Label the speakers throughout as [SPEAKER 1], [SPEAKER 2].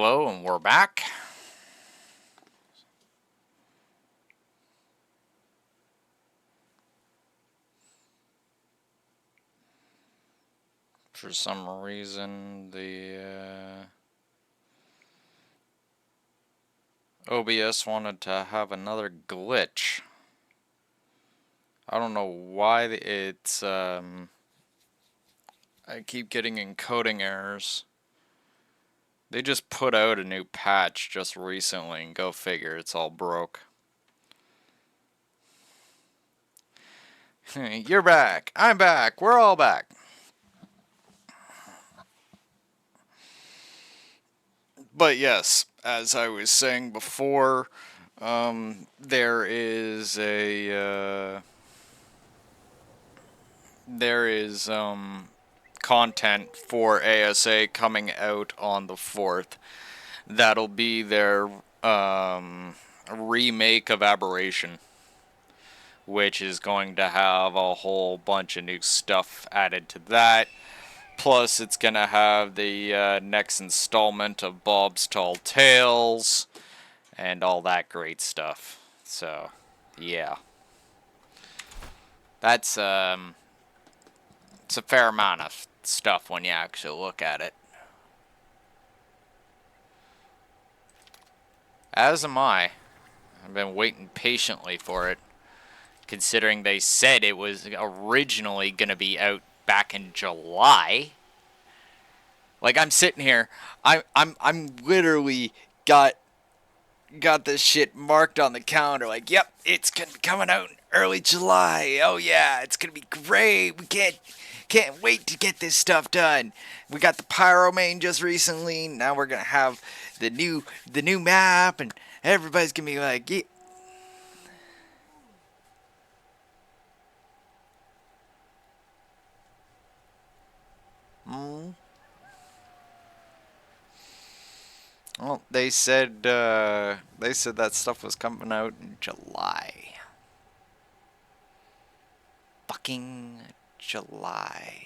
[SPEAKER 1] Hello, and we're back. For some reason, the OBS wanted to have another glitch. I don't know why it's, I keep getting encoding errors. They just put out a new patch just recently, and go figure, it's all broke. You're back. I'm back. We're all back. But yes, as I was saying before, there is content for ASA coming out on the 4th. That'll be their remake of Aberration, which is going to have a whole bunch of new stuff added to that. Plus, it's going to have the next installment of Bob's Tall Tales and all that great stuff. So, yeah. That's, it's a fair amount of stuff when you actually look at it. As am I. I've been waiting patiently for it, considering they said it was originally going to be out back in July. Like, I'm sitting here, I'm literally got this shit marked on the calendar. Like, yep, it's gonna be coming out in early July. Oh yeah, it's gonna be great. We can't wait to get this stuff done. We got the Pyromane just recently. Now we're gonna have the new map, and everybody's gonna be like, yeah. Well, they said that stuff was coming out in July. Fucking July.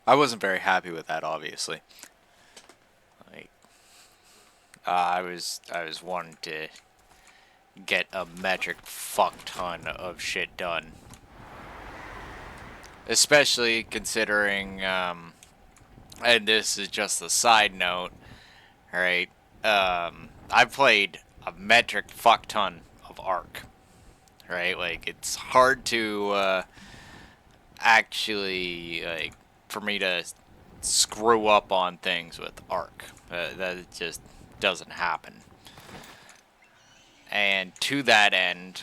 [SPEAKER 1] I wasn't very happy with that, obviously. Like, I was wanting to get a metric fuck ton of shit done, especially considering, and this is just a side note, right? I've played a metric fuck ton of Ark, right? Like, it's hard to actually, like, for me to screw up on things with Ark. That just doesn't happen. And to that end,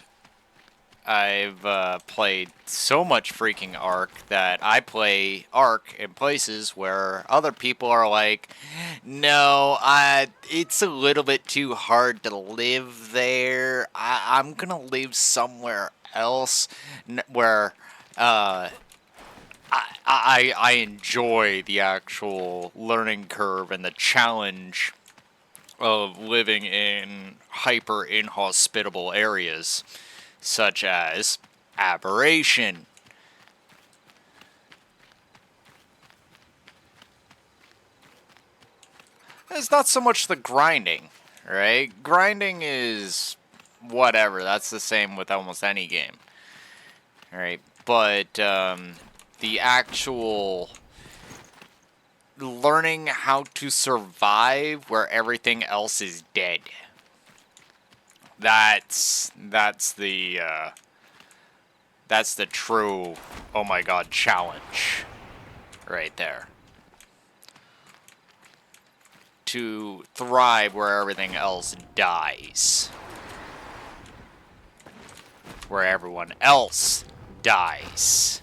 [SPEAKER 1] I've played so much freaking Ark that I play Ark in places where other people are like, no, it's a little bit too hard to live there. I'm going to live somewhere else where I enjoy the actual learning curve and the challenge of living in hyper inhospitable areas, such as Aberration. It's not so much the grinding, right? Grinding is whatever. That's the same with almost any game, right? But the actual learning how to survive where everything else is dead. That's the true, oh my god, challenge right there. To thrive where everything else dies. Where everyone else dies.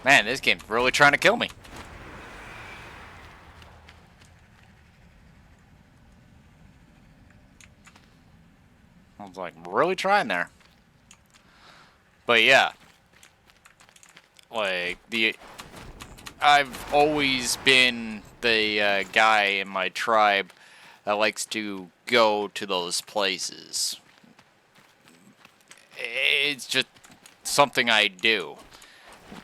[SPEAKER 1] Man, this game's really trying to kill me. was like, really trying there. But yeah. Like, I've always been the guy in my tribe that likes to go to those places. It's just something I do.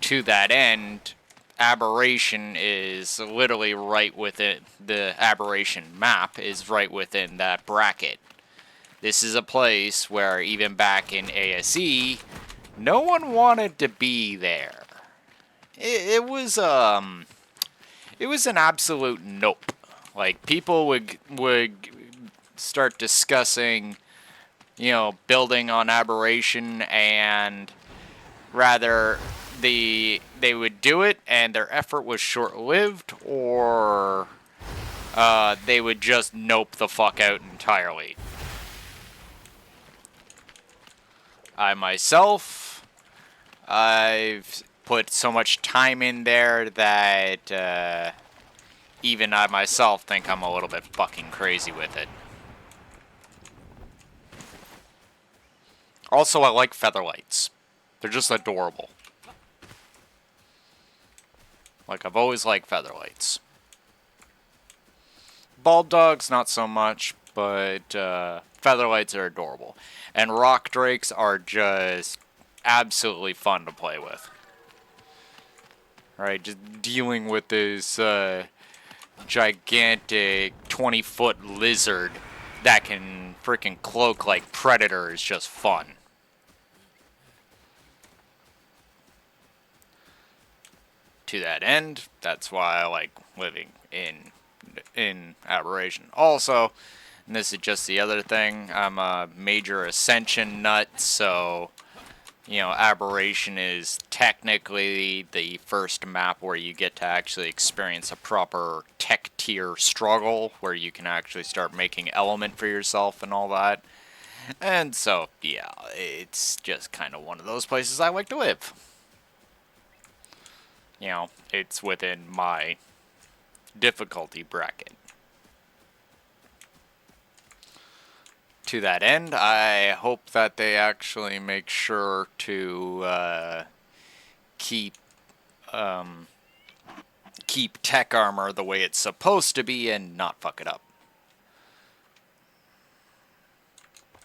[SPEAKER 1] To that end, aberration is literally right within the aberration map is right within that bracket. This is a place where even back in ASE, no one wanted to be there. It was an absolute nope. Like, people would start discussing, building on aberration, and rather they would do it and their effort was short-lived, or they would just nope the fuck out entirely. I myself, I've put so much time in there that even I myself think I'm a little bit fucking crazy with it. Also, I like featherlights. They're just adorable. Like, I've always liked featherlights. Bald dogs, not so much, but featherlights are adorable. And rock drakes are just absolutely fun to play with. Right, just dealing with this gigantic 20-foot lizard that can freaking cloak like Predator is just fun. To that end, that's why I like living in aberration. Also, and this is just the other thing, I'm a major Ascension nut, so aberration is technically the first map where you get to actually experience a proper tech tier struggle, where you can actually start making element for yourself and all that. And so, yeah, it's just kind of one of those places I like to live. It's within my difficulty bracket. To that end, I hope that they actually make sure to keep tech armor the way it's supposed to be and not fuck it up.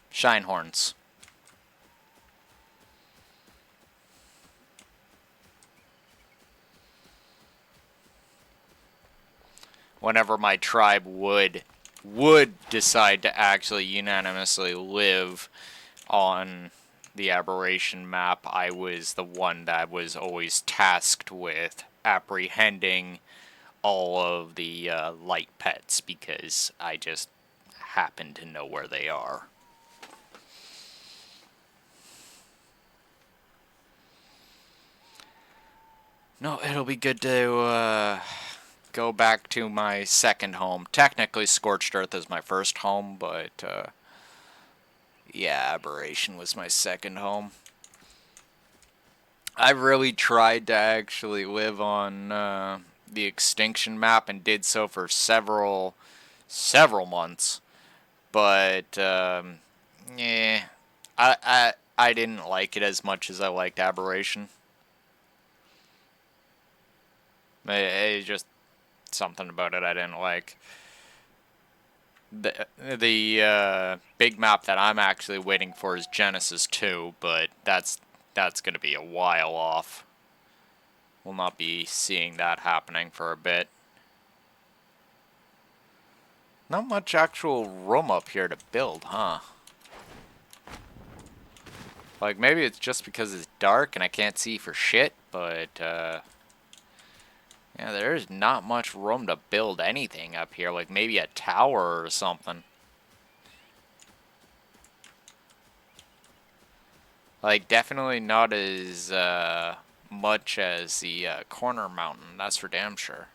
[SPEAKER 1] Shine horns. Whenever my tribe would decide to actually unanimously live on the aberration map, I was the one that was always tasked with apprehending all of the light pets, because I just happen to know where they are. No, it'll be good to go back to my second home. Technically, Scorched Earth is my first home, but yeah, Aberration was my second home. I really tried to actually live on the Extinction map, and did so for several months. But yeah, I didn't like it as much as I liked Aberration. It just something about it I didn't like. The big map that I'm actually waiting for is Genesis 2, but that's going to be a while off. We'll not be seeing that happening for a bit. Not much actual room up here to build, huh? Like, maybe it's just because it's dark and I can't see for shit, but yeah, there's not much room to build anything up here. Like, maybe a tower or something. Like, definitely not as much as the corner mountain, that's for damn sure.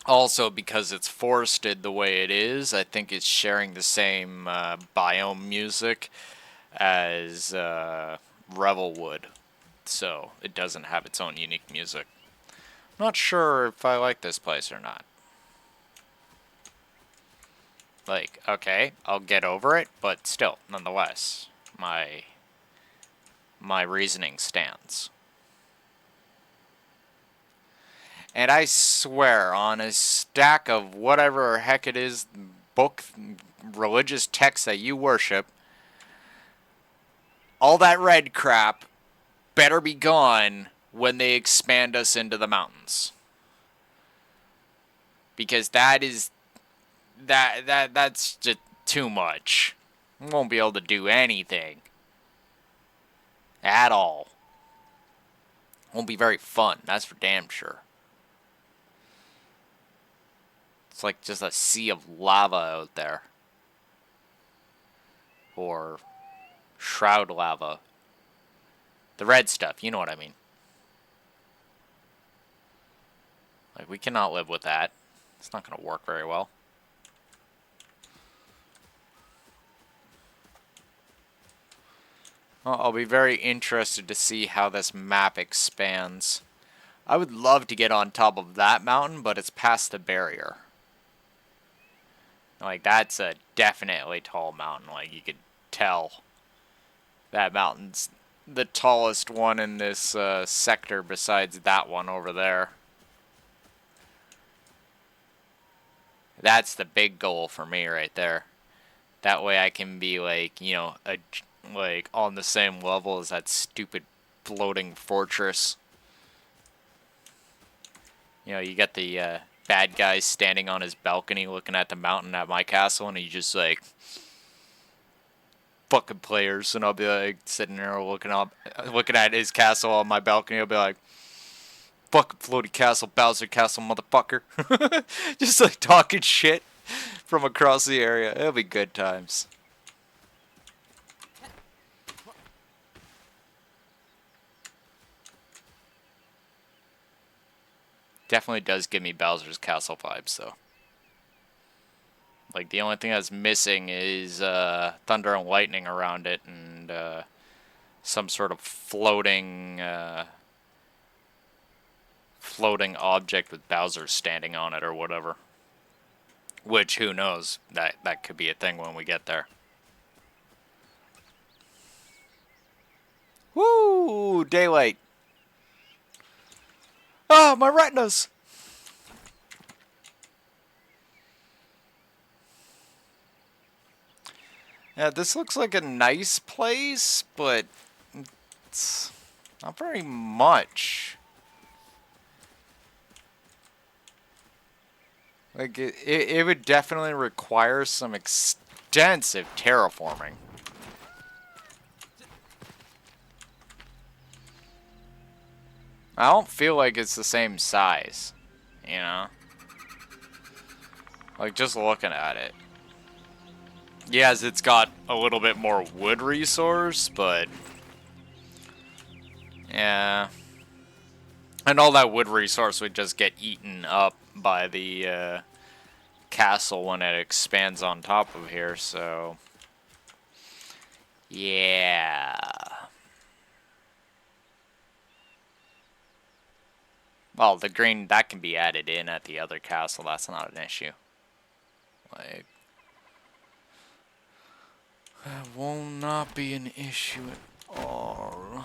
[SPEAKER 1] Also, because it's forested the way it is, I think it's sharing the same biome music as Revelwood. So, it doesn't have its own unique music. Not sure if I like this place or not. Like, okay, I'll get over it, but still, nonetheless, my reasoning stands. And I swear, on a stack of whatever heck it is, book, religious text that you worship, all that red crap better be gone when they expand us into the mountains. Because that's just too much. We won't be able to do anything. At all. Won't be very fun, that's for damn sure. It's like just a sea of lava out there. Or shroud lava. The red stuff, you know what I mean. Like, we cannot live with that. It's not going to work very well. Well, I'll be very interested to see how this map expands. I would love to get on top of that mountain, but it's past the barrier. Like, that's a definitely tall mountain. Like, you could tell that mountain's the tallest one in this sector besides that one over there. That's the big goal for me right there. That way I can be like, you know, like on the same level as that stupid floating fortress. You know, you got the bad guy standing on his balcony looking at the mountain at my castle, and he's just like, fucking players. And I'll be like sitting there looking at his castle on my balcony. I'll be like, fucking floaty castle, Bowser Castle, motherfucker. Just like talking shit from across the area. It'll be good times. Definitely does give me Bowser's Castle vibes, though. Like, the only thing that's missing is thunder and lightning around it, and some sort of floating object with Bowser standing on it or whatever. Which, who knows? That could be a thing when we get there. Woo! Daylight. Ah, my retinas! Yeah, this looks like a nice place, but it's not very much. Like, it would definitely require some extensive terraforming. I don't feel like it's the same size, you know? Like, just looking at it. Yes, it's got a little bit more wood resource, but... yeah. And all that wood resource would just get eaten up by the castle when it expands on top of here, so... yeah. Well, the green, that can be added in at the other castle. That's not an issue. Like, that will not be an issue at all.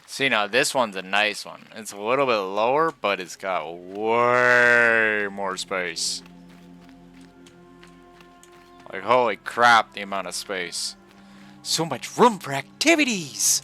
[SPEAKER 1] See, now this one's a nice one. It's a little bit lower, but it's got way more space. Like, holy crap, the amount of space. So much room for activities!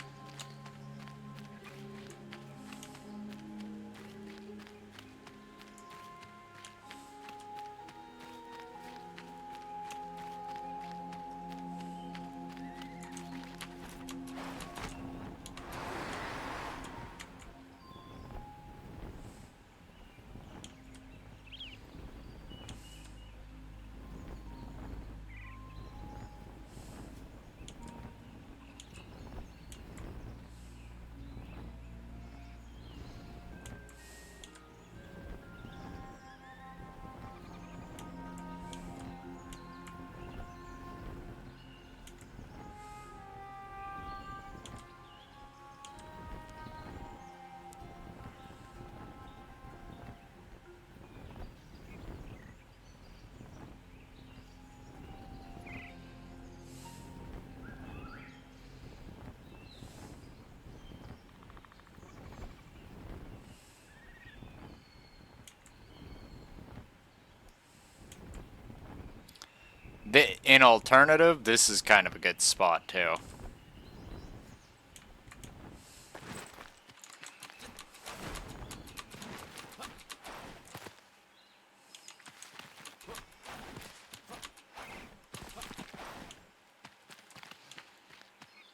[SPEAKER 1] In alternative, this is kind of a good spot too.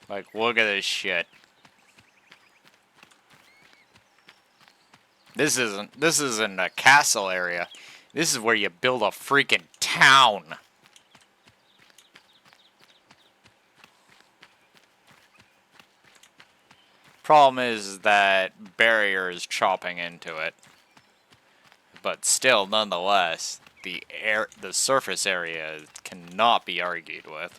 [SPEAKER 1] Like, look at this shit. This isn't a castle area. This is where you build a freaking town. Problem is that barrier is chopping into it. But still, nonetheless, the surface area cannot be argued with.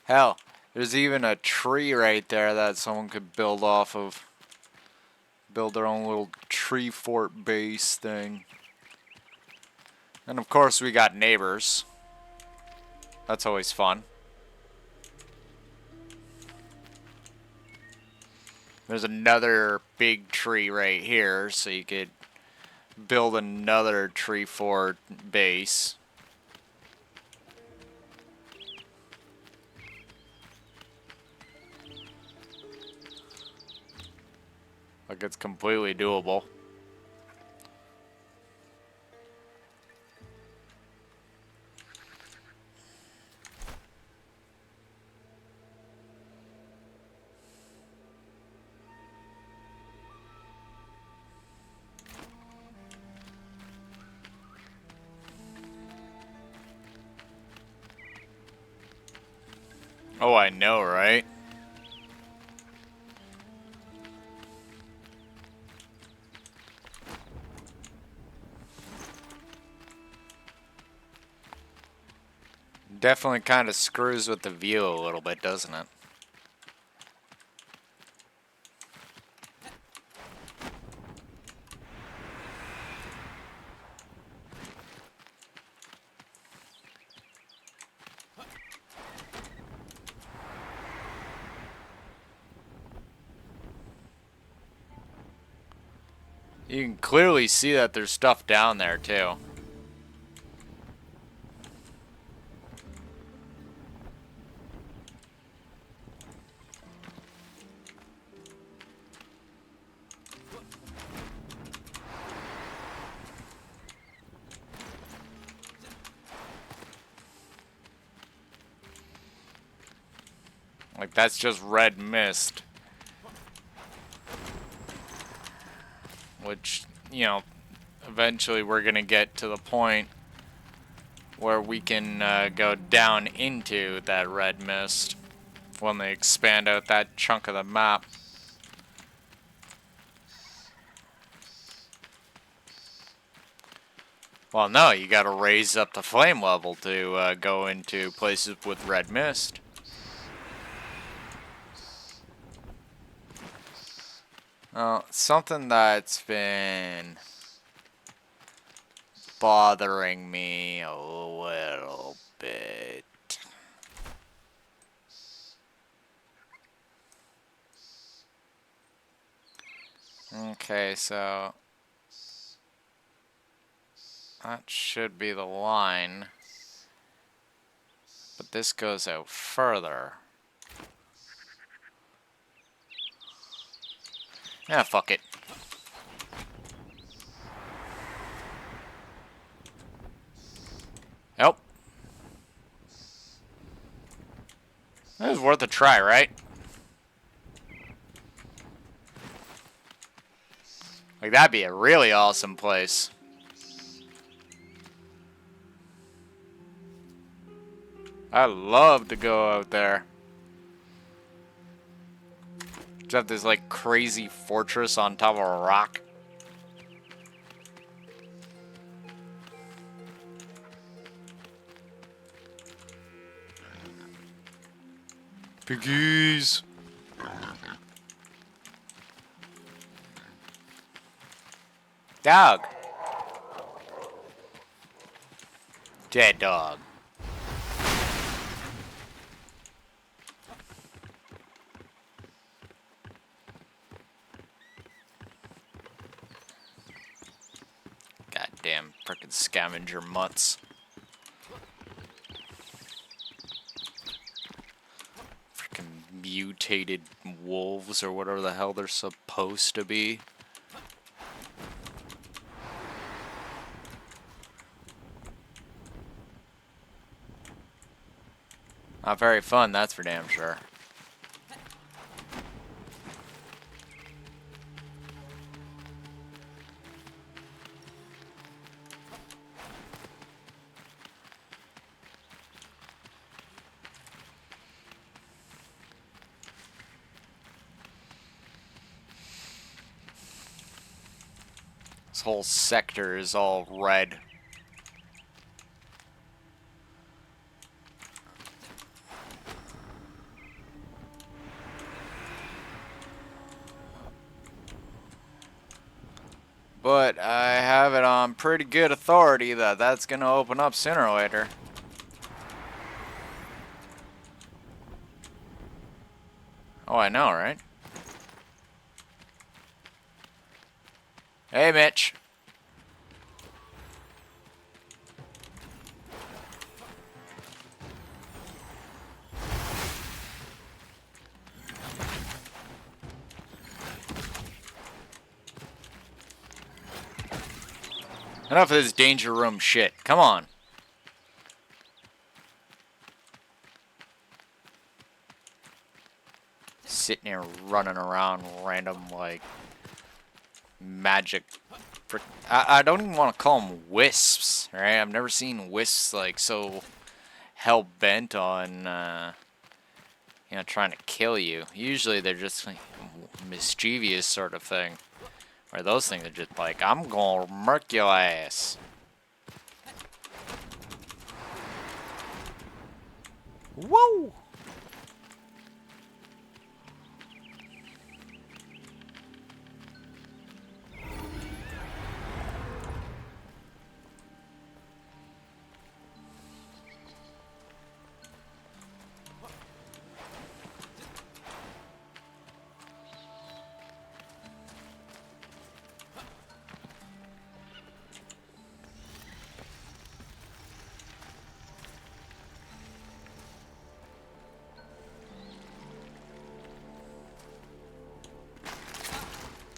[SPEAKER 1] Hell, there's even a tree right there that someone could build off of. Build their own little tree fort base thing. And of course we got neighbors. That's always fun. There's another big tree right here, so you could build another tree fort base. Like, it's completely doable. Oh, I know, right? Definitely kind of screws with the view a little bit, doesn't it? You can clearly see that there's stuff down there, too. Like, that's just red mist. Which, you know, eventually we're going to get to the point where we can go down into that red mist when they expand out that chunk of the map. Well, no, you got to raise up the flame level to go into places with red mist. Something that's been bothering me a little bit. Okay, so that should be the line, but this goes out further. Yeah, fuck it. Nope. It was worth a try, right? Like, that'd be a really awesome place. I'd love to go out there. Just have this, like, crazy fortress on top of a rock. Piggies. Dog. Dead dog. Goddamn frickin' scavenger mutts. Frickin' mutated wolves or whatever the hell they're supposed to be. Not very fun, that's for damn sure. This whole sector is all red. But I have it on pretty good authority that that's going to open up sooner or later. Oh, I know, right? Hey, Mitch. Enough of this danger room shit. Come on. Sitting here running around random, like, magic. I don't even want to call them wisps, right? I've never seen wisps, like, so hell-bent on, you know, trying to kill you. Usually they're just, like, mischievous sort of thing. Or those things are just like, I'm gonna murk your ass. Whoa!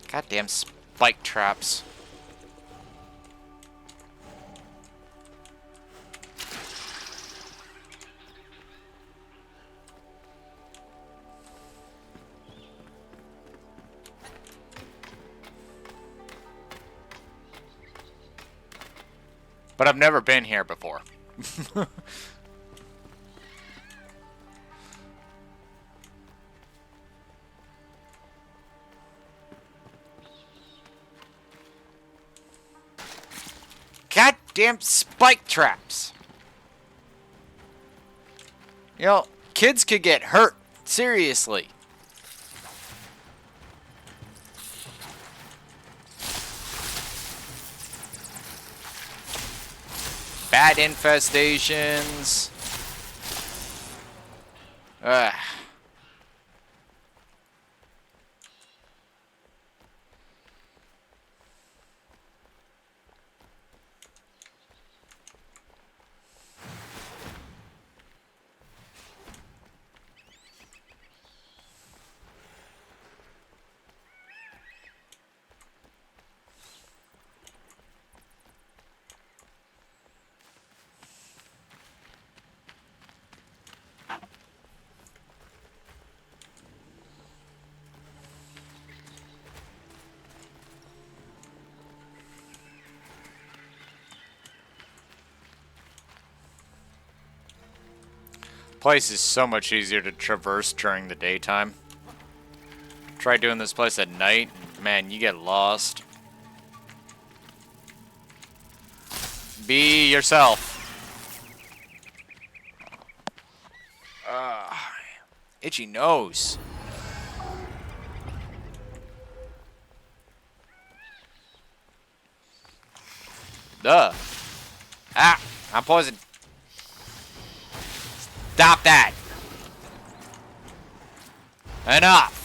[SPEAKER 1] Goddamn spike traps. But I've never been here before. Goddamn spike traps. You know, kids could get hurt. Seriously. Bat infestations. Ugh. Place is so much easier to traverse during the daytime. Try doing this place at night, and man, you get lost. Be yourself. Itchy nose. Duh. Ah, I'm poisoned. Stop that. Enough.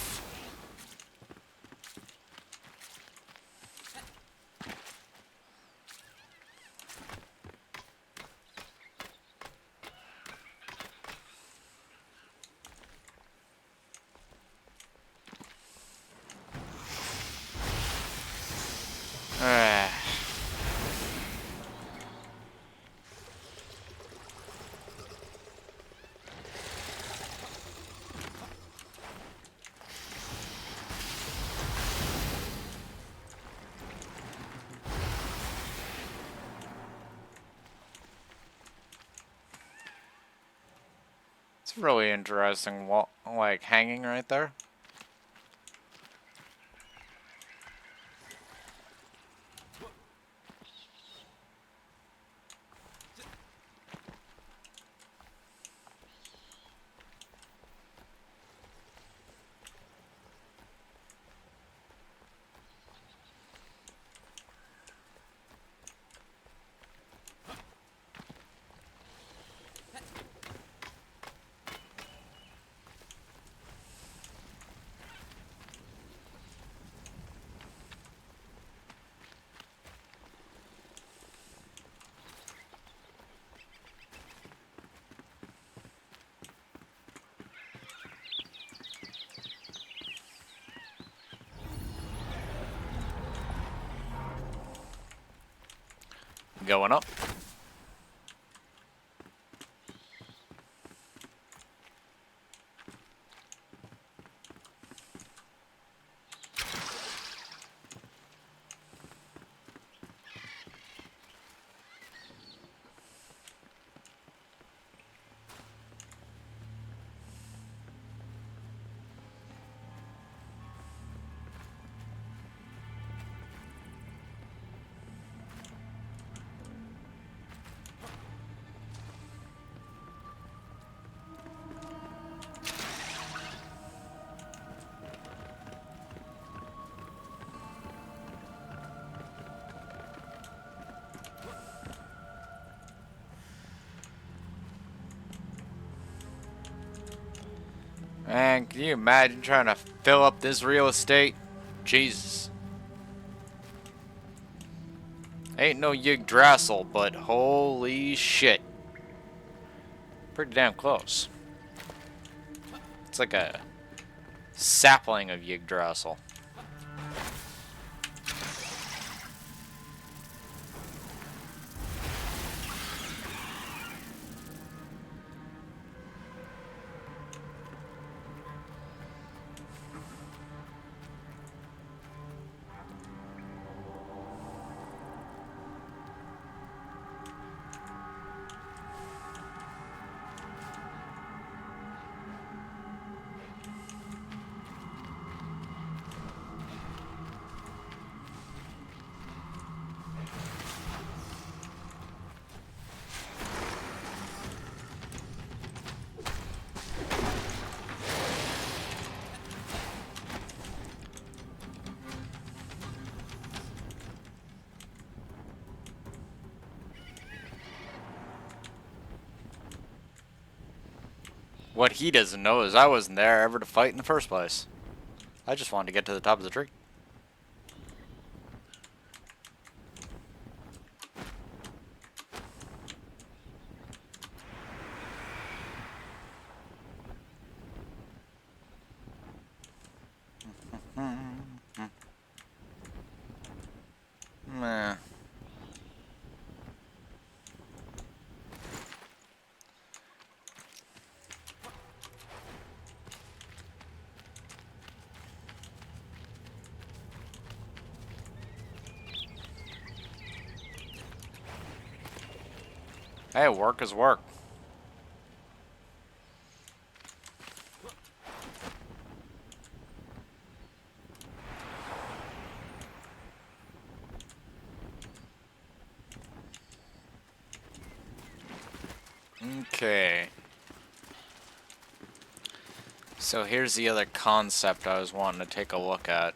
[SPEAKER 1] It's really interesting, like, hanging right there. Going up. Man, can you imagine trying to fill up this real estate? Jesus. Ain't no Yggdrasil, but holy shit. Pretty damn close. It's like a sapling of Yggdrasil. What he doesn't know is I wasn't there ever to fight in the first place. I just wanted to get to the top of the tree. Meh. Hey, work is work. Okay. So here's the other concept I was wanting to take a look at.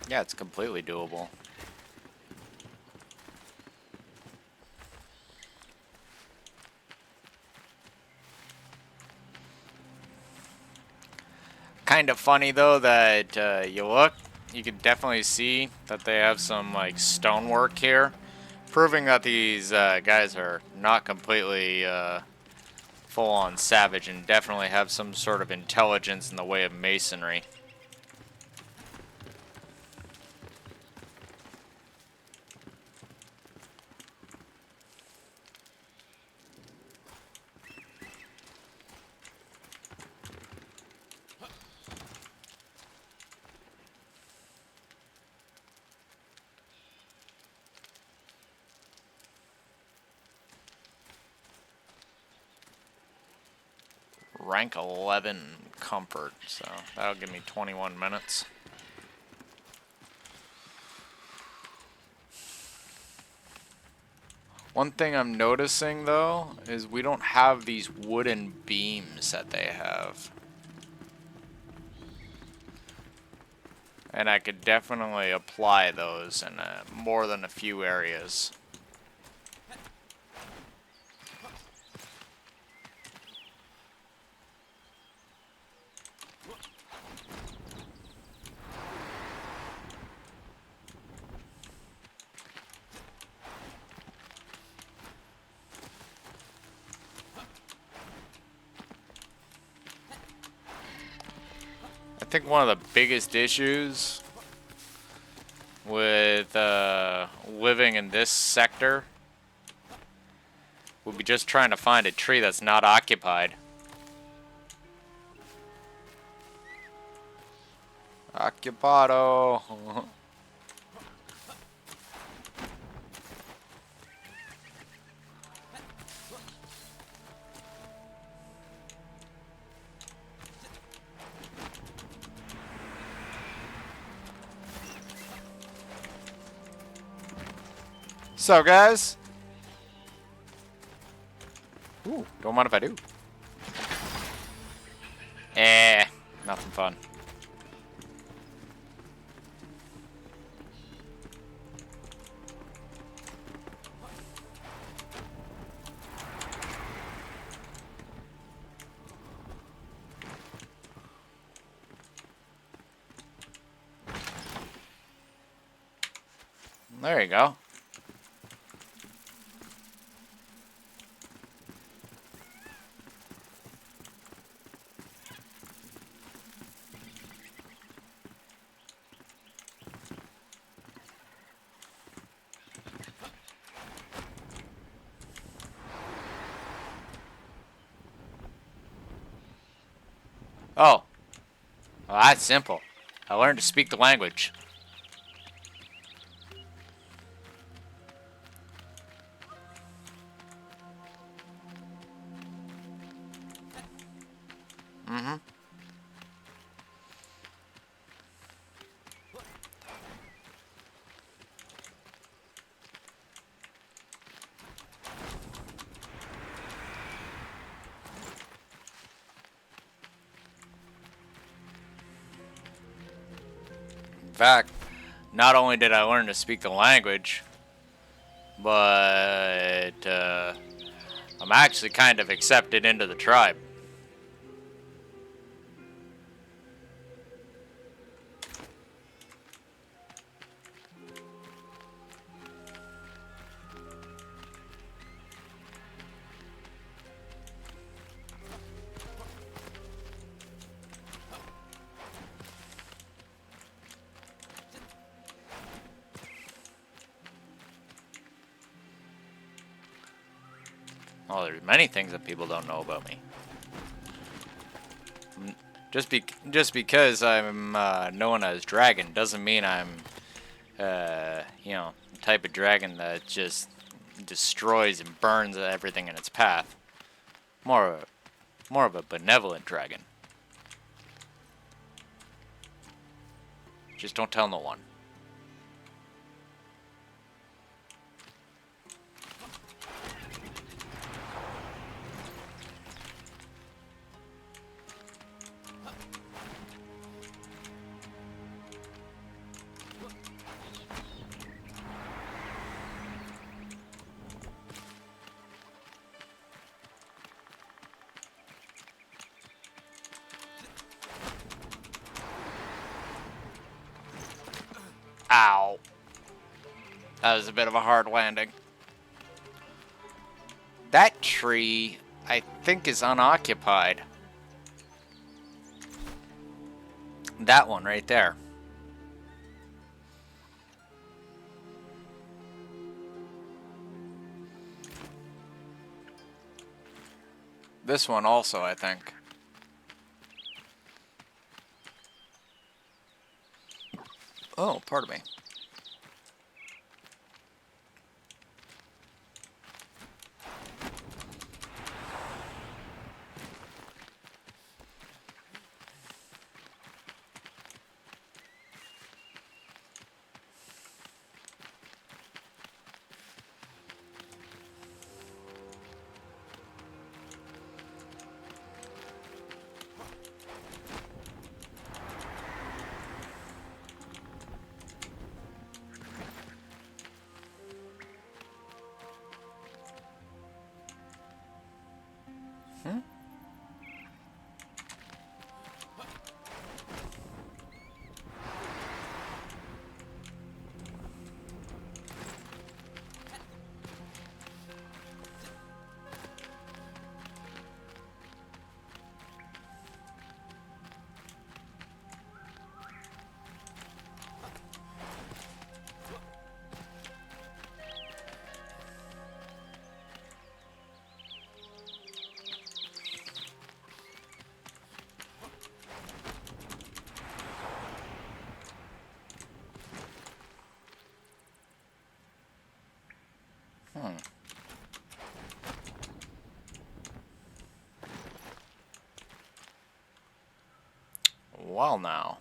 [SPEAKER 1] Yeah, it's completely doable. Kind of funny though that you look, you can definitely see that they have some like stonework here, proving that these guys are not completely full-on savage and definitely have some sort of intelligence in the way of masonry. Rank 11 comfort, so that'll give me 21 minutes. One thing I'm noticing though is we don't have these wooden beams that they have. And I could definitely apply those in more than a few areas. I think one of the biggest issues with living in this sector would be just trying to find a tree that's not occupied. Occupado. So guys, ooh, don't mind if I do. Nothing fun. There you go. Oh, well, that's simple. I learned to speak the language. Mm-hmm. In fact, not only did I learn to speak the language, but I'm actually kind of accepted into the tribe. Well, there's many things that people don't know about me. Just because I'm known as dragon doesn't mean I'm, you know, the type of dragon that just destroys and burns everything in its path. More of a benevolent dragon. Just don't tell no one. Ow. That was a bit of a hard landing. That tree, I think, is unoccupied. That one right there. This one also, I think. Oh, pardon me. Well, now.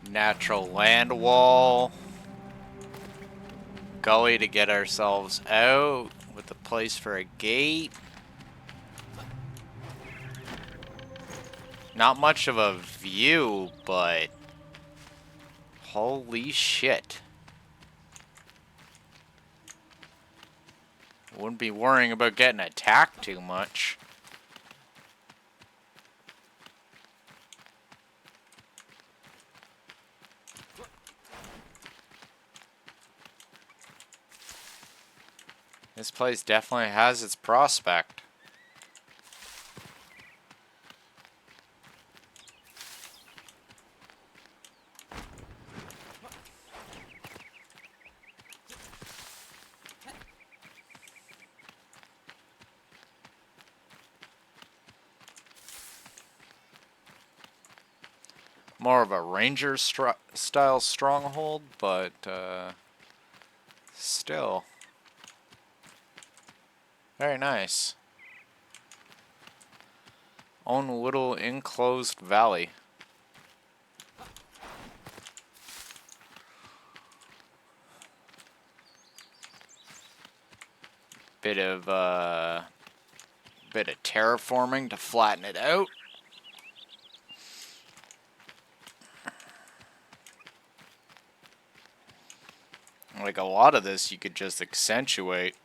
[SPEAKER 1] Natural land wall. Gully to get ourselves out with a place for a gate. Not much of a view, but holy shit. Wouldn't be worrying about getting attacked too much. This place definitely has its prospect. More of a ranger style stronghold, but still very nice. Own little enclosed valley. Bit of terraforming to flatten it out. Like a lot of this you could just accentuate.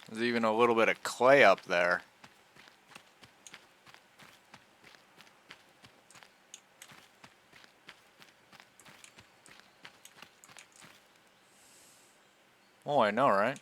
[SPEAKER 1] There's even a little bit of clay up there. Oh, I know, right?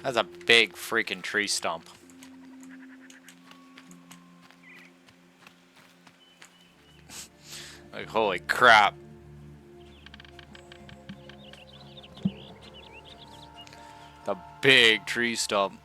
[SPEAKER 1] That's a big freaking tree stump. Like, holy crap. The big tree stump.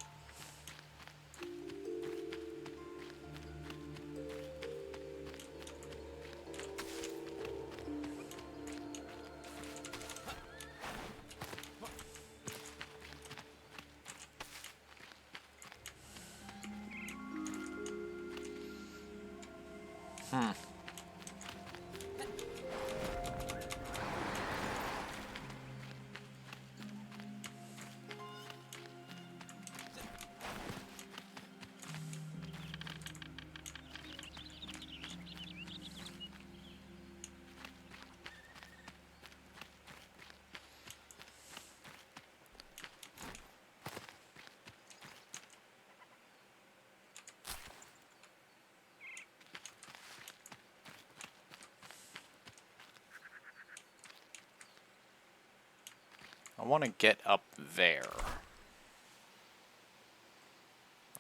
[SPEAKER 1] I want to get up there.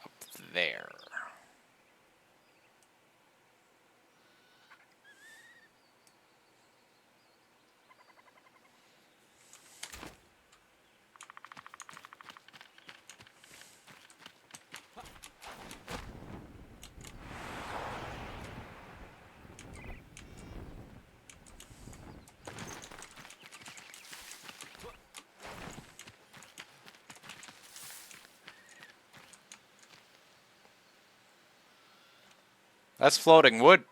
[SPEAKER 1] Up there. That's floating wood.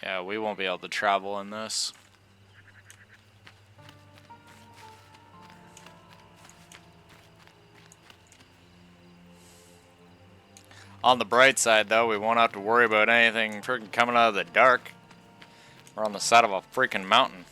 [SPEAKER 1] Yeah, we won't be able to travel in this. On the bright side, though, we won't have to worry about anything freaking coming out of the dark. We're on the side of a freaking mountain.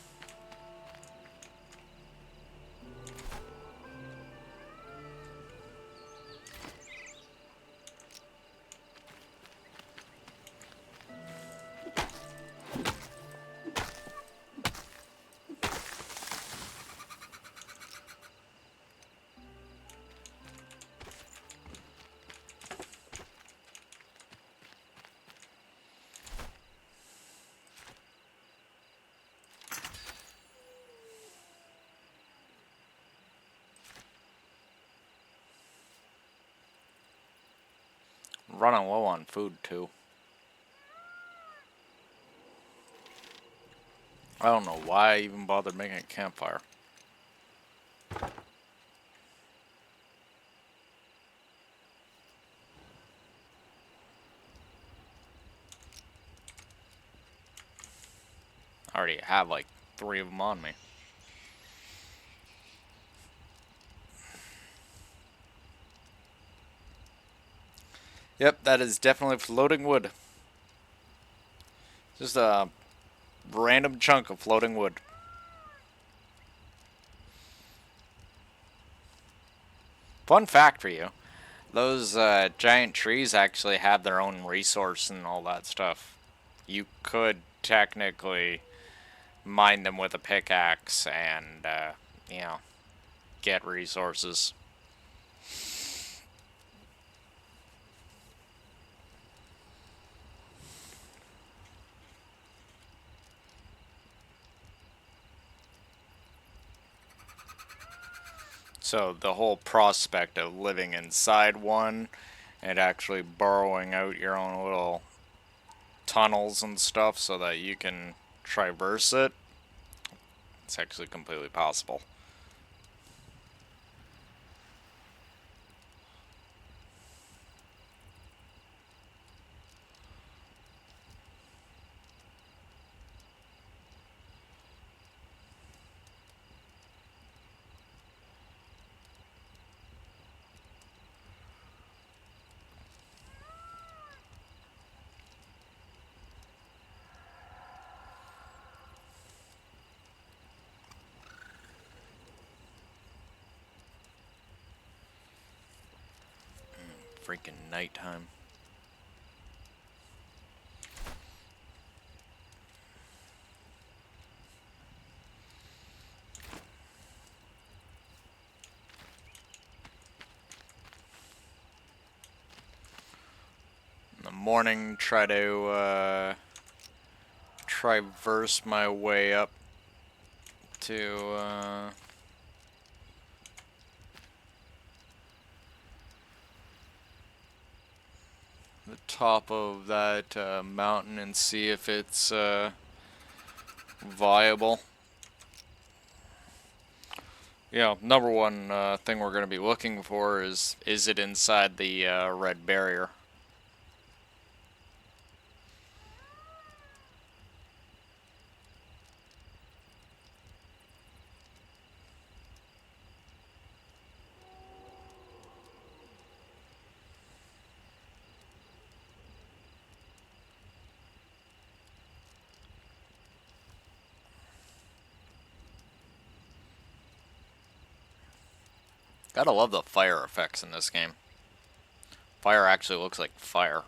[SPEAKER 1] Running low on food, too. I don't know why I even bothered making a campfire. I already have like 3 of them on me. Yep, that is definitely floating wood. Just a random chunk of floating wood. Fun fact for you. Those giant trees actually have their own resource and all that stuff. You could technically mine them with a pickaxe and, you know, get resources. So the whole prospect of living inside one and actually burrowing out your own little tunnels and stuff so that you can traverse it, it's actually completely possible. freaking nighttime. In the morning, try to traverse my way up to the top of that mountain and see if it's viable. Yeah, number one thing we're going to be looking for is it inside the red barrier? Gotta love the fire effects in this game. Fire actually looks like fire.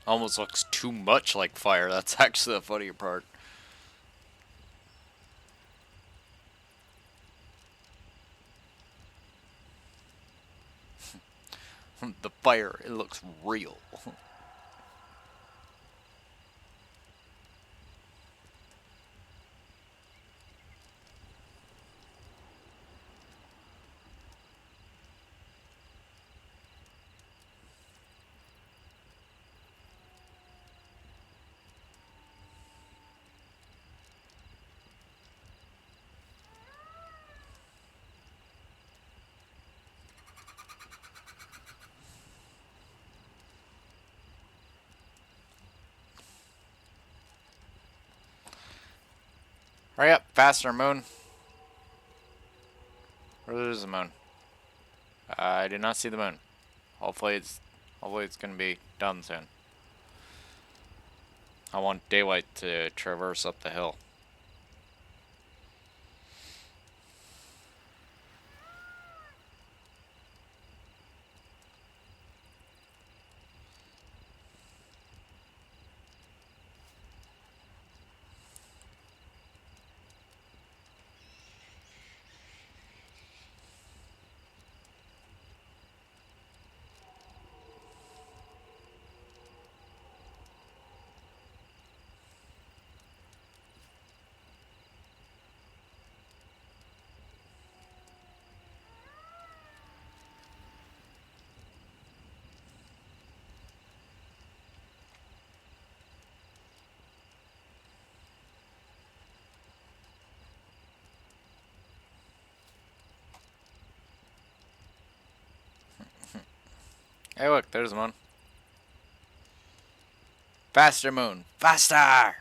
[SPEAKER 1] Almost looks too much like fire. That's actually the funnier part. The fire, it looks real. Hurry up, faster, moon. Where is the moon? I did not see the moon. Hopefully it's gonna be done soon. I want daylight to traverse up the hill. Hey, look, there's the moon. Faster, moon, faster!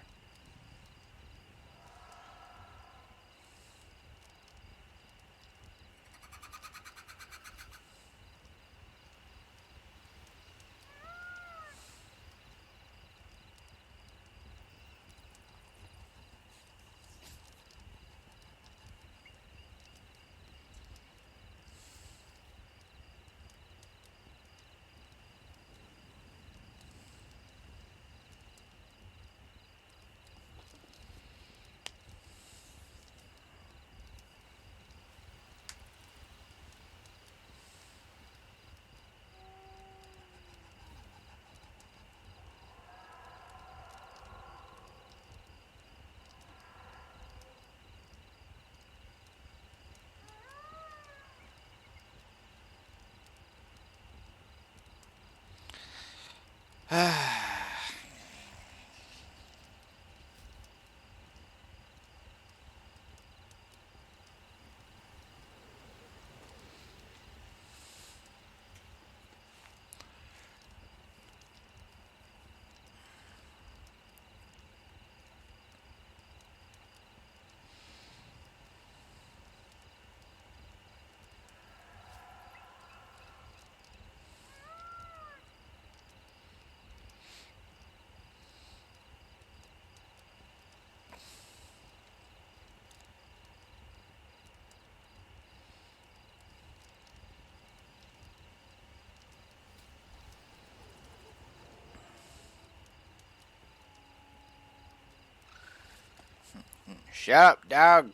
[SPEAKER 1] Shut up, dog.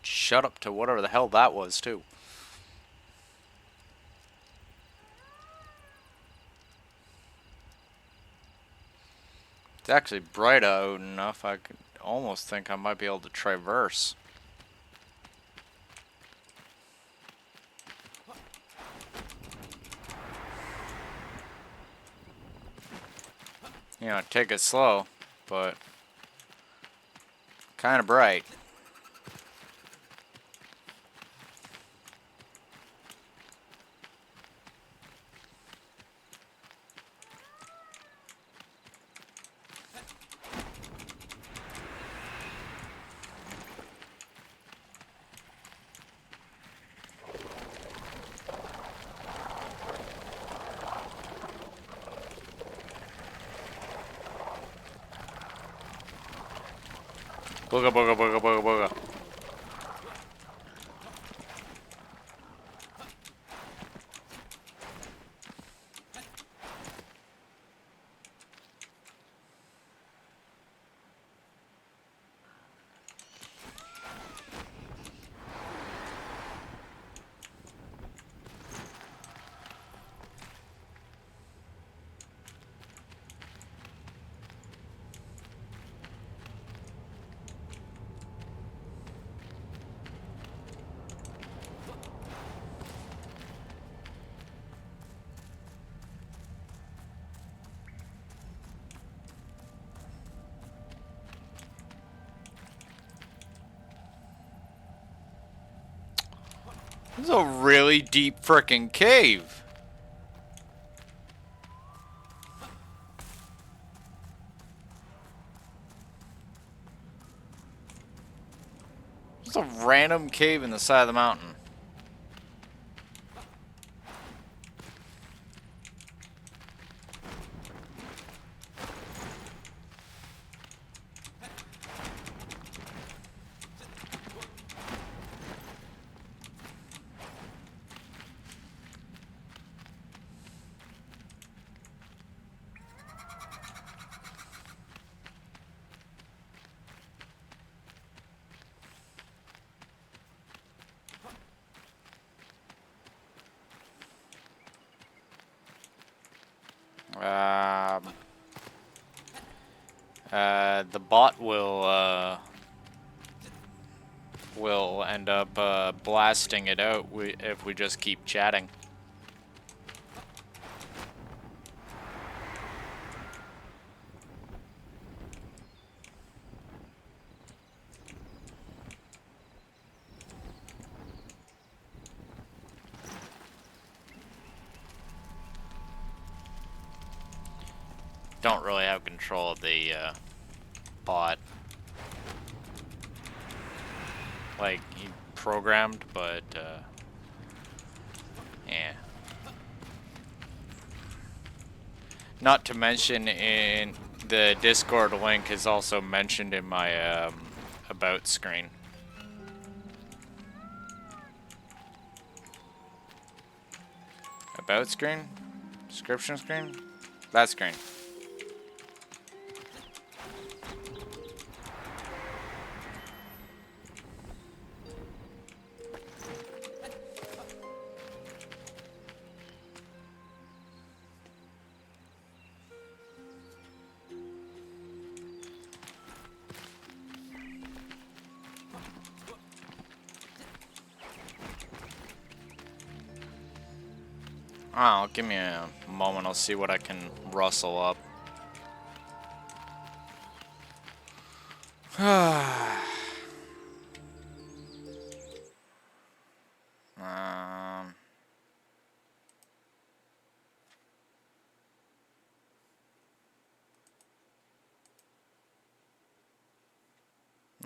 [SPEAKER 1] Shut up to whatever the hell that was, too. It's actually bright out enough, I could almost think I might be able to traverse. You know, take it slow, but kind of bright. Booga booga booga booga booga. This is a really deep frickin' cave. It's a random cave in the side of the mountain. The bot will end up blasting it out if we just keep chatting. Don't really have control of the bot. Like, he programmed, but yeah. Not to mention, in the Discord link is also mentioned in my about screen. About screen? Description screen? That screen. Oh, give me a moment, I'll see what I can rustle up.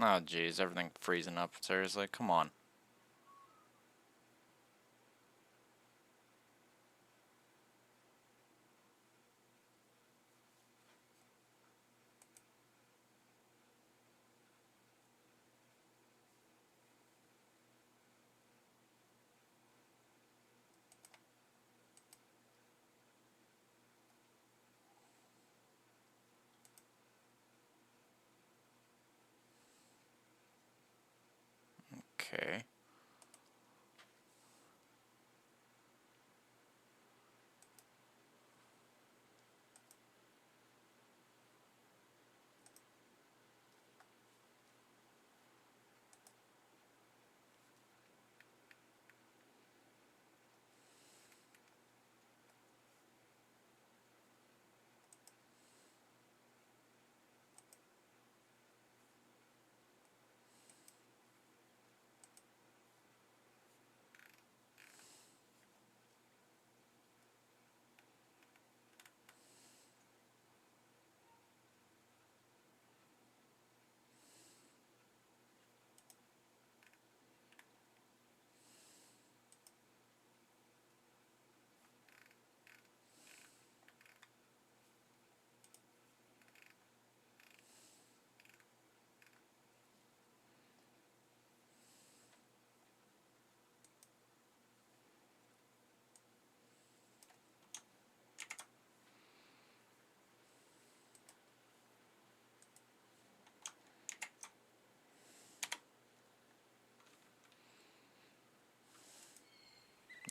[SPEAKER 1] Oh geez, everything freezing up, seriously, come on.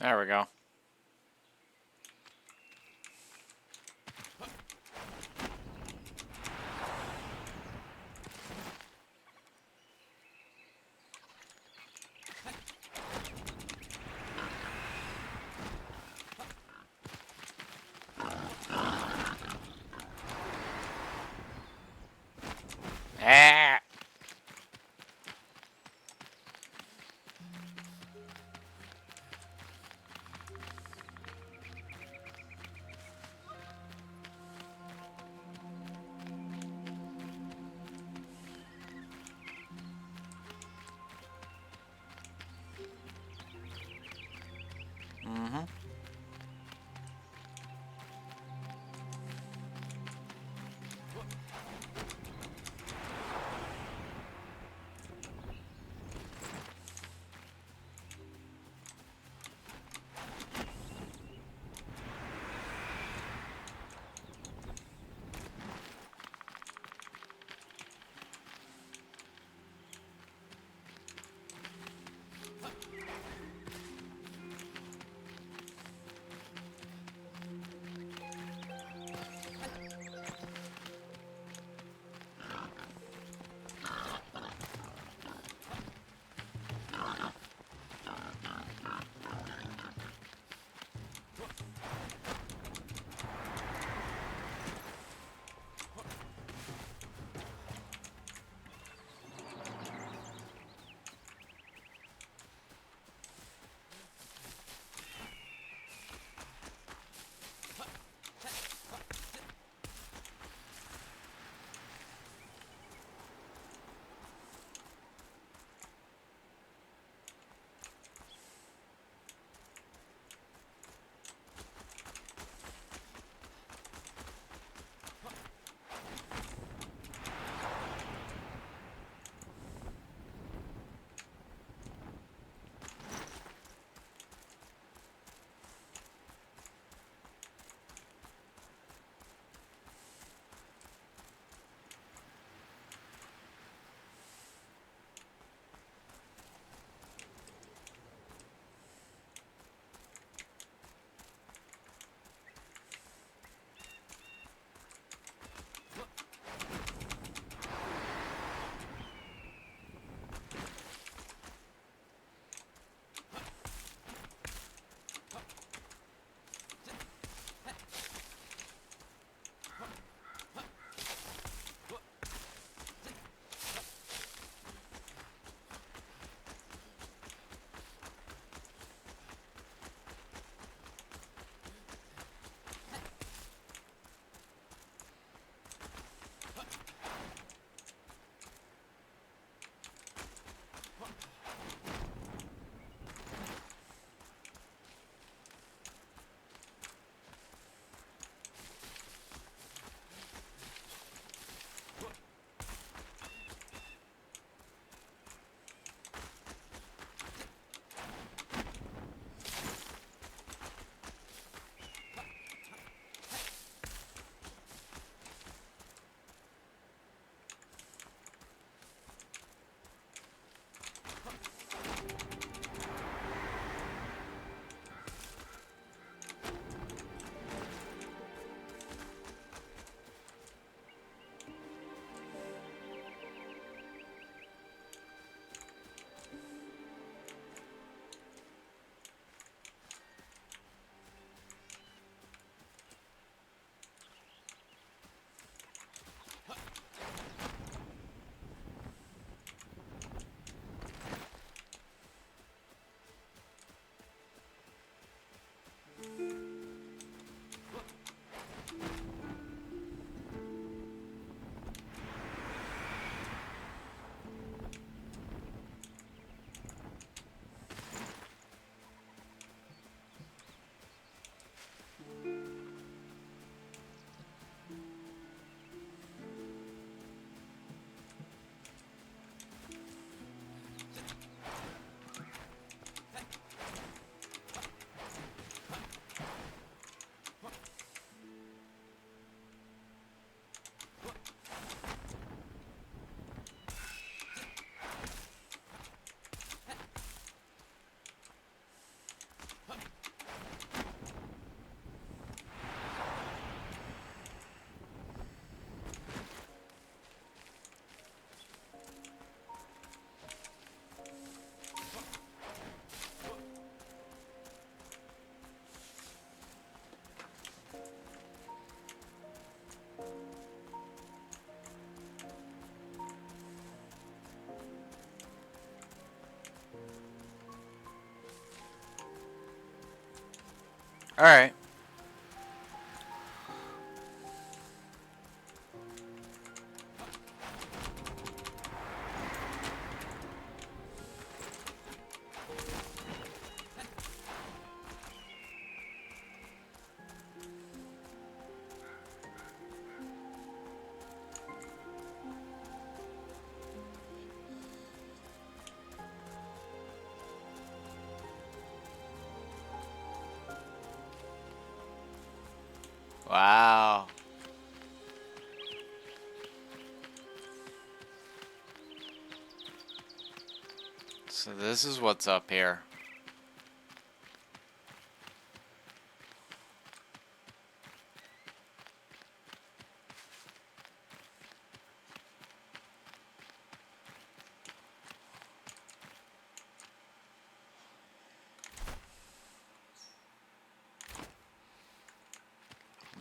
[SPEAKER 1] There we go. Ah! Alright. Wow. So this is what's up here.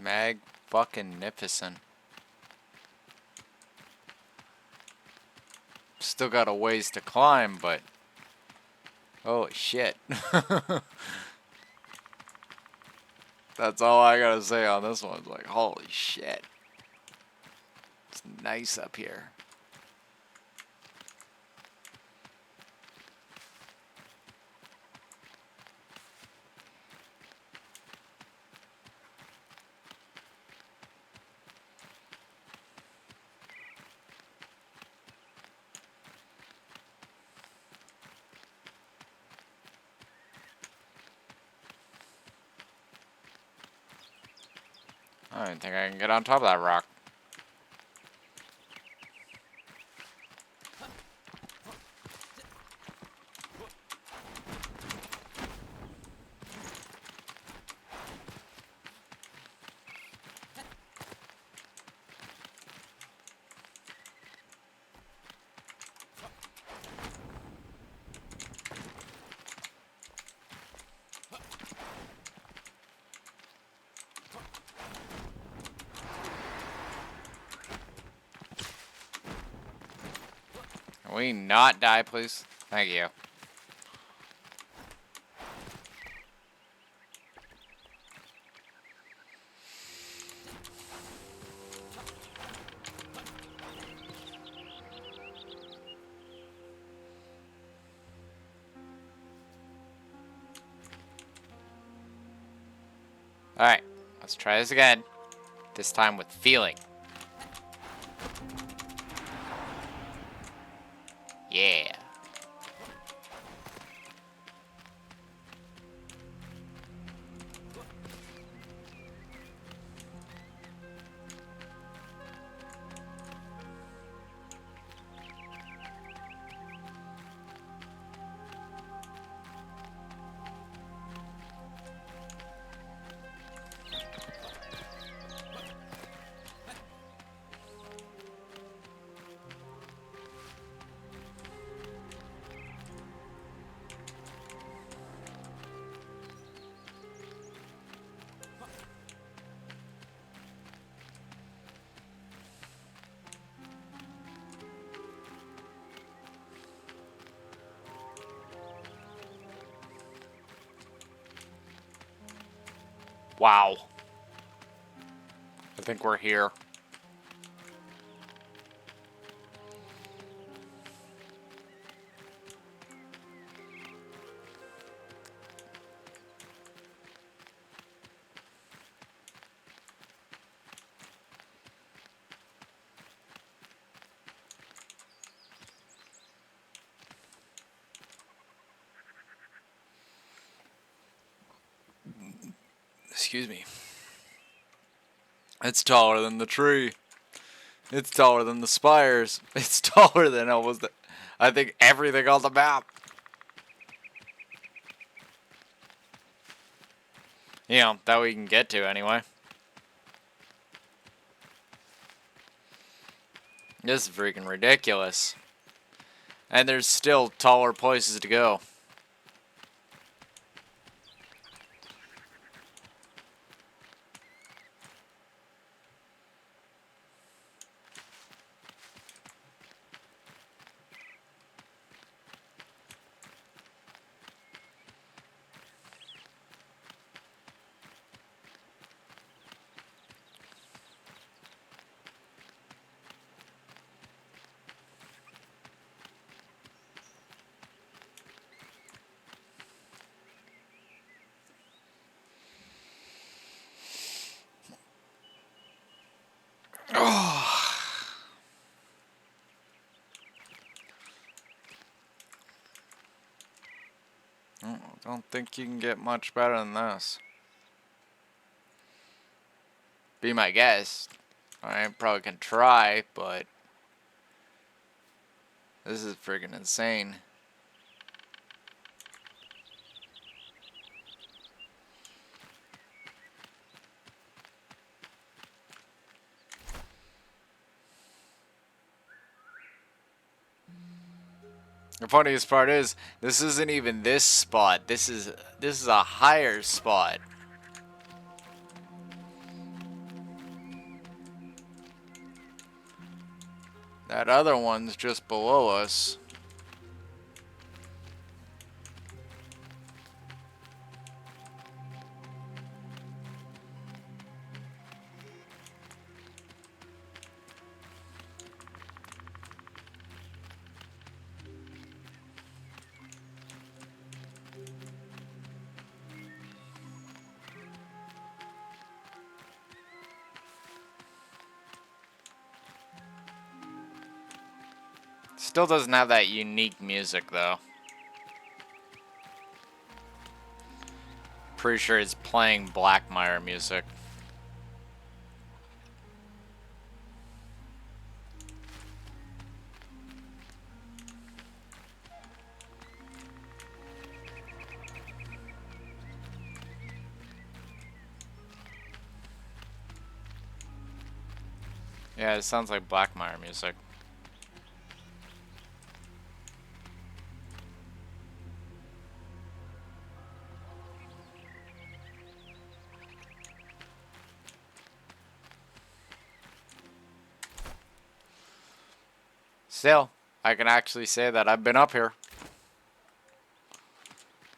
[SPEAKER 1] Mag-fucking-nificent. Still got a ways to climb, but... holy shit. That's all I gotta say on this one. It's like, holy shit. It's nice up here. I don't think I can get on top of that rock. Can we not die, please? Thank you. Alright, let's try this again. This time with feeling. Yeah. Wow. I think we're here. Excuse me. It's taller than the tree. It's taller than the spires. It's taller than almost, I think, everything on the map. You know, that we can get to anyway. This is freaking ridiculous. And there's still taller places to go. I don't think you can get much better than this. Be my guest. I probably can try, but this is friggin' insane. The funniest part is, this isn't even this spot. This is a higher spot. That other one's just below us. Still doesn't have that unique music though. Pretty sure it's playing Black Mire music. Yeah, it sounds like Black Mire music. Still, I can actually say that I've been up here.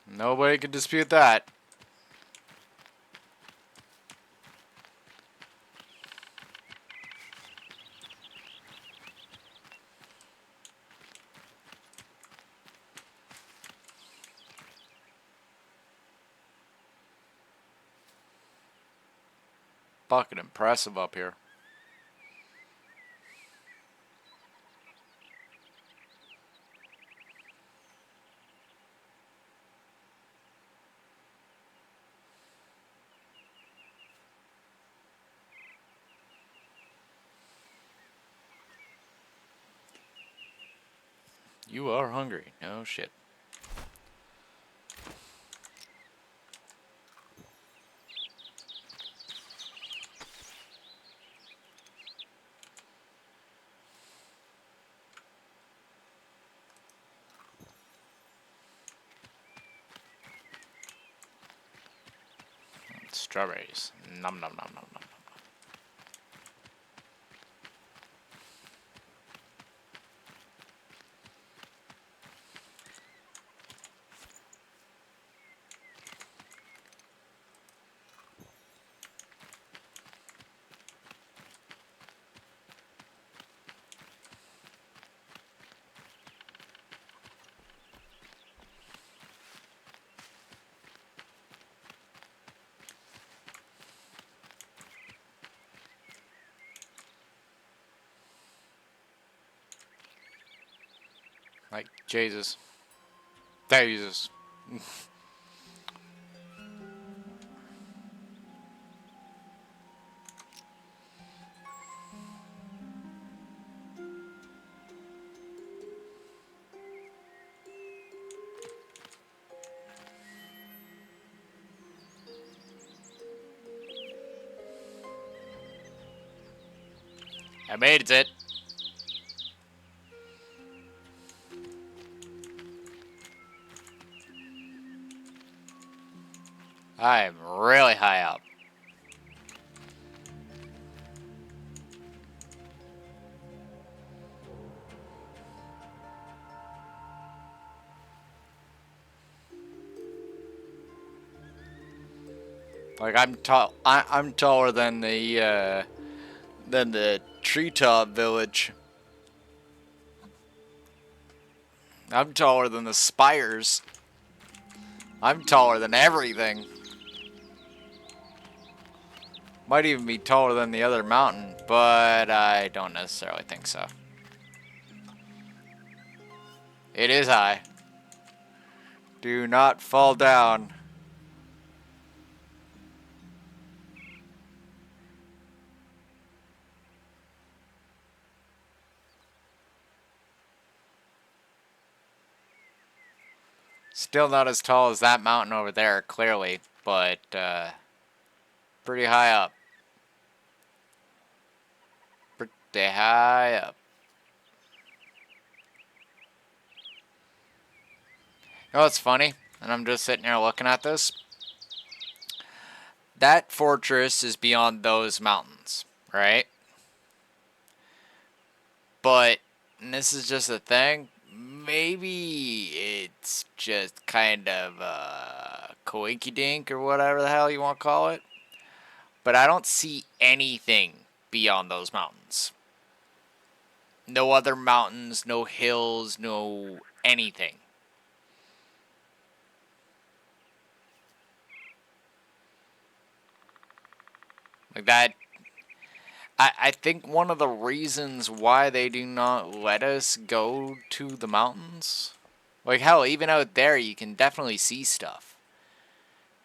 [SPEAKER 1] Nobody can dispute that. Fucking impressive up here. You are hungry. No shit. Strawberries. Nom nom nom nom nom. Like, Jesus. Jesus. I made it. I am really high up. Like I'm tall. I'm taller than the treetop village. I'm taller than the spires. I'm taller than everything. Might even be taller than the other mountain, but I don't necessarily think so. It is high. Do not fall down. Still not as tall as that mountain over there, clearly, but pretty high up. Pretty high up. You know what's funny? And I'm just sitting here looking at this. That fortress is beyond those mountains, right? But, and this is just a thing, maybe it's just kind of coinky-dink or whatever the hell you want to call it. But I don't see anything beyond those mountains. No other mountains, no hills, no anything. Like that. I think one of the reasons why they do not let us go to the mountains, like hell, even out there you can definitely see stuff.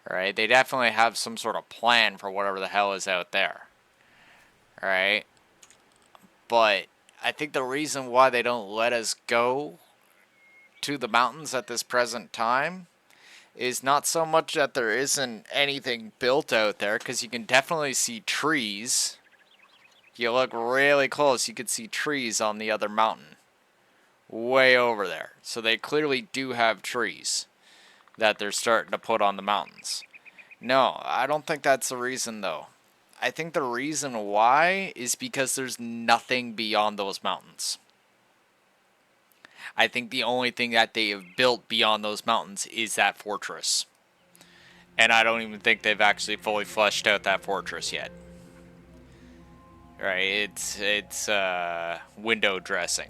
[SPEAKER 1] Alright, they definitely have some sort of plan for whatever the hell is out there. Alright? But I think the reason why they don't let us go to the mountains at this present time is not so much that there isn't anything built out there, because you can definitely see trees. If you look really close, you can see trees on the other mountain. Way over there. So they clearly do have trees that they're starting to put on the mountains. No, I don't think that's the reason, though. I think the reason why is because there's nothing beyond those mountains. I think the only thing that they have built beyond those mountains is that fortress. And I don't even think they've actually fully fleshed out that fortress yet. Right, it's window dressing.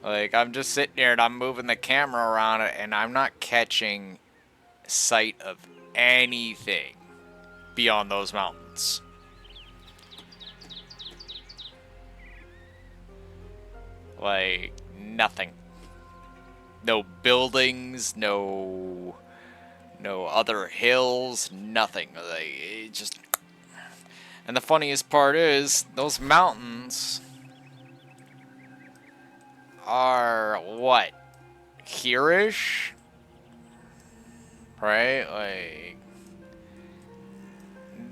[SPEAKER 1] Like, I'm just sitting here and I'm moving the camera around it and I'm not catching sight of anything beyond those mountains. Like, nothing. No buildings, no other hills, nothing. Like, it just... And the funniest part is, those mountains are, what, here-ish? Right?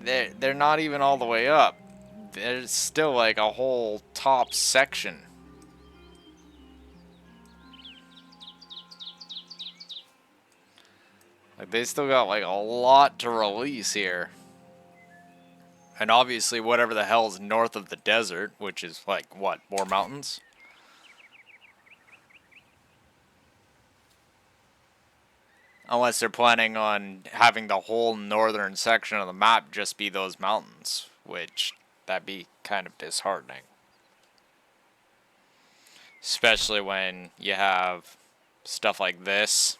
[SPEAKER 1] Like, they're not even all the way up. There's still, like, a whole top section. Like, they still got, like, a lot to release here. And obviously, whatever the hell's north of the desert, which is, like, what, more mountains? Unless they're planning on having the whole northern section of the map just be those mountains, which, that'd be kind of disheartening. Especially when you have stuff like this.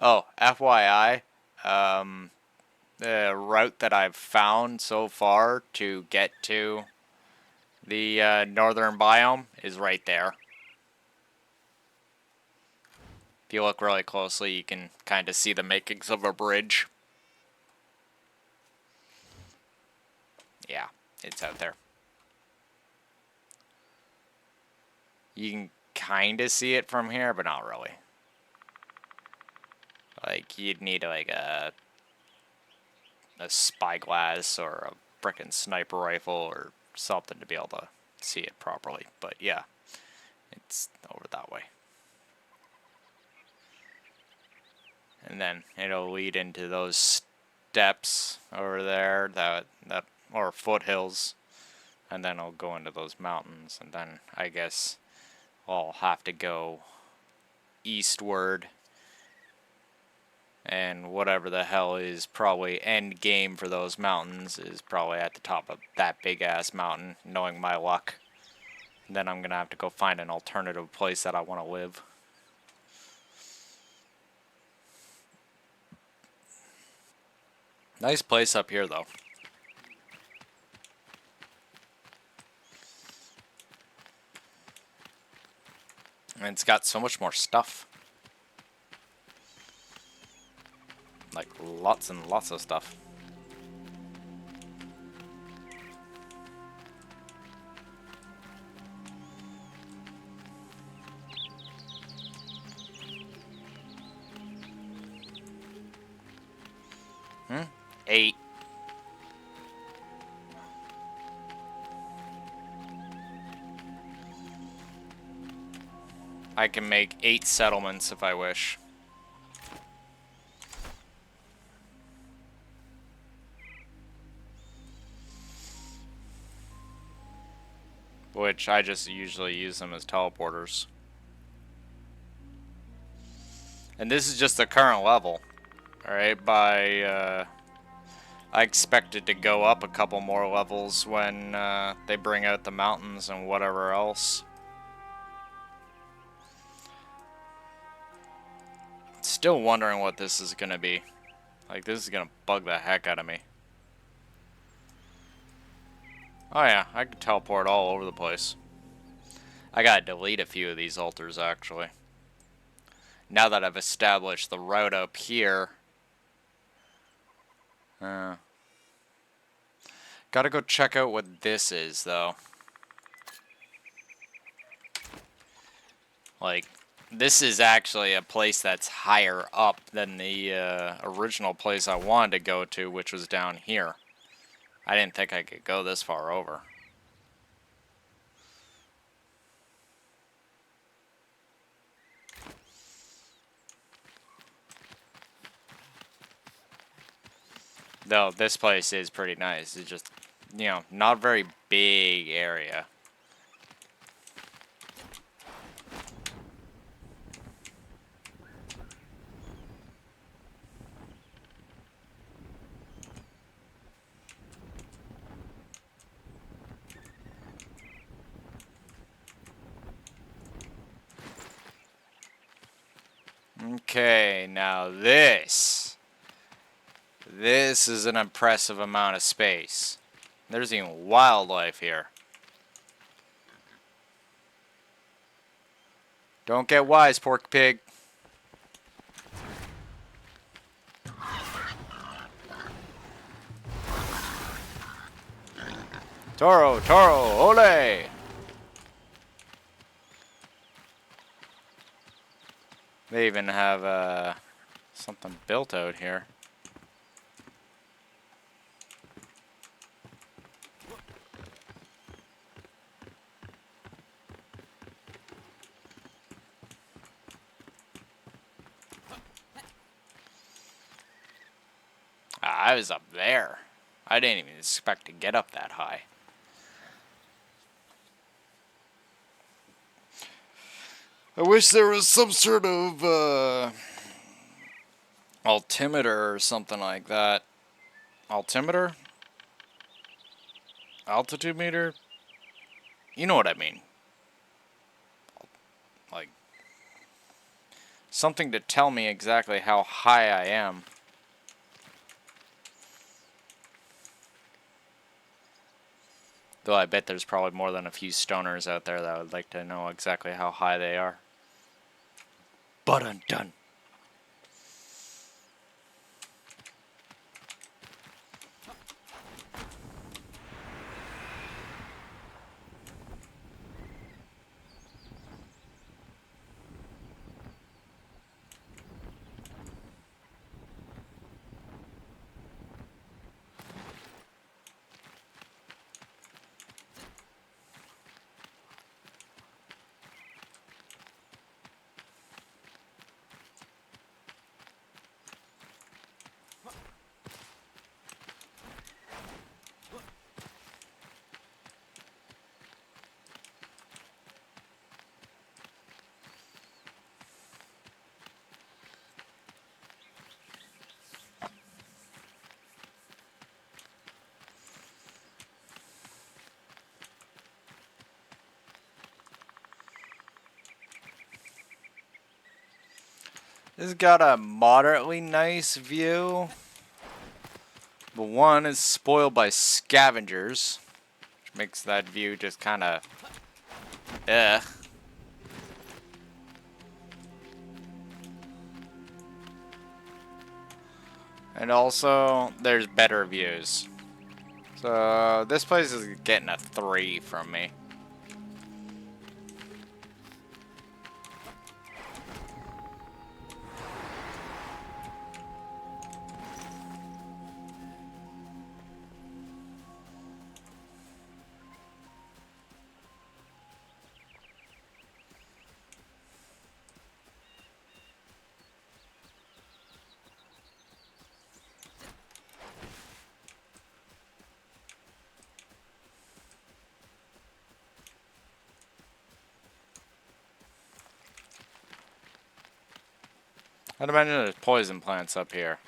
[SPEAKER 1] Oh, FYI, the route that I've found so far to get to the northern biome is right there. If you look really closely, you can kind of see the makings of a bridge. Yeah, it's out there. You can kind of see it from here, but not really. Like, you'd need like a spyglass or a frickin' sniper rifle or something to be able to see it properly. But yeah, it's over that way. And then it'll lead into those steps over there, that or foothills, and then I'll go into those mountains, and then I guess I'll have to go eastward, and whatever the hell is probably end game for those mountains is probably at the top of that big ass mountain, knowing my luck. And then I'm gonna have to go find an alternative place that I want to live. Nice place up here, though. And it's got so much more stuff. Like, lots and lots of stuff. Hmm? 8. I can make 8 settlements if I wish. Which I just usually use them as teleporters. And this is just the current level. Alright, I expect it to go up a couple more levels when they bring out the mountains and whatever else. Still wondering what this is gonna be. Like, this is gonna bug the heck out of me. Oh yeah, I can teleport all over the place. I gotta delete a few of these altars, actually. Now that I've established the route up here. Gotta go check out what this is, though. Like, this is actually a place that's higher up than the original place I wanted to go to, which was down here. I didn't think I could go this far over. Though, this place is pretty nice. It's just, you know, not a very big area. Okay, now this is an impressive amount of space. There's even wildlife here. Don't get wise, pork pig. Toro, ole! They even have something built out here. I was up there. I didn't even expect to get up that high. I wish there was some sort of altimeter or something like that. Altimeter? Altitude meter? You know what I mean. Like, something to tell me exactly how high I am. Though I bet there's probably more than a few stoners out there that would like to know exactly how high they are. But I'm done. This has got a moderately nice view. But one is spoiled by scavengers, which makes that view just kind of And also, there's better views. So, this place is getting a 3 from me. I'd imagine there's poison plants up here.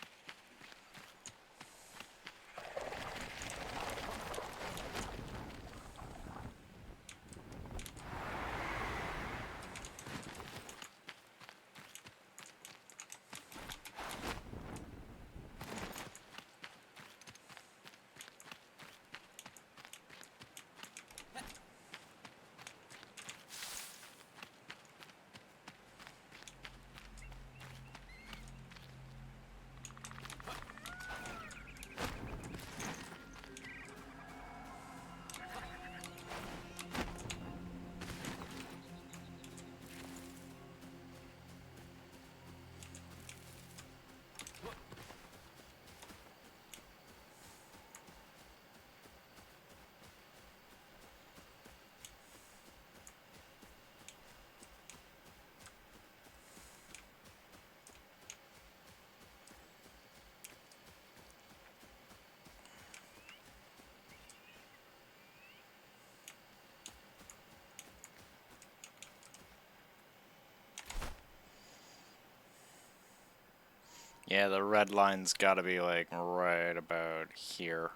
[SPEAKER 1] Yeah, the red line's gotta be like right about here.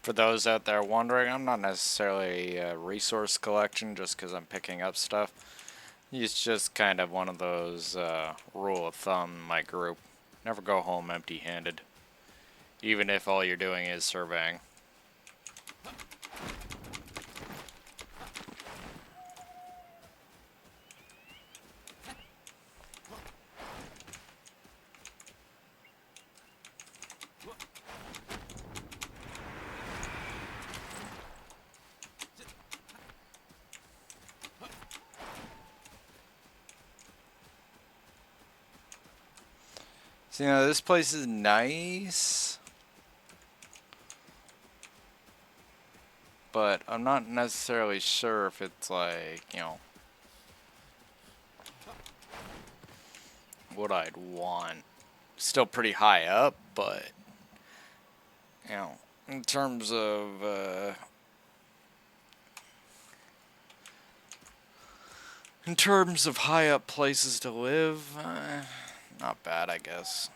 [SPEAKER 1] For those out there wondering, I'm not necessarily a resource collection just because I'm picking up stuff. It's just kind of one of those rule of thumb in my group. Never go home empty-handed, even if all you're doing is surveying. So, you know, this place is nice, but I'm not necessarily sure if it's like, you know, what I'd want. Still pretty high up, but, you know, in terms of, high up places to live, not bad, I guess.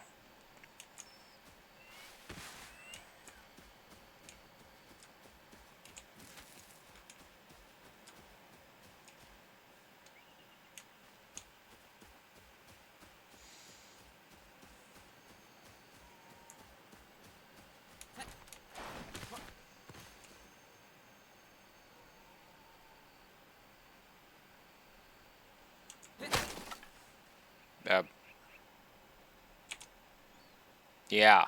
[SPEAKER 1] Yeah.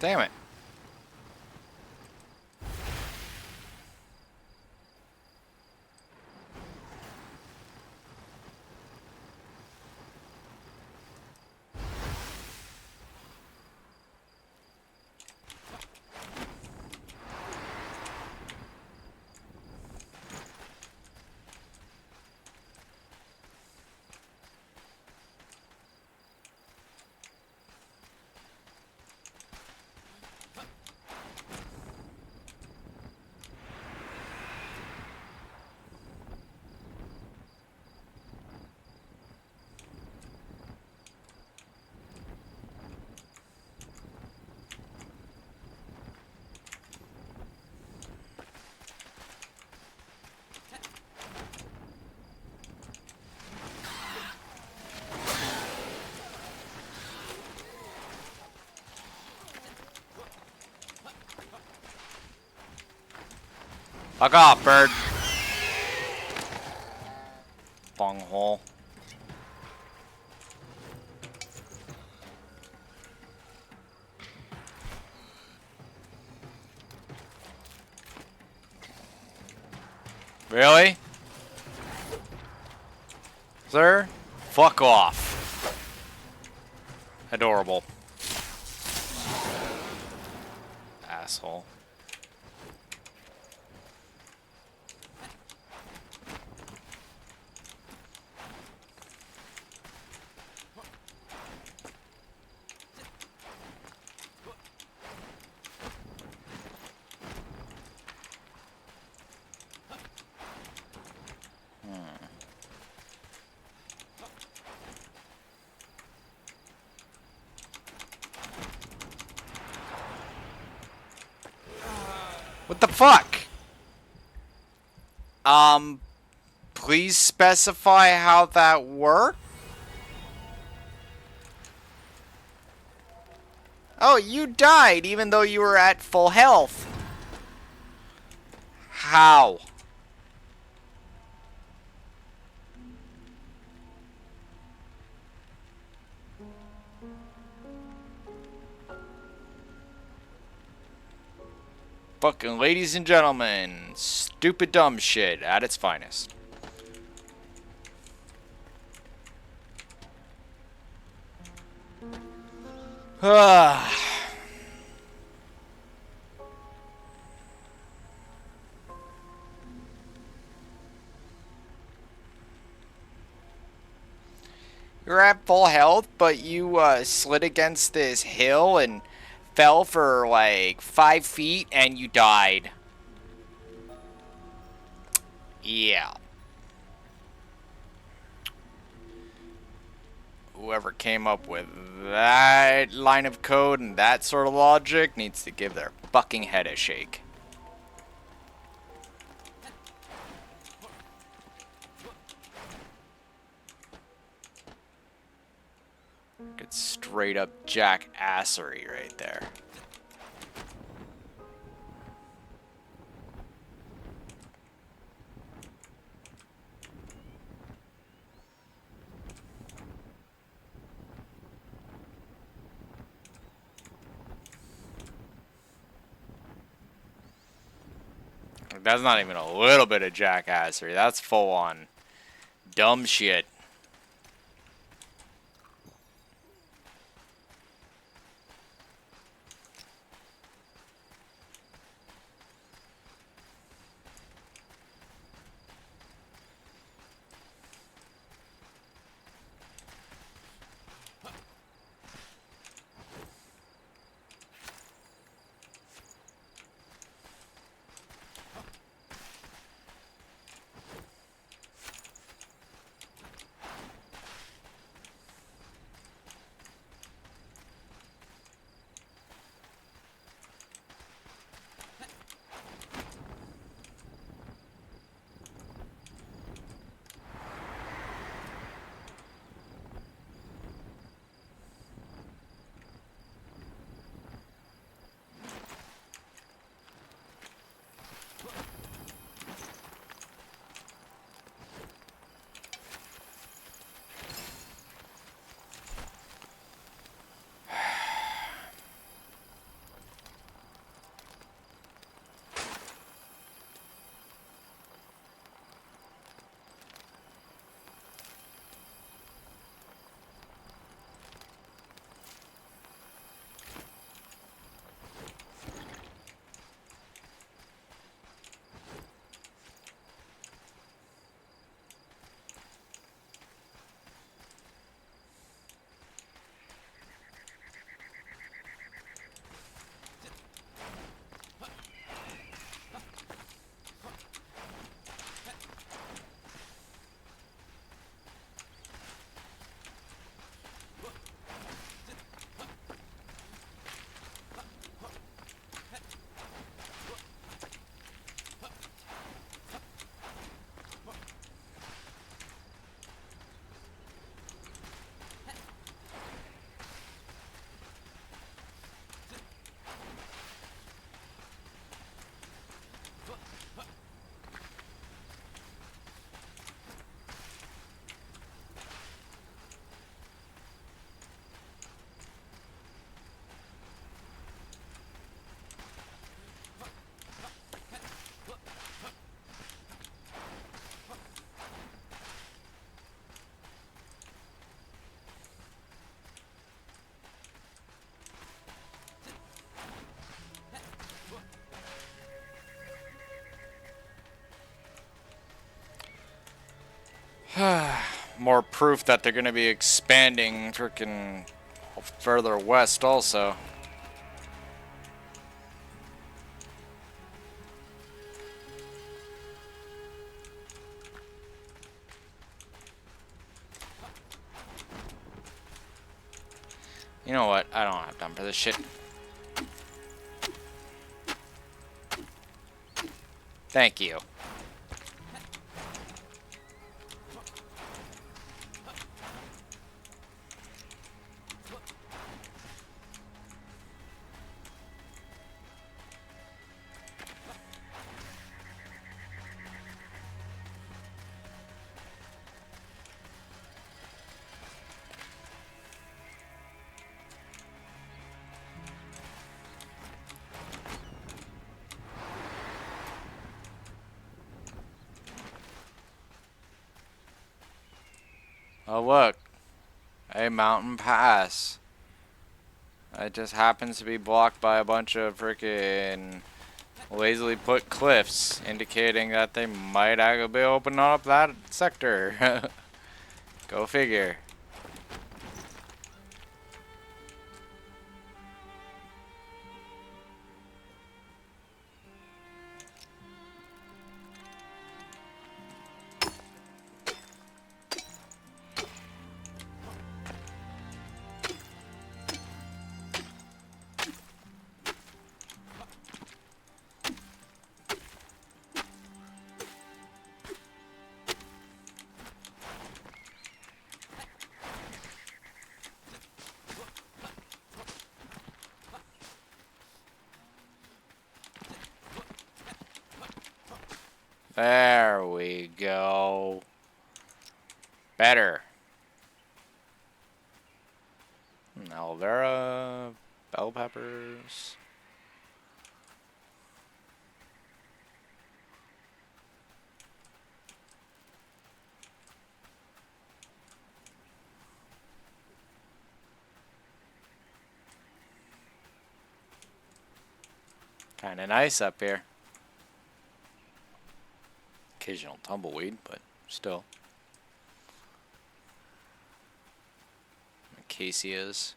[SPEAKER 1] Damn it. Fuck off, bird. Bunghole. Really? Sir? Fuck off. Adorable. Asshole. What the fuck? Please specify how that worked? Oh, you died even though you were at full health. How? Fucking ladies and gentlemen, stupid dumb shit at its finest. You're at full health, but you slid against this hill and fell for like 5 feet and you died. Yeah. Whoever came up with that line of code and that sort of logic needs to give their fucking head a shake. Good straight up jackassery right there. That's not even a little bit of jackassery. That's full on dumb shit. More proof that they're gonna be expanding freaking further west also. You know what? I don't have time for this shit. Thank you. Oh look, a mountain pass. It just happens to be blocked by a bunch of freaking lazily put cliffs, indicating that they might actually be opening up that sector. Go figure. There we go. Better. Aloe vera, bell peppers. Kinda nice up here. Occasional tumbleweed, but still. Acacias.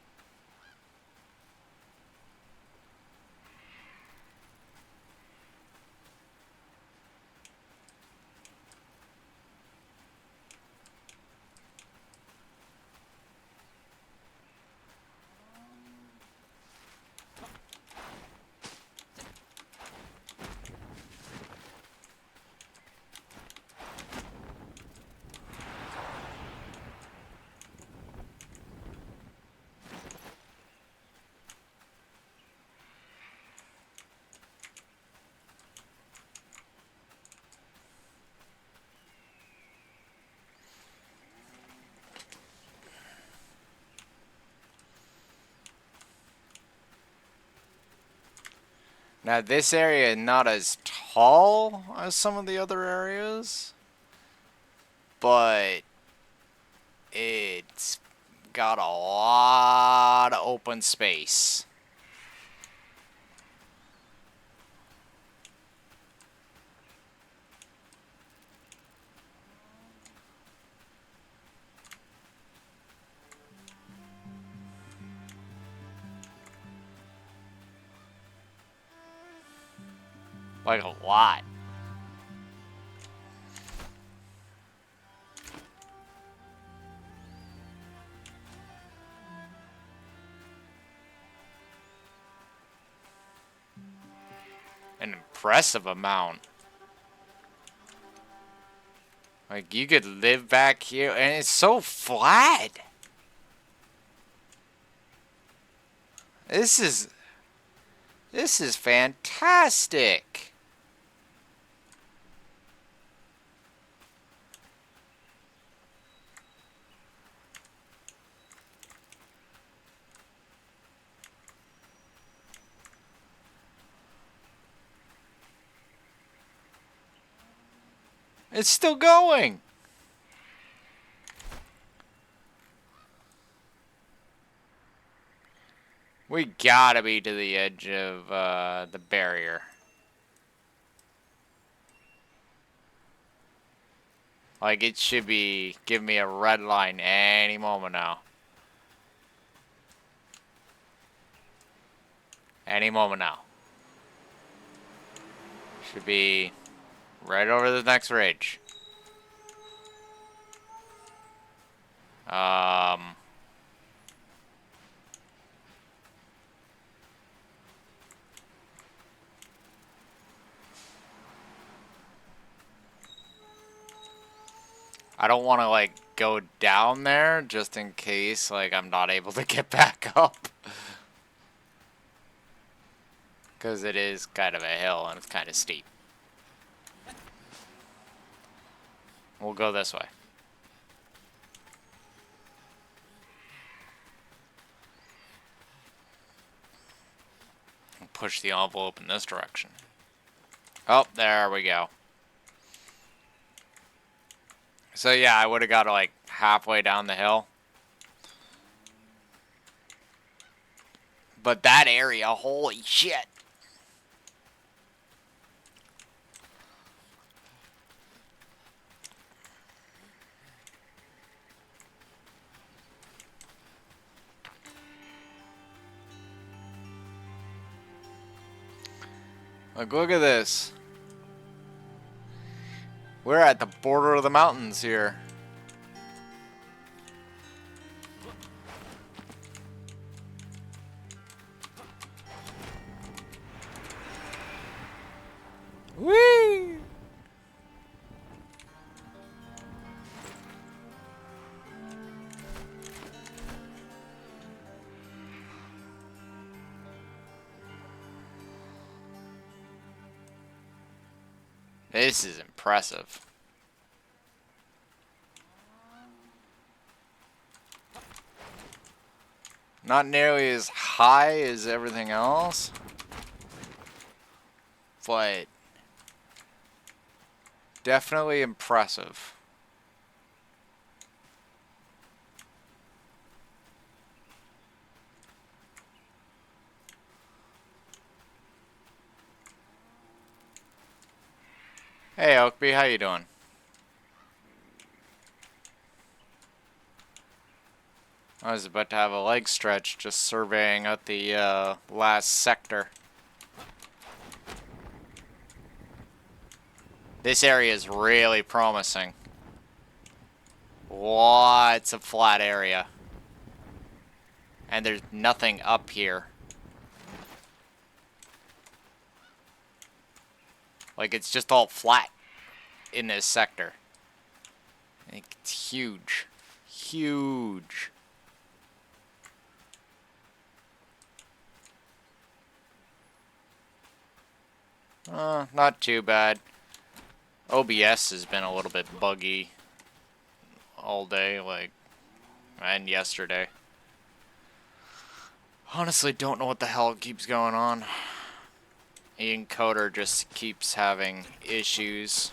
[SPEAKER 1] Now this area is not as tall as some of the other areas, but it's got a lot of open space. Like a lot. An impressive amount. Like, you could live back here, and it's so flat. This is fantastic. It's still going. We gotta be to the edge of the barrier. Like, it should be giving me a red line any moment now. Any moment now. Should be right over the next ridge. I don't want to, like, go down there just in case, like, I'm not able to get back up. Because it is kind of a hill and it's kind of steep. We'll go this way. Push the envelope in this direction. Oh, there we go. So yeah, I would have got like halfway down the hill. But that area, holy shit. Like, look at this. We're at the border of the mountains here. Whee! This is impressive. Not nearly as high as everything else, but definitely impressive. Hey Oakby, how you doing? I was about to have a leg stretch just surveying out the last sector. This area is really promising. Lots of flat area. And there's nothing up here. Like, it's just all flat in this sector. Like, it's huge. Huge. Not too bad. OBS has been a little bit buggy all day, like, and yesterday. Honestly, don't know what the hell keeps going on. The encoder just keeps having issues.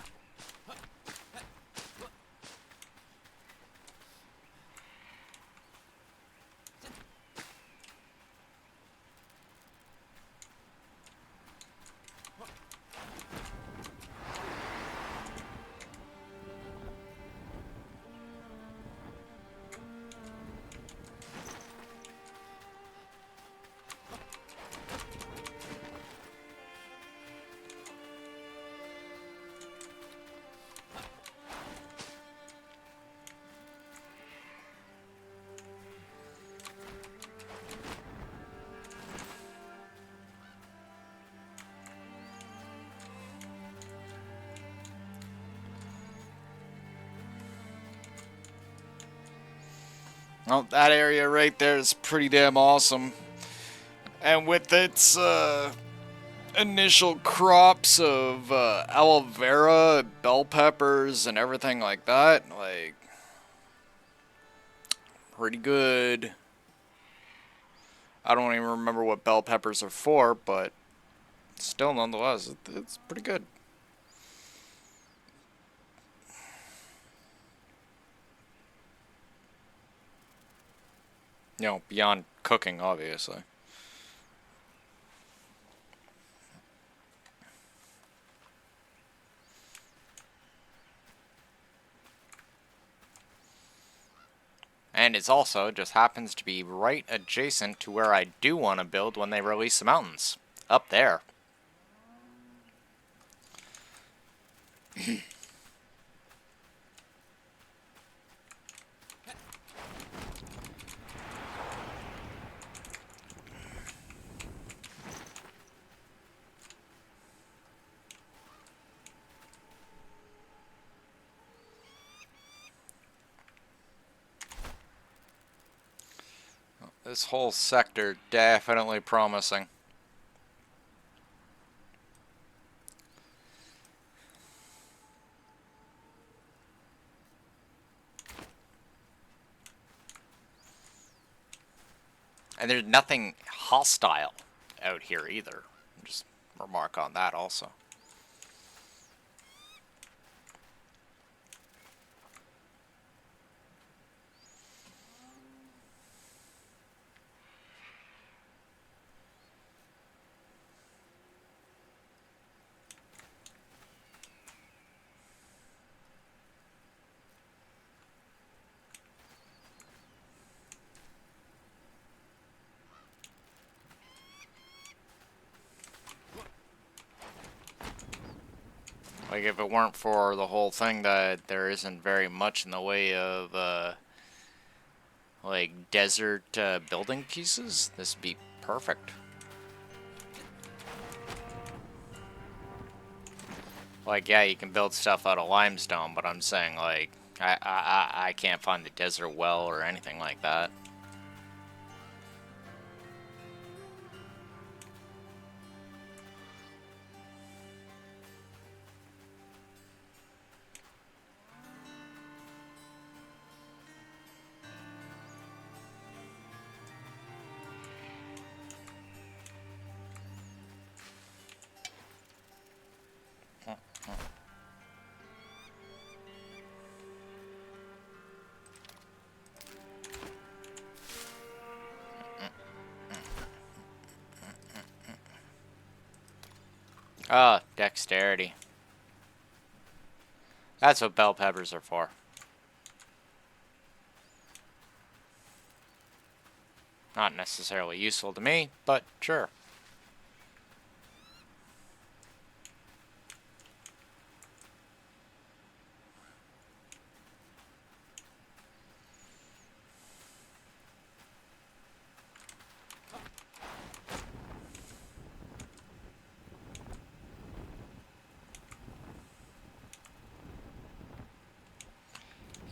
[SPEAKER 1] Well, that area right there is pretty damn awesome. And with its initial crops of aloe vera, bell peppers, and everything like that, like, pretty good. I don't even remember what bell peppers are for, but still, nonetheless, it's pretty good. You know, beyond cooking, obviously. And it's also just happens to be right adjacent to where I do want to build when they release the mountains. Up there. This whole sector definitely promising. And there's nothing hostile out here either. Just remark on that also. Like, if it weren't for the whole thing that there isn't very much in the way of, like, desert building pieces, this would be perfect. Like, yeah, you can build stuff out of limestone, but I'm saying, like, I can't find the desert well or anything like that. Oh, dexterity. That's what bell peppers are for. Not necessarily useful to me, but sure.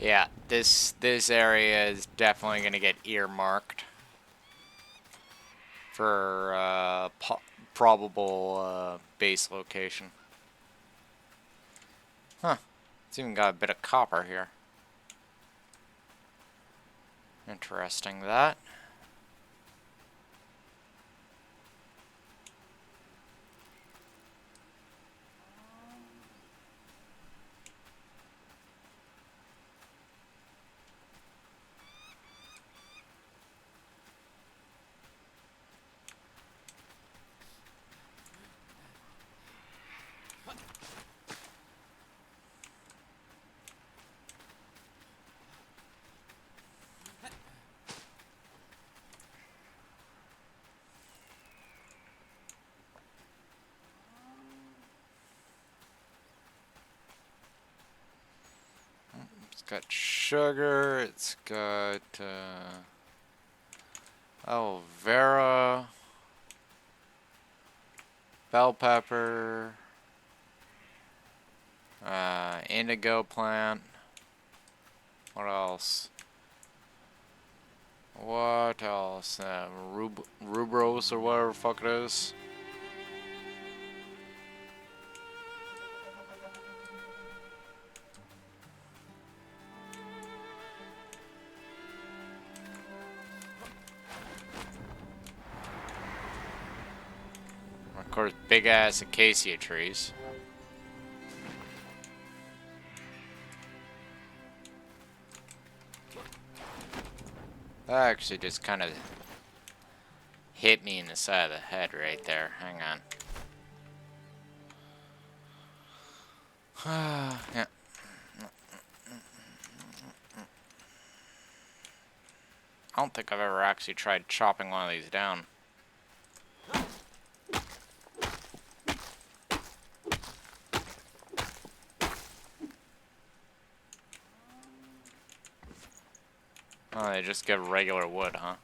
[SPEAKER 1] Yeah, this area is definitely going to get earmarked for probable base location. Huh. It's even got a bit of copper here. Interesting that. It's got sugar, it's got aloe vera, bell pepper, indigo plant. What else? What else? Rubros or whatever the fuck it is. Of course, big ass acacia trees. That actually just kind of hit me in the side of the head right there. Hang on. Yeah. I don't think I've ever actually tried chopping one of these down. Oh, they just give regular wood, huh?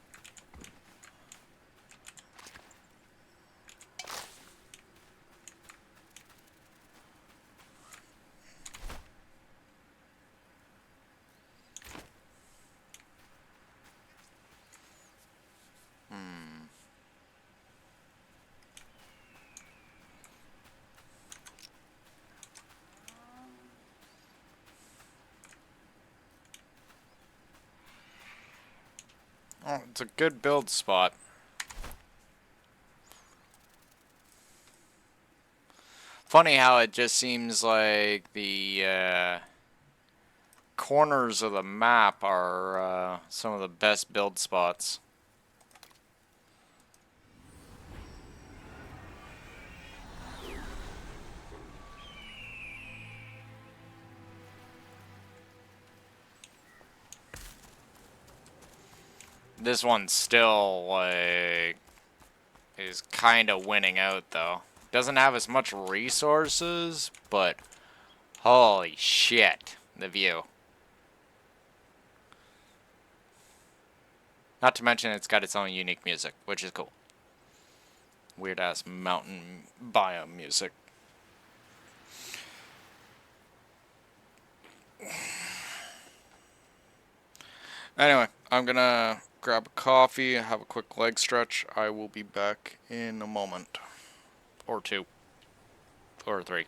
[SPEAKER 1] Oh, it's a good build spot. Funny how it just seems like the corners of the map are some of the best build spots. This one still, like, is kind of winning out, though. Doesn't have as much resources, but holy shit, the view. Not to mention it's got its own unique music, which is cool. Weird-ass mountain biome music. Anyway, I'm gonna grab a coffee, have a quick leg stretch. I will be back in a moment. Or two. Or three.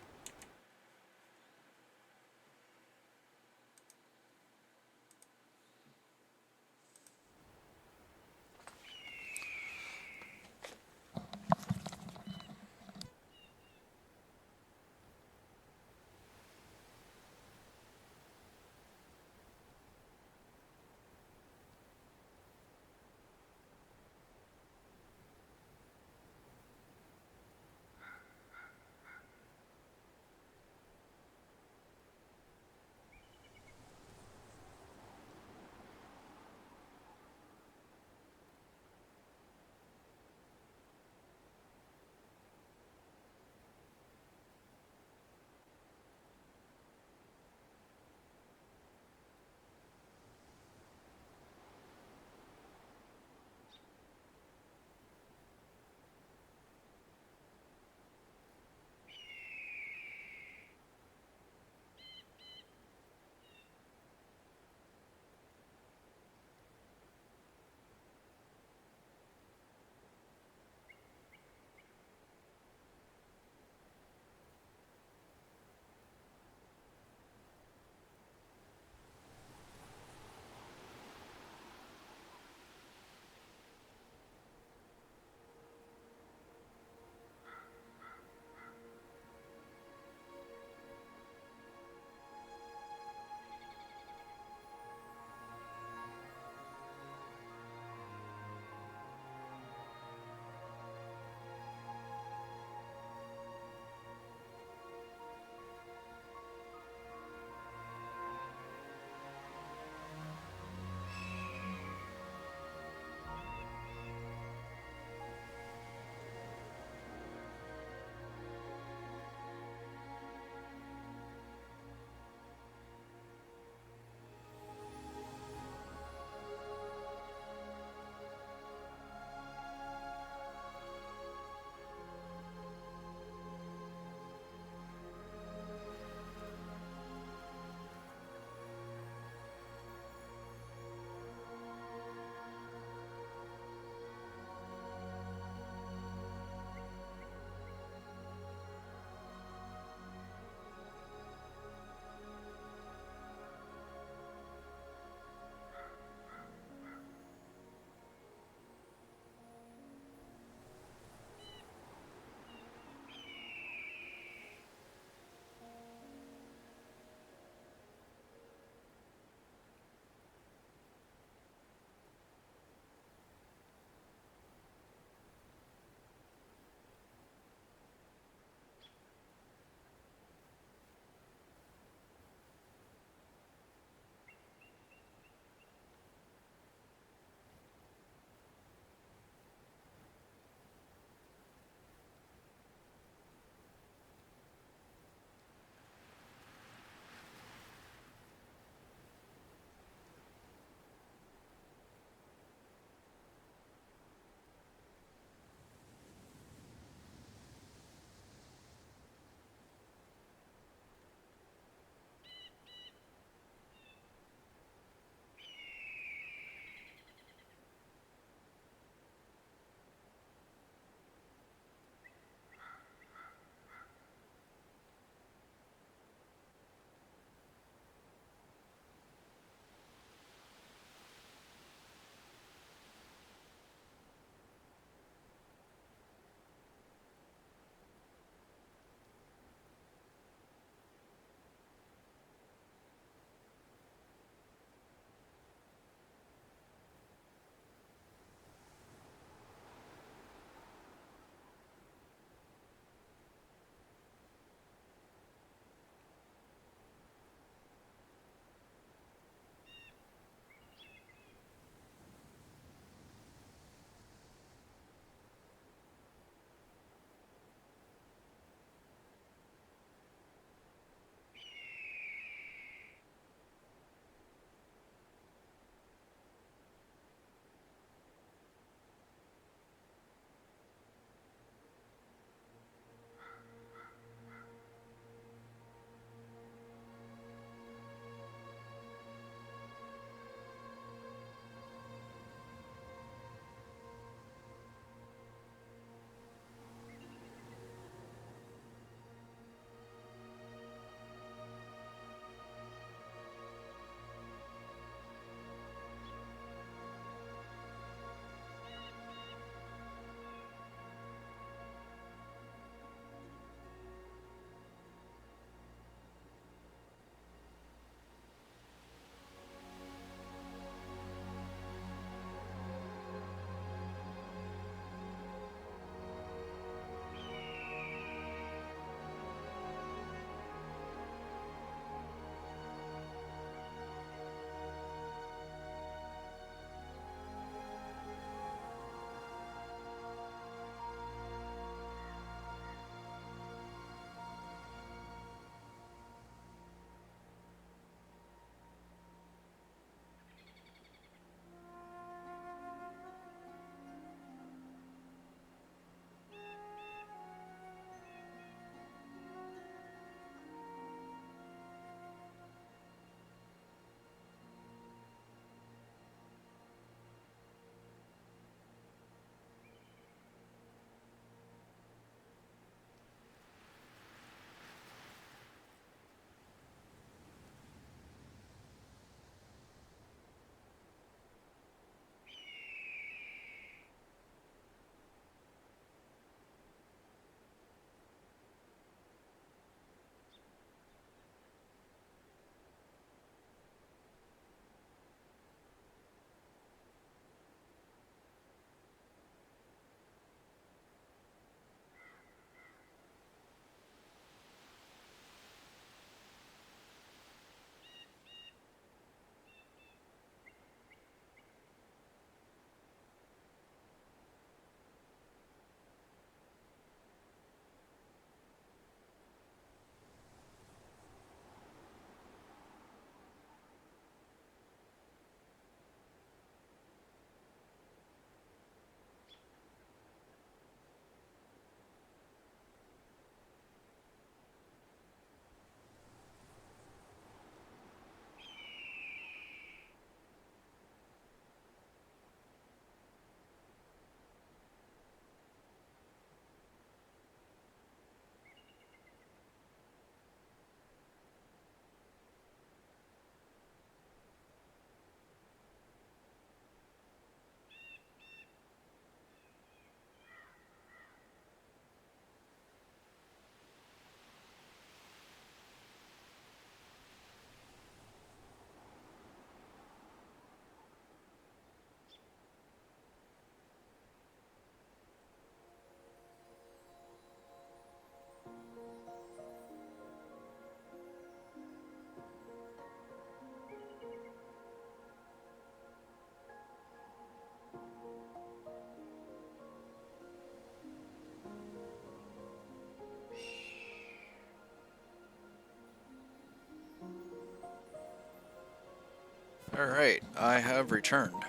[SPEAKER 1] Alright, I have returned.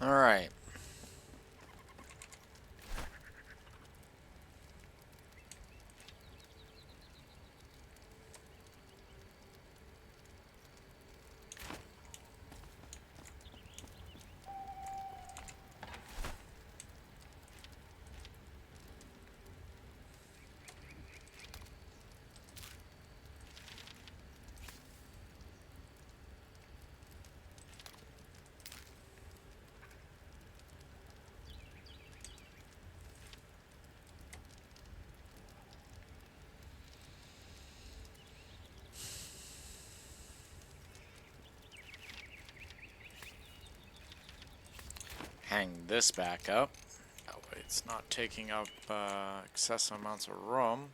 [SPEAKER 1] Alright. Hang this back up. That way it's not taking up excessive amounts of room.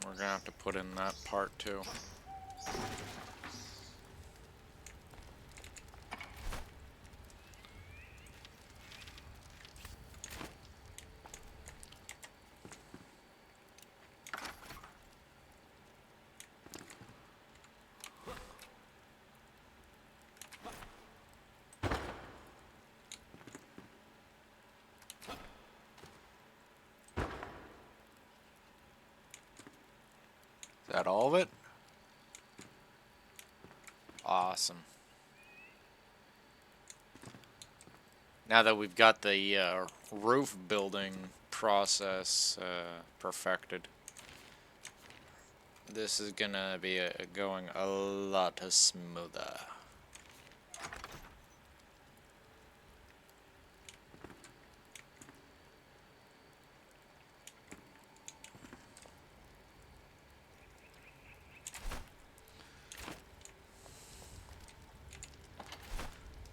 [SPEAKER 1] We're gonna have to put in that part too. that all of it? Awesome. Now that we've got the roof building process perfected, this is gonna be going a lot smoother.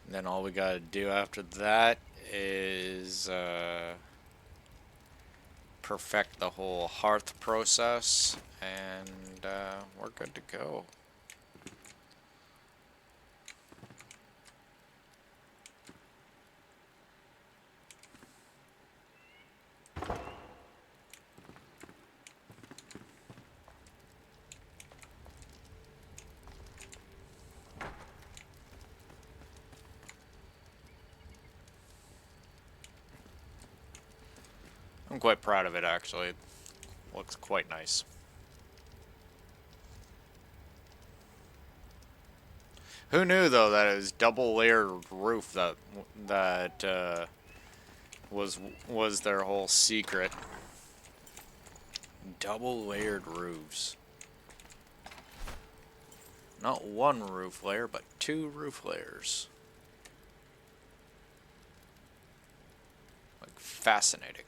[SPEAKER 1] Then all we gotta do after that is perfect the whole hearth process, and we're good to go. I'm quite proud of it, actually. It looks quite nice. Who knew, though, that it was double-layered roof that was their whole secret. Double-layered roofs. Not one roof layer, but 2 roof layers. Like, fascinating.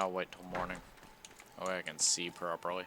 [SPEAKER 1] I'll wait till morning. Oh, I can see properly.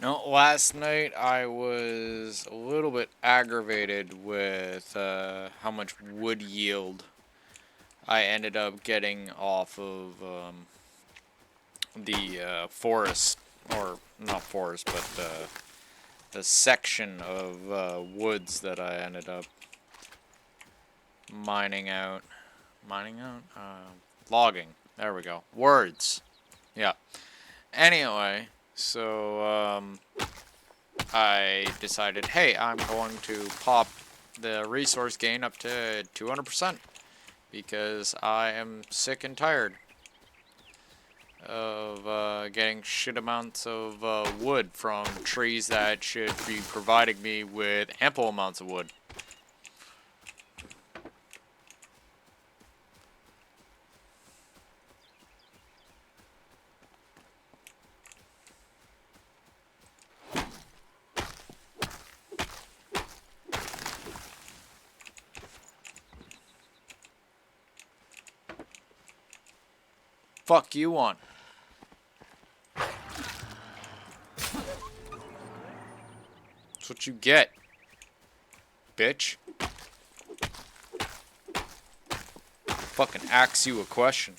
[SPEAKER 1] No, last night I was a little bit aggravated with how much wood yield I ended up getting off of the forest, or not forest, but the section of woods that I ended up mining out. Mining out? Logging. There we go. Words. Yeah. Anyway, so I decided, hey, I'm going to pop the resource gain up to 200% because I am sick and tired of getting shit amounts of wood from trees that should be providing me with ample amounts of wood. Fuck you on. That's what you get, bitch. Fucking ask you a question.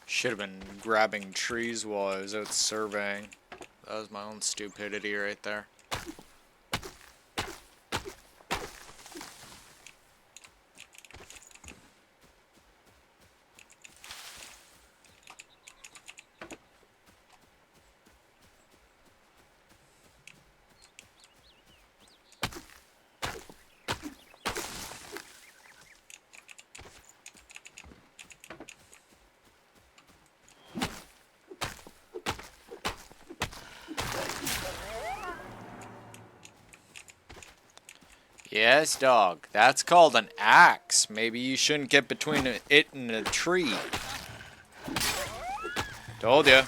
[SPEAKER 1] Should have been grabbing trees while I was out surveying. That was my own stupidity right there. Yes, dog. That's called an axe. Maybe you shouldn't get between it and a tree. Told ya.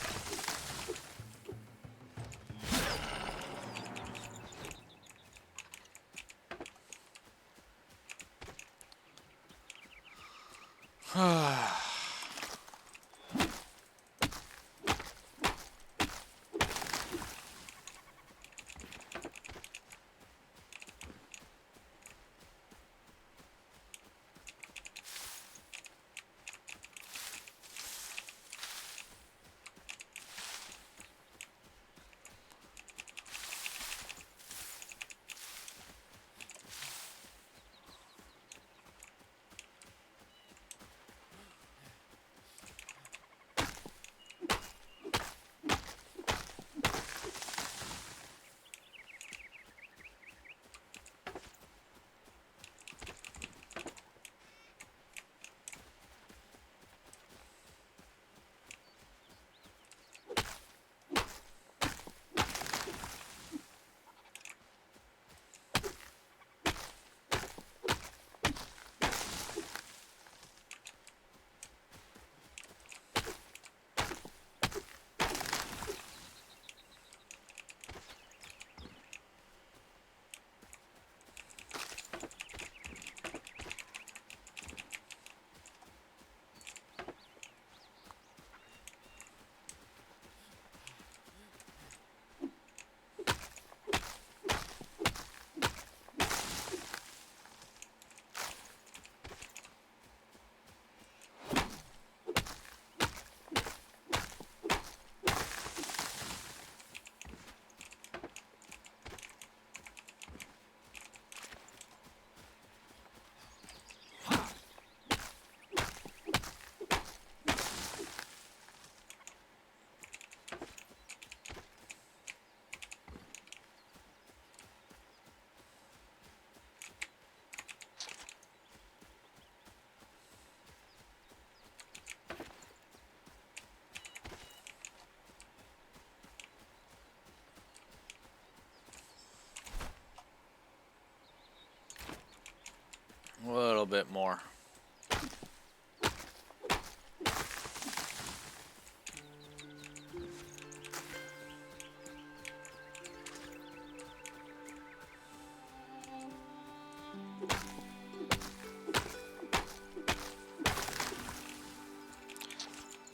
[SPEAKER 1] bit more.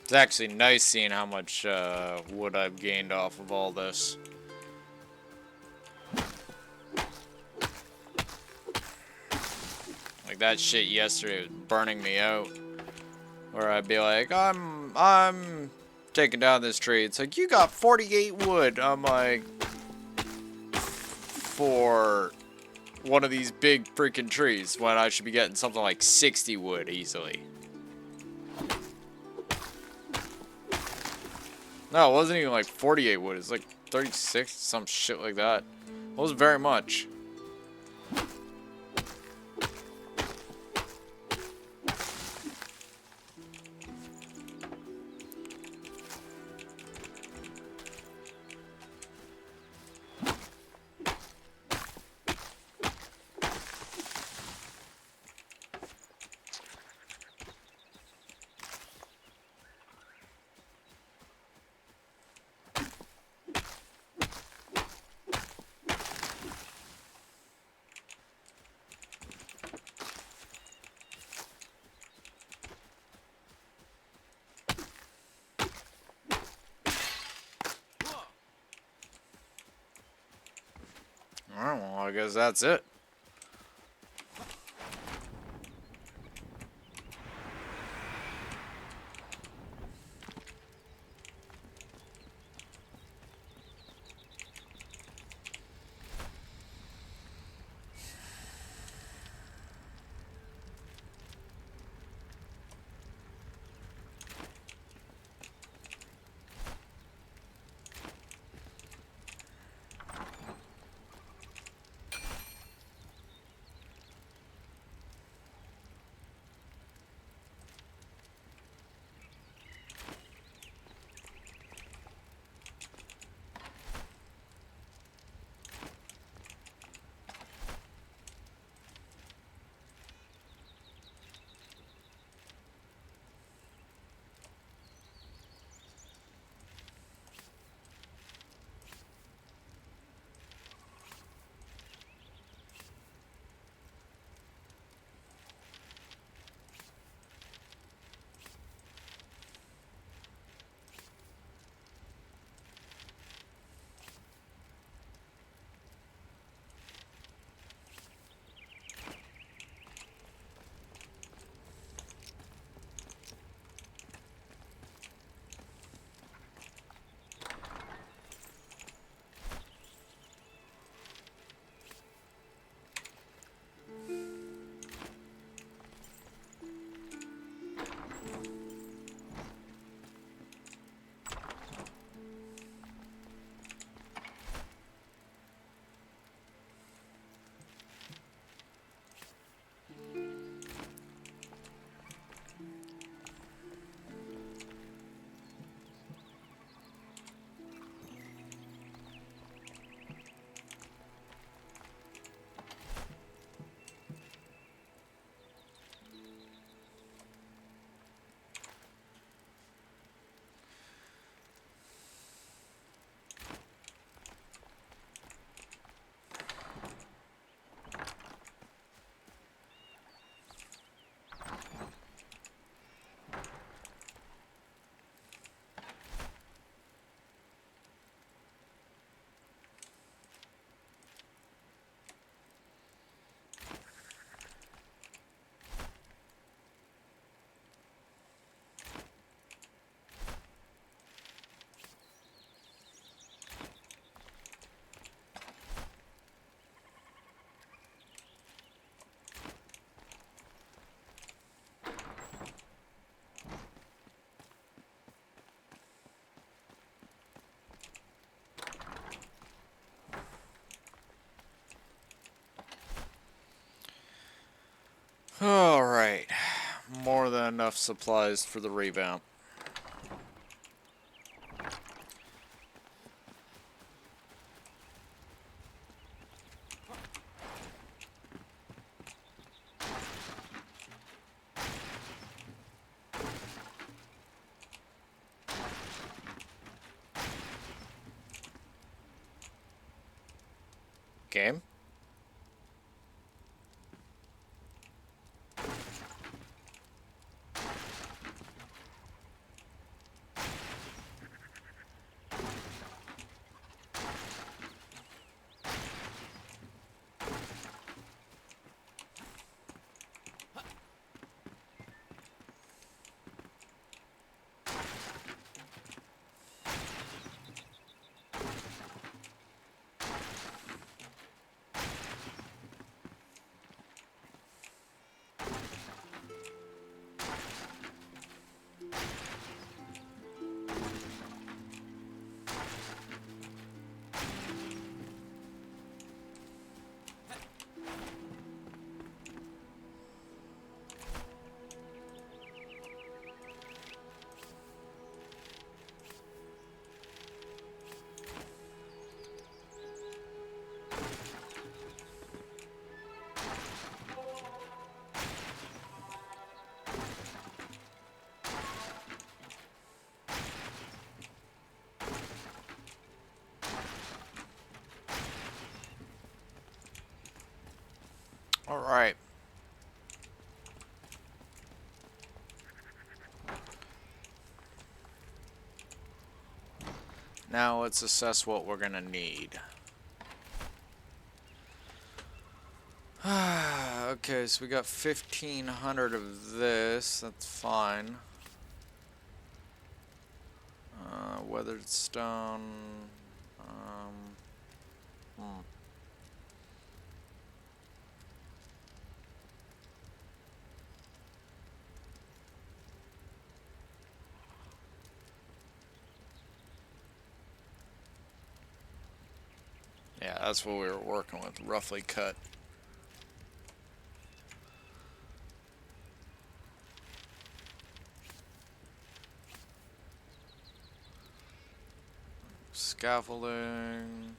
[SPEAKER 1] It's actually nice seeing how much wood I've gained off of all this. Like that shit yesterday was burning me out. Where I'd be like, I'm taking down this tree. It's like, you got 48 wood. I'm like, for one of these big freaking trees, when I should be getting something like 60 wood easily. No, it wasn't even like 48 wood. It was like 36, some shit like that. It wasn't very much. Alright, well, I guess that's it. Alright. More than enough supplies for the revamp. Game? All right. Now let's assess what we're gonna need. Okay, so we got 1,500 of this. That's fine. Weathered stone. Yeah, that's what we were working with, roughly cut. Scaffolding.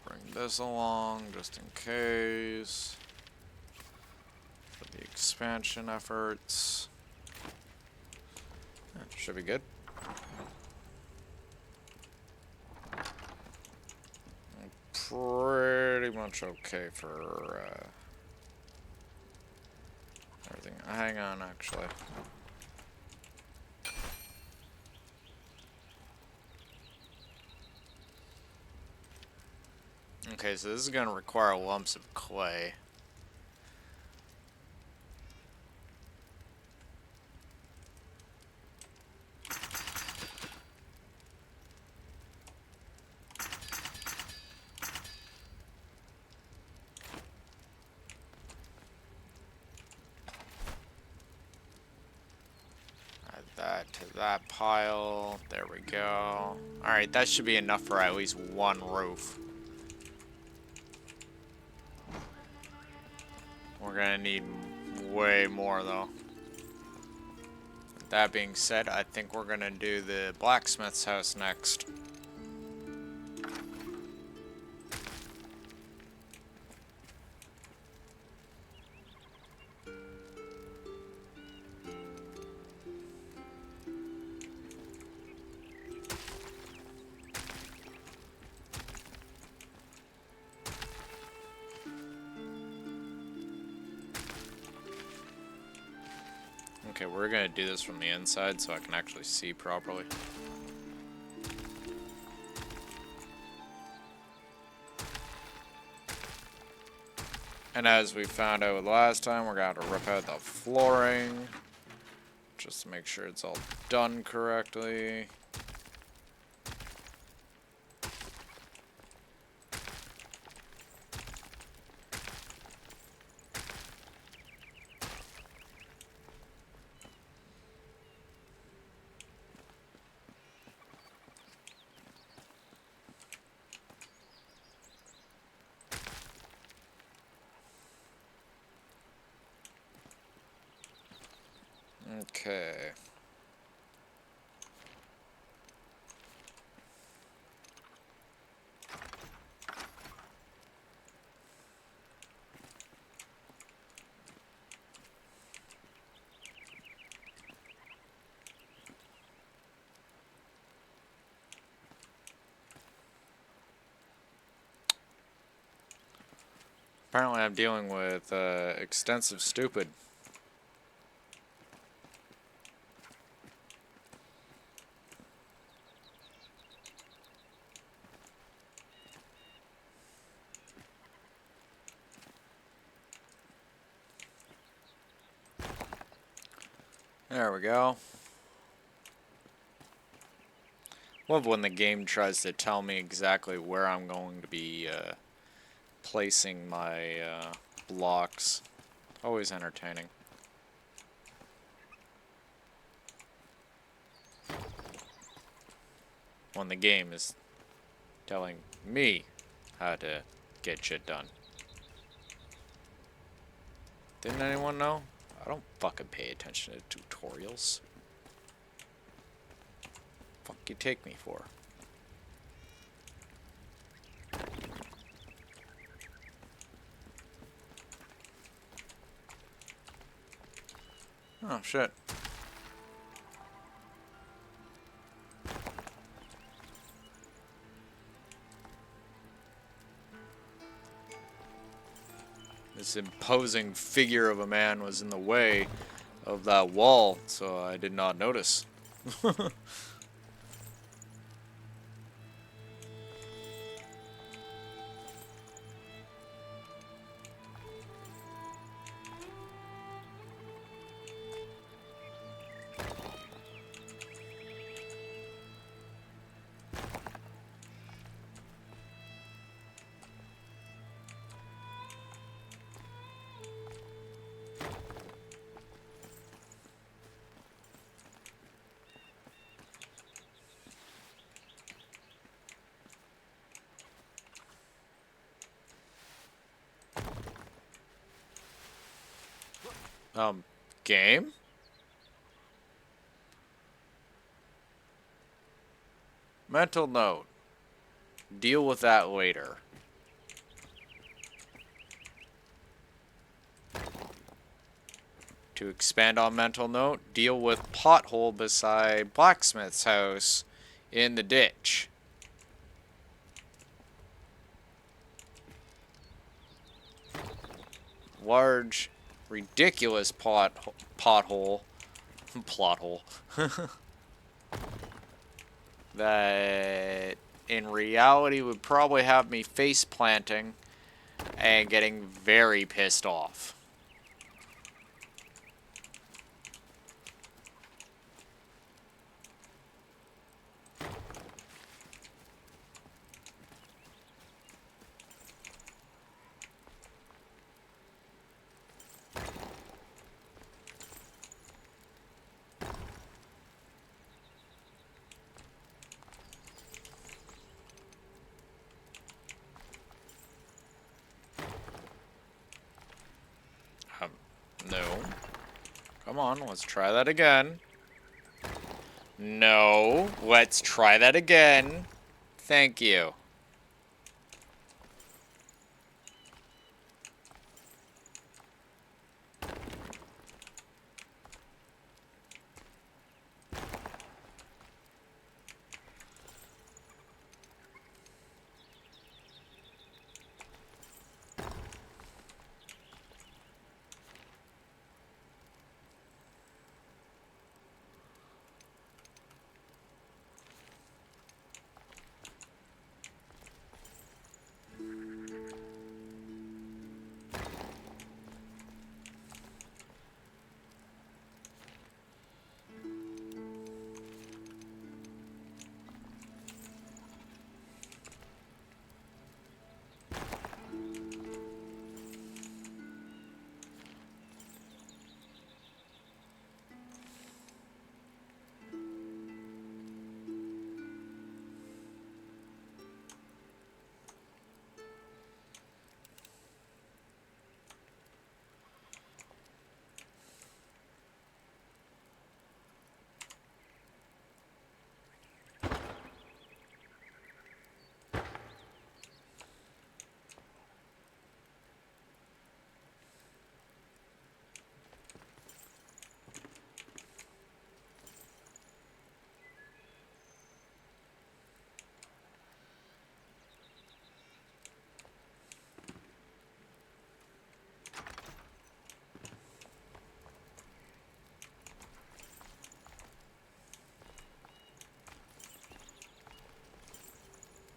[SPEAKER 1] Bring this along just in case. For the expansion efforts. That should be good. Pretty much okay for everything. Hang on, actually. Okay, so this is going to require lumps of clay. Add that to that pile. There we go. Alright, that should be enough for at least one roof. We're gonna need way more though. With that being said, I think we're gonna do the blacksmith's house next. Okay, we're gonna do this from the inside so I can actually see properly. And as we found out last time, we're gonna have to rip out the flooring just to make sure it's all done correctly. Okay. Apparently I'm dealing with extensive stupid. There we go. Love when the game tries to tell me exactly where I'm going to be placing my blocks. Always entertaining. When the game is telling me how to get shit done. Didn't anyone know? I don't fucking pay attention to tutorials. Fuck you take me for? Oh shit. This imposing figure of a man was in the way of that wall, so I did not notice. Game? Mental note. Deal with that later. To expand on mental note, deal with pothole beside blacksmith's house in the ditch. Large, ridiculous pothole. Plot hole. That in reality would probably have me face planting and getting very pissed off. No. Come on, let's try that again. No, let's try that again. Thank you.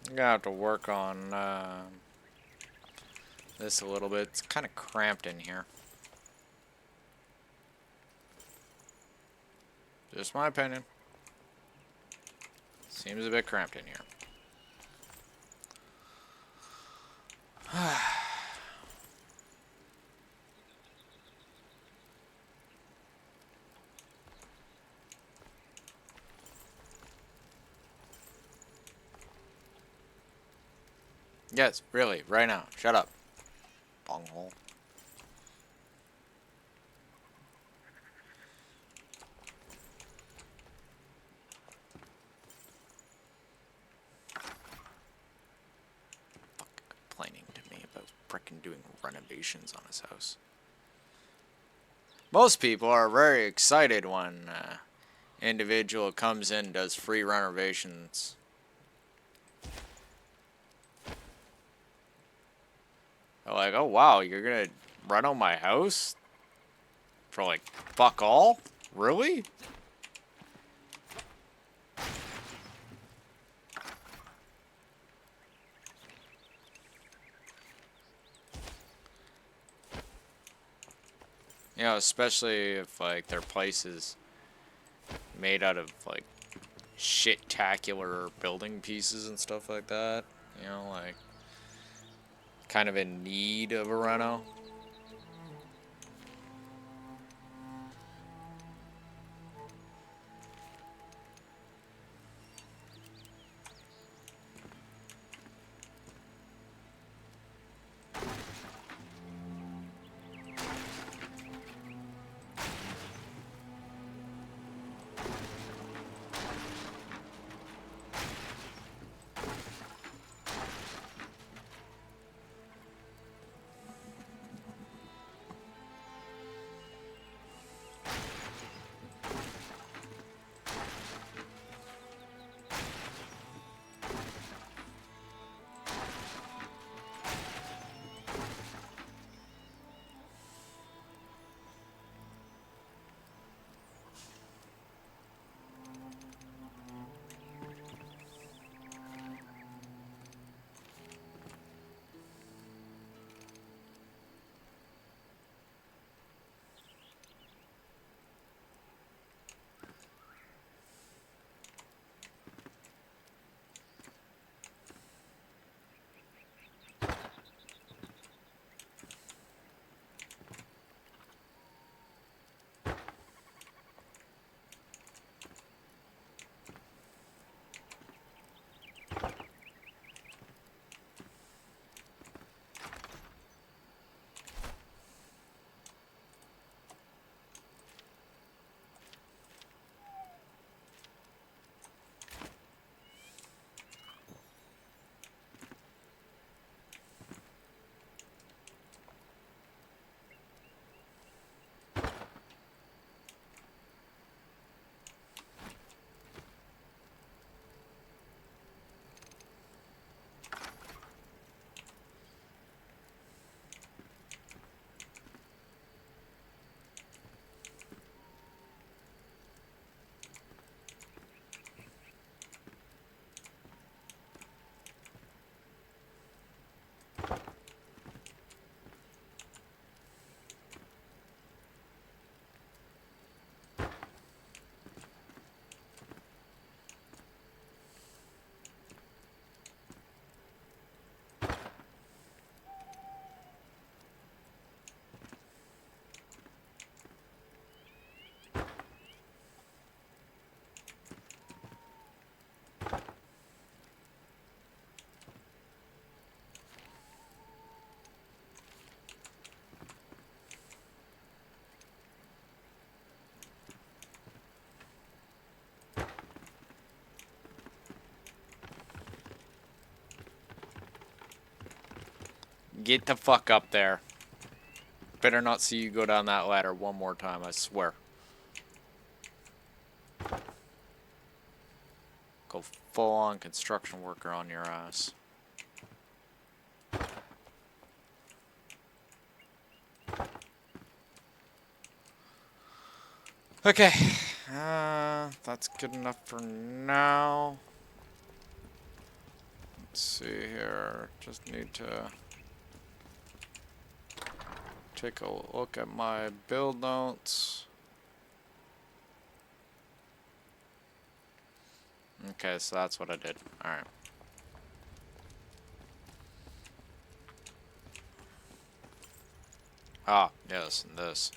[SPEAKER 1] I'm gonna have to work on this a little bit. It's kind of cramped in here. Just my opinion. Seems a bit cramped in here. Yes, really, right now. Shut up. Bonghole. Complaining to me about frickin' doing renovations on his house. Most people are very excited when individual comes in and does free renovations. They're like, oh wow, you're gonna reno my house? For like, fuck all? Really? You know, especially if like their place is made out of like shit-tacular building pieces and stuff like that. You know, like kind of in need of a reno. Get the fuck up there. Better not see you go down that ladder one more time, I swear. Go full-on construction worker on your ass. Okay. That's good enough for now.
[SPEAKER 2] Let's see here. Just need to take a look at my build notes. Okay, so that's what I did. Alright. Ah, yes, and this.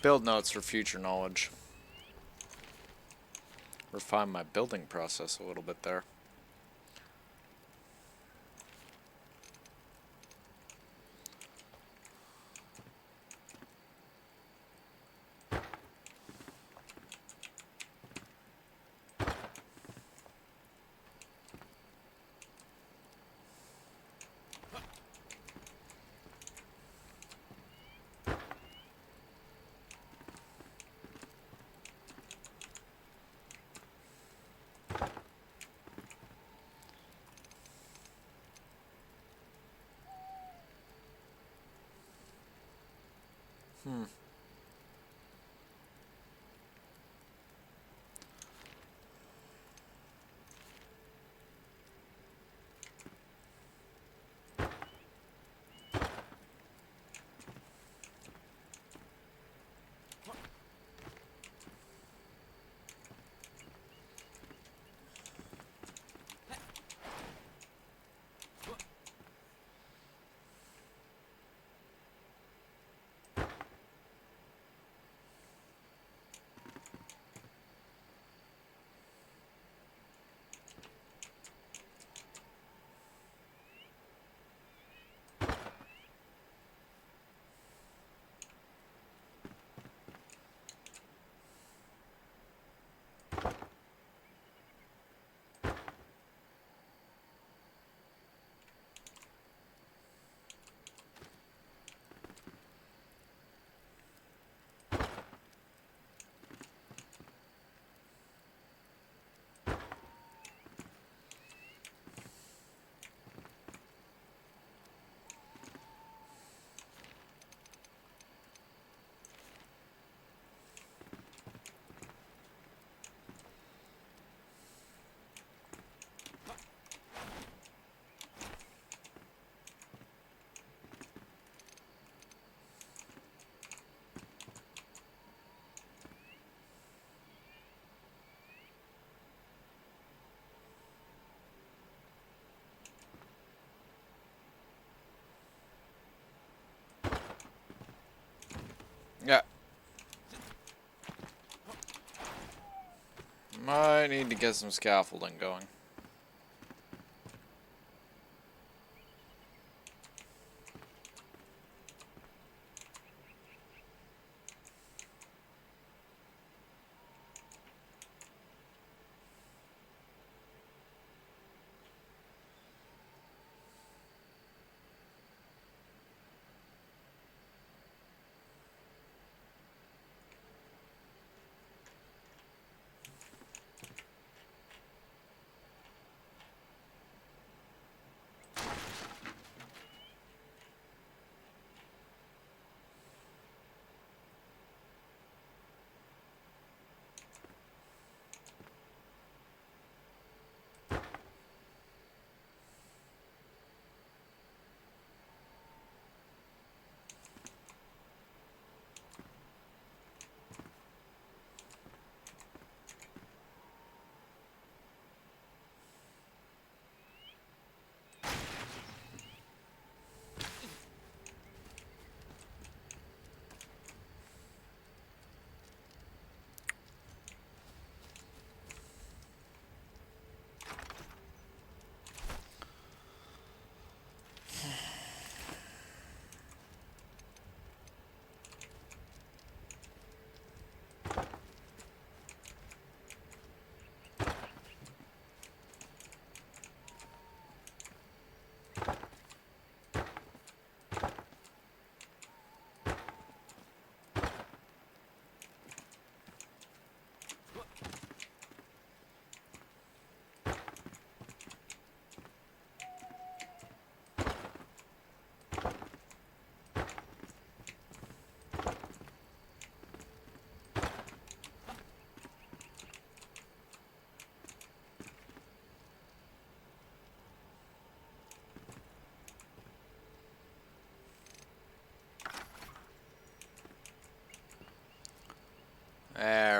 [SPEAKER 2] Build notes for future knowledge. Refine my building process a little bit there. Yeah. Might need to get some scaffolding going.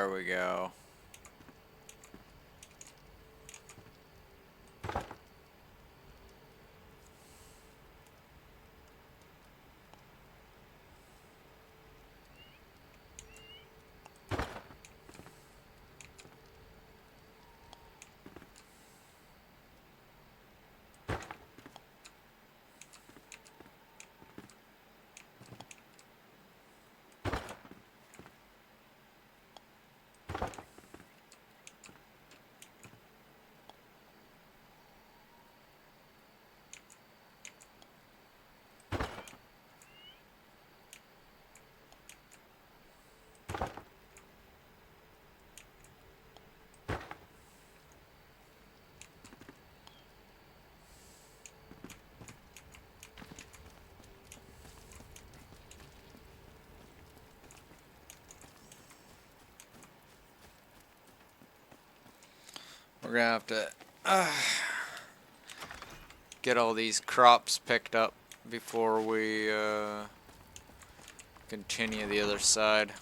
[SPEAKER 2] There we go. We're gonna have to get all these crops picked up before we continue the other side.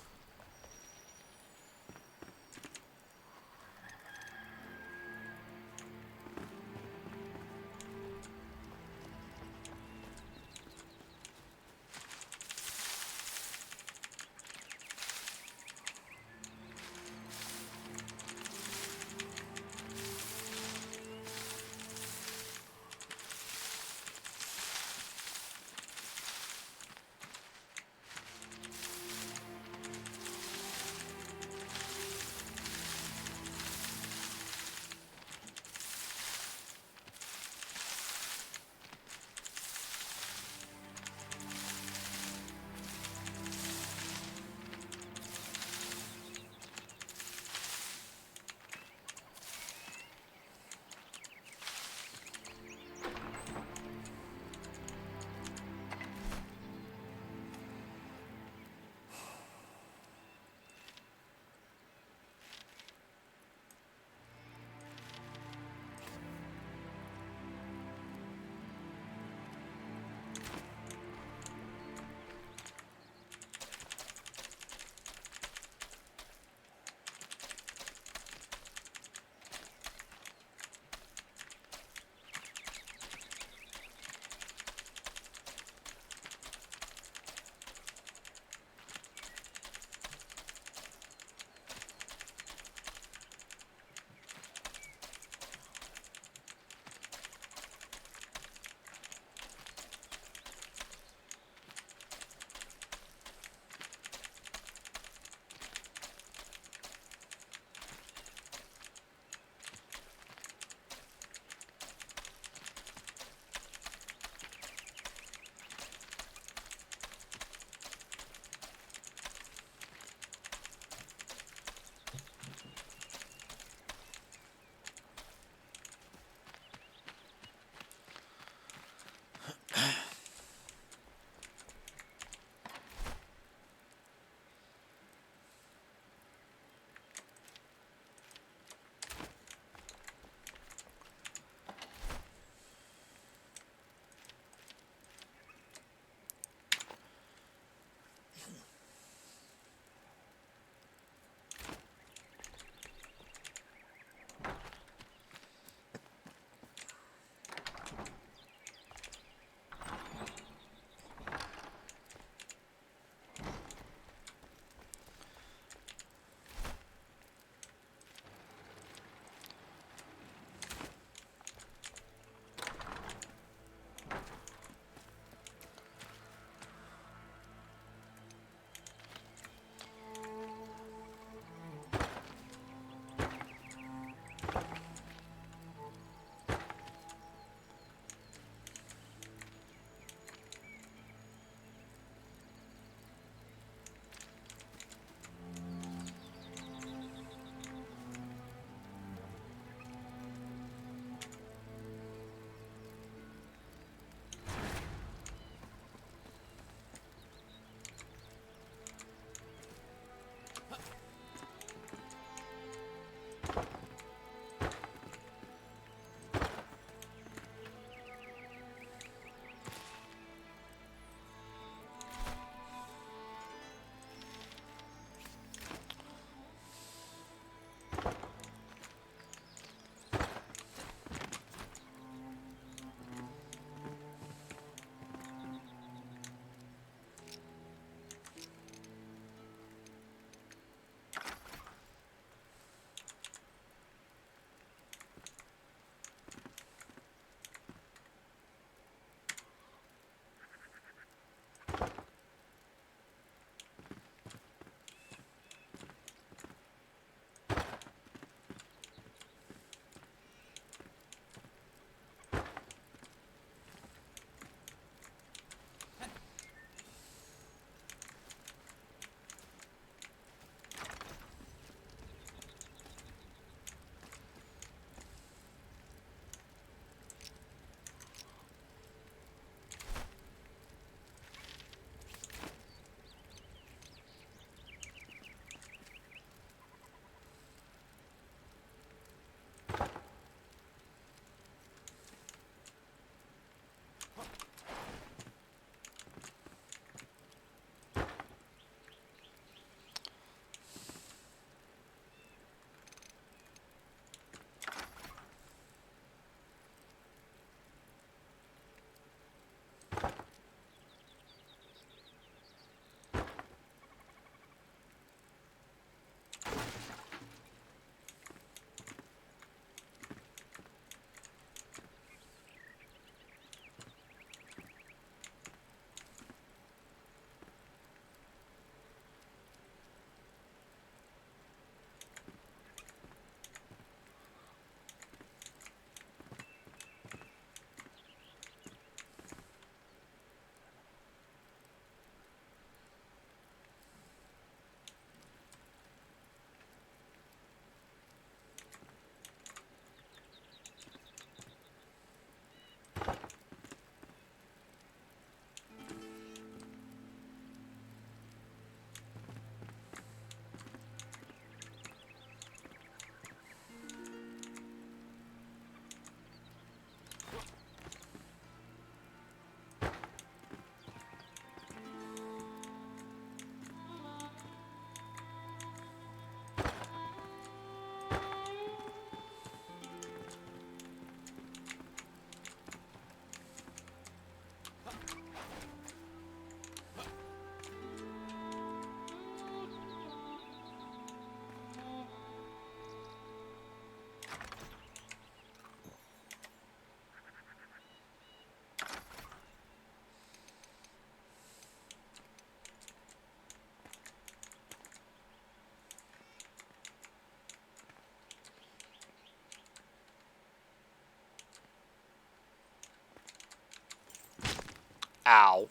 [SPEAKER 1] Ow.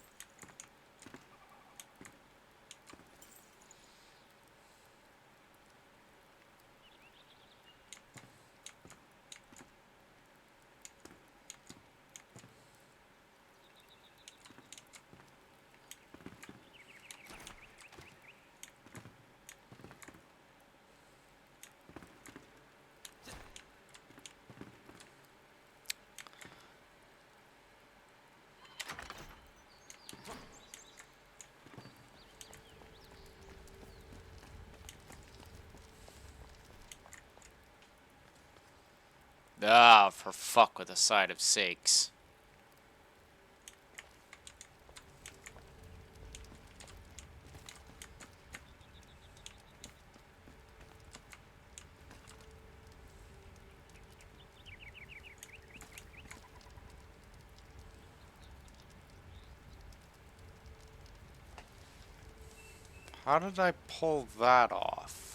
[SPEAKER 1] Ah, for fuck with a side of sakes.
[SPEAKER 2] How did I pull that off?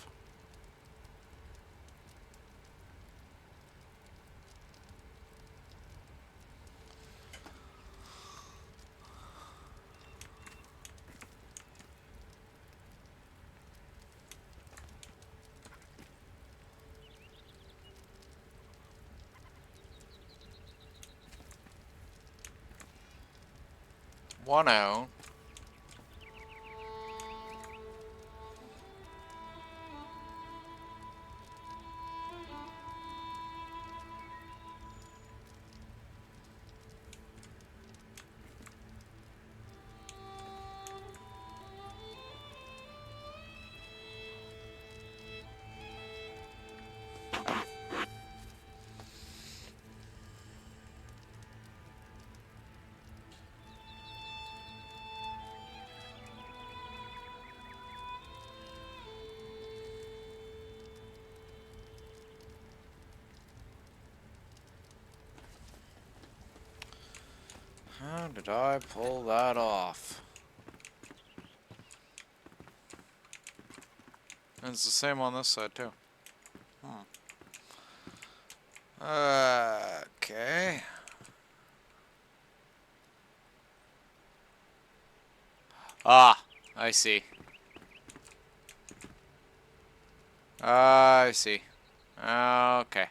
[SPEAKER 2] One out. How did I pull that off? And it's the same on this side too. Okay.
[SPEAKER 1] Ah, I see.
[SPEAKER 2] I see. Okay.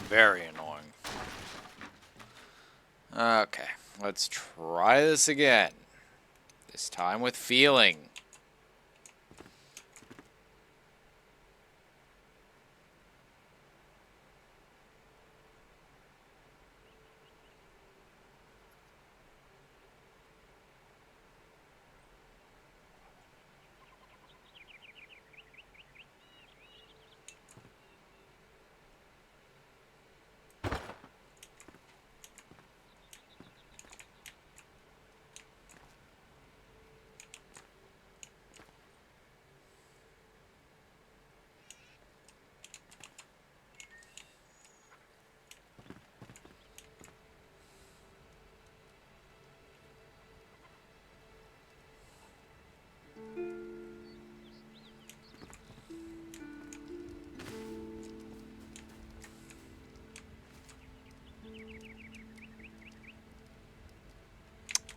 [SPEAKER 2] Very annoying. Okay, let's try this again. This time with feeling.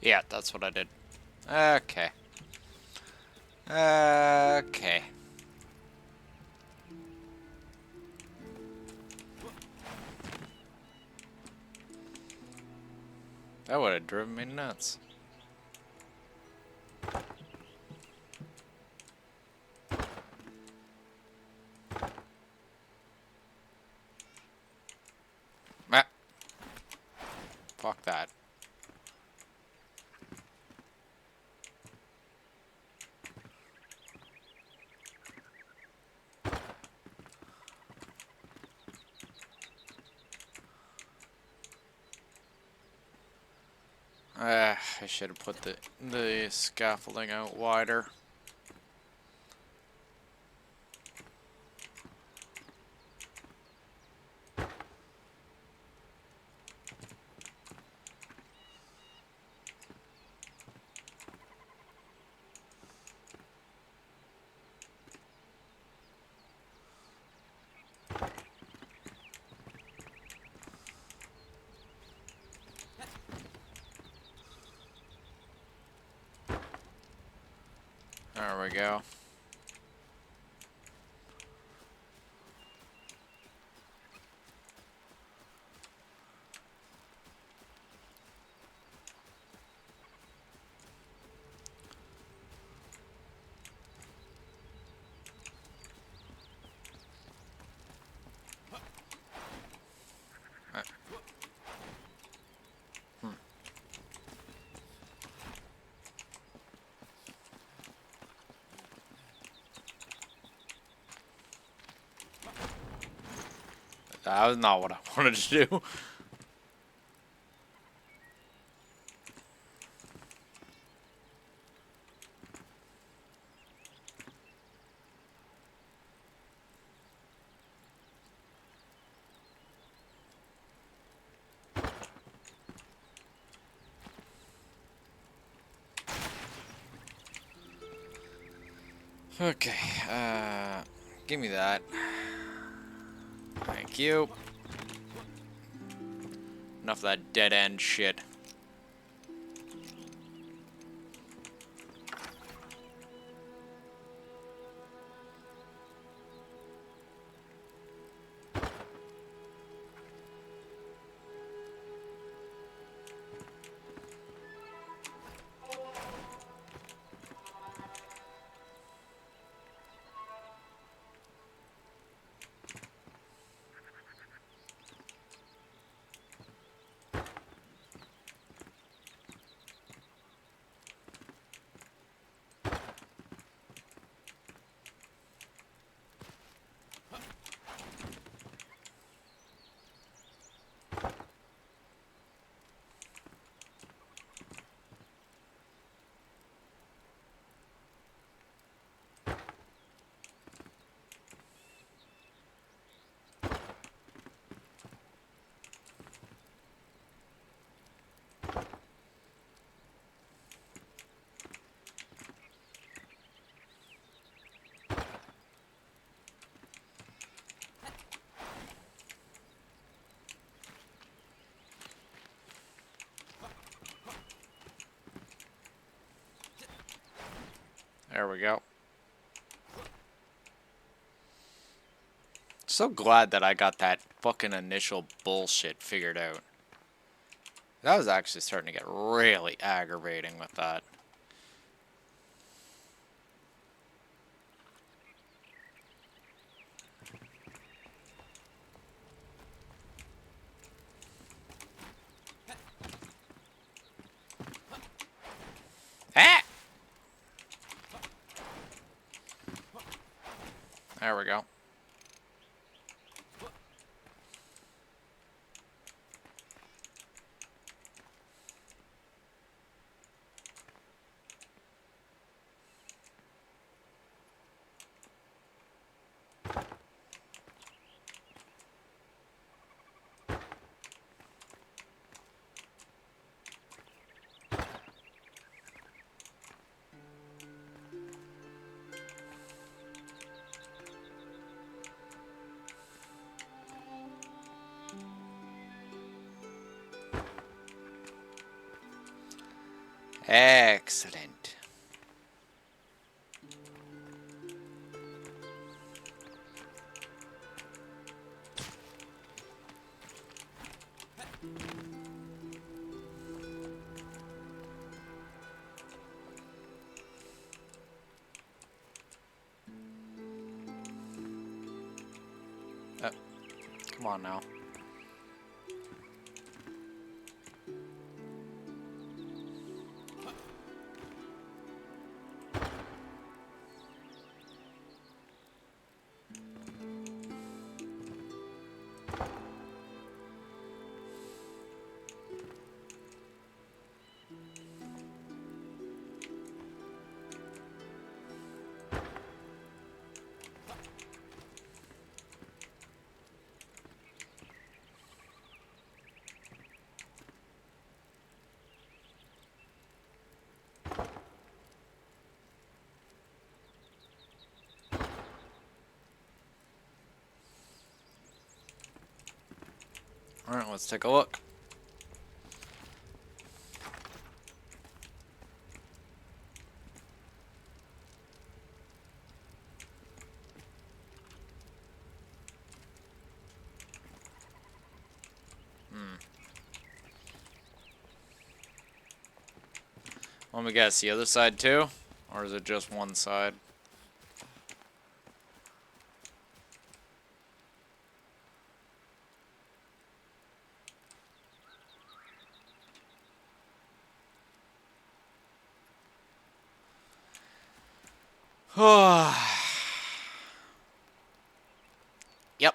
[SPEAKER 1] Yeah, that's what I did.
[SPEAKER 2] Okay. Okay. That would have driven me nuts. Ah, fuck that. I should have put the scaffolding out wider. There we go. That was not what I wanted to do. Okay, give me that. Thank you. Enough of that dead end shit. There we go. So glad that I got that fucking initial bullshit figured out. That was actually starting to get really aggravating with that. Ah! There we go. Excellent. Come on now. Alright, let's take a look. Let me guess, the other side too? Or is it just one side? Yep.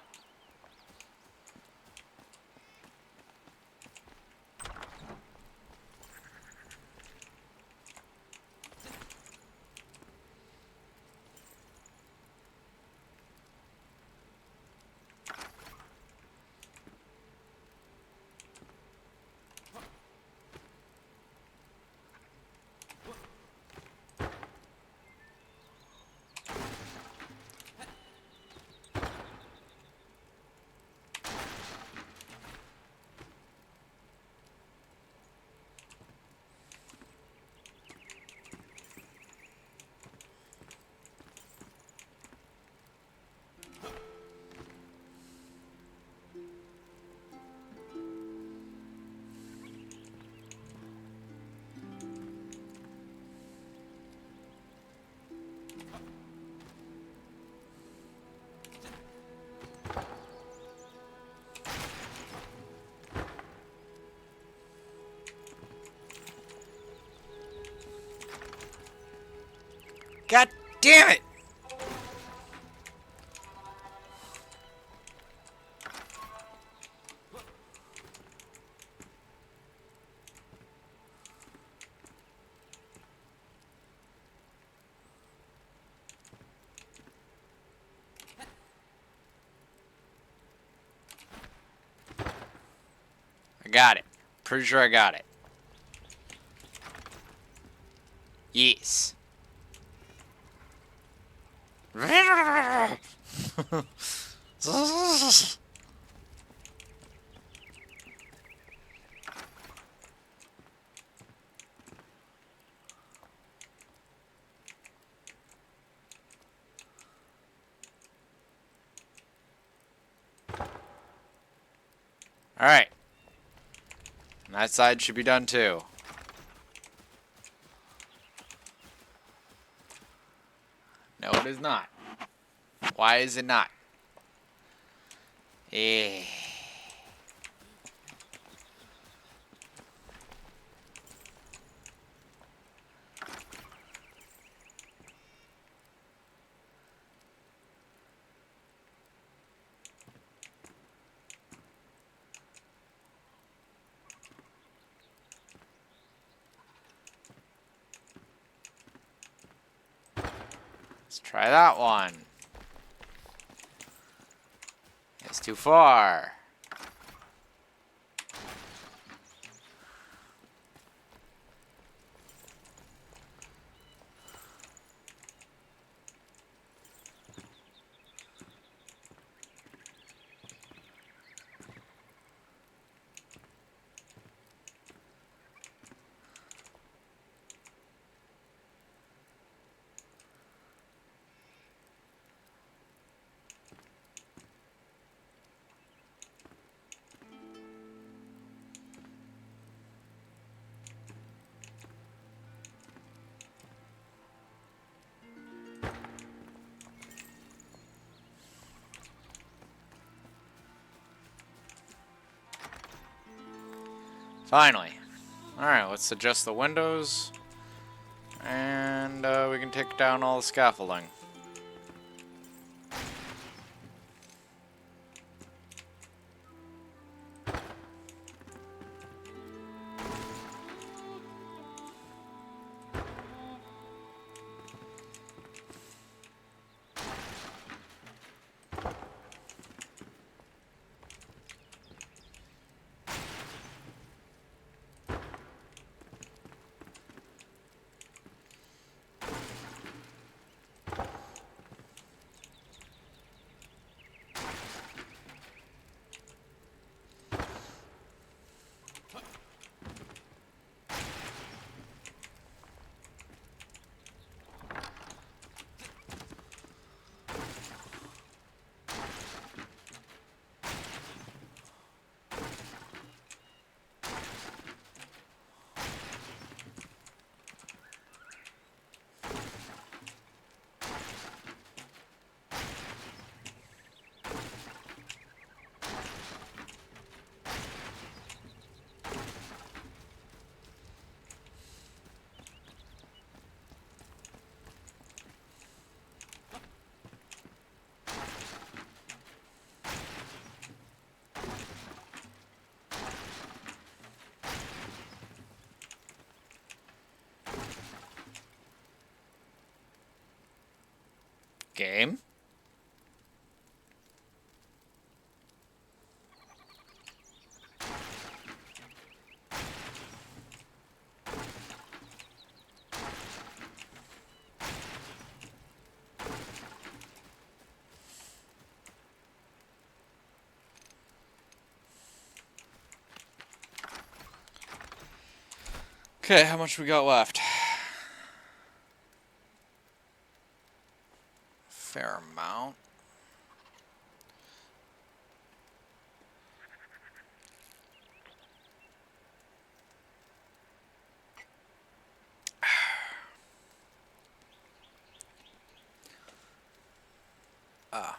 [SPEAKER 2] God damn it! I got it. Pretty sure I got it. Yes. Alright. That side should be done too. No, it is not. Why is it not? Eh. Let's try that one. It's too far. Finally. Alright, let's adjust the windows. And we can take down all the scaffolding. Game? Okay, how much we got left? Fair amount. Ah.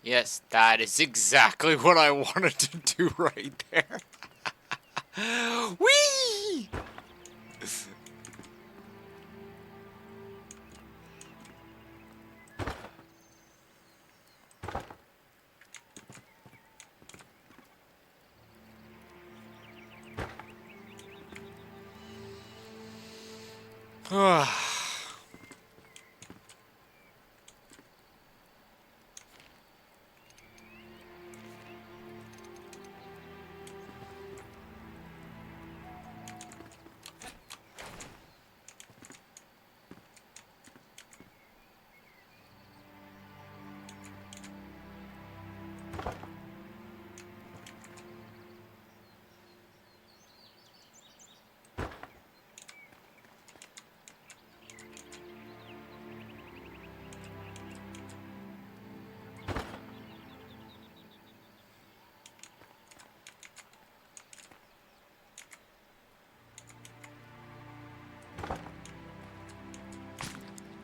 [SPEAKER 1] Yes, that is exactly what I wanted to do right there. Whee!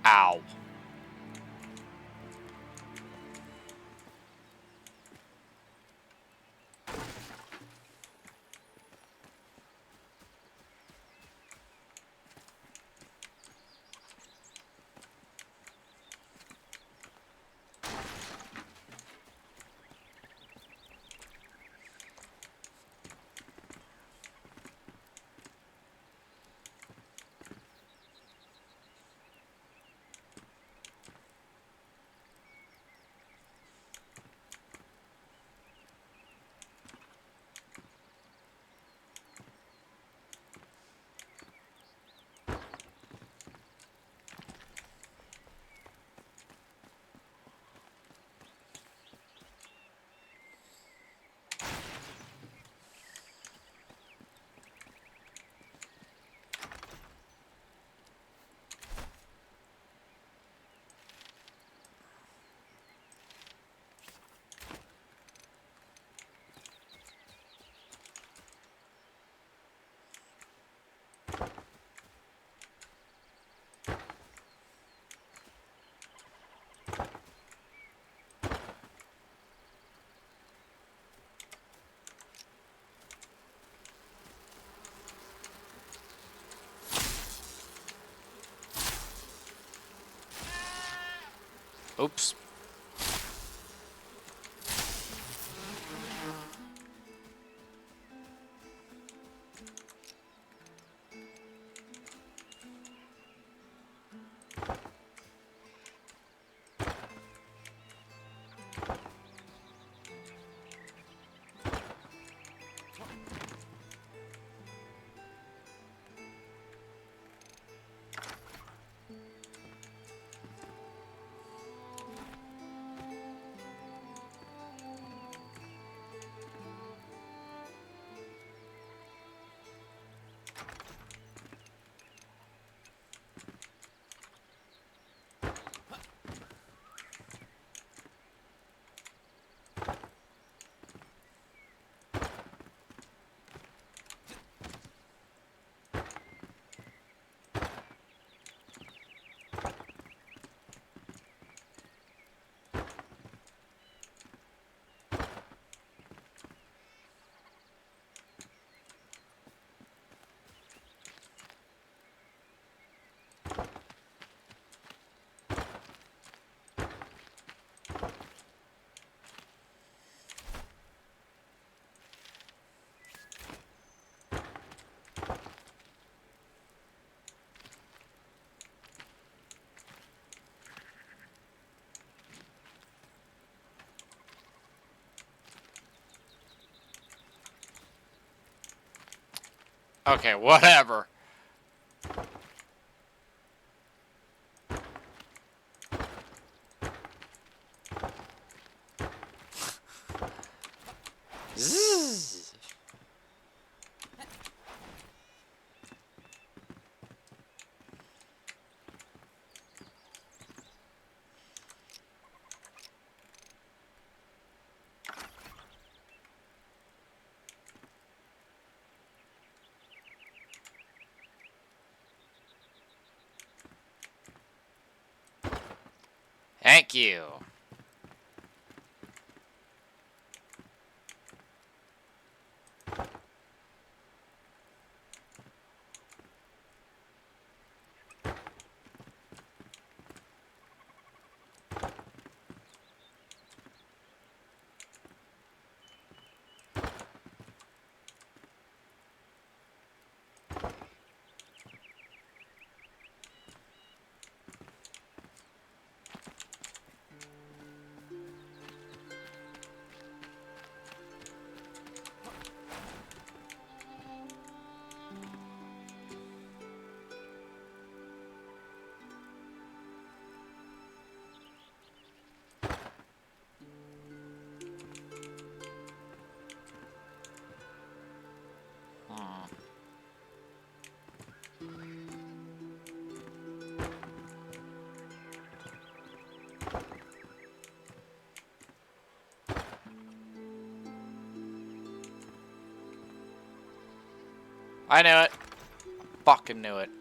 [SPEAKER 1] Ow. Oops. Okay, whatever. Zzz. Thank you.
[SPEAKER 2] I knew it. Fucking knew it.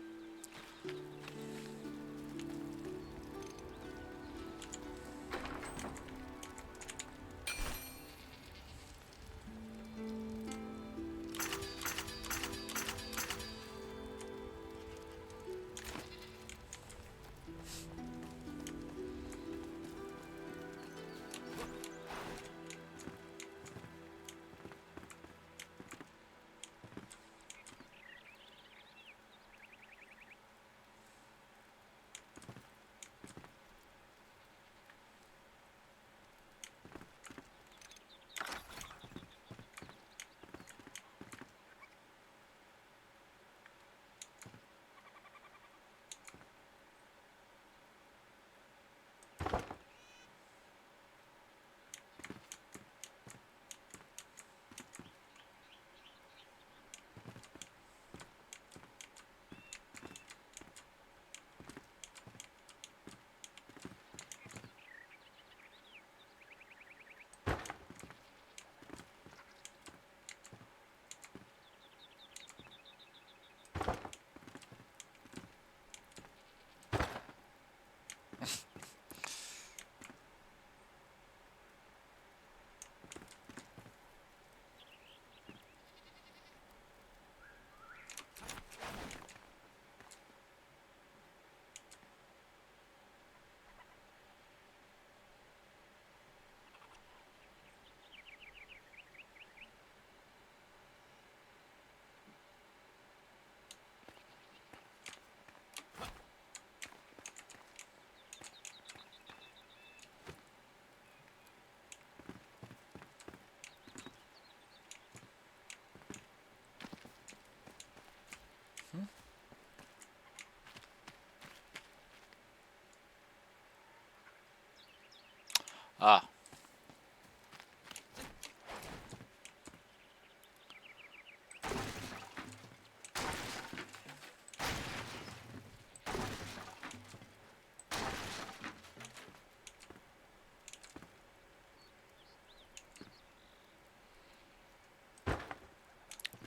[SPEAKER 2] Ah.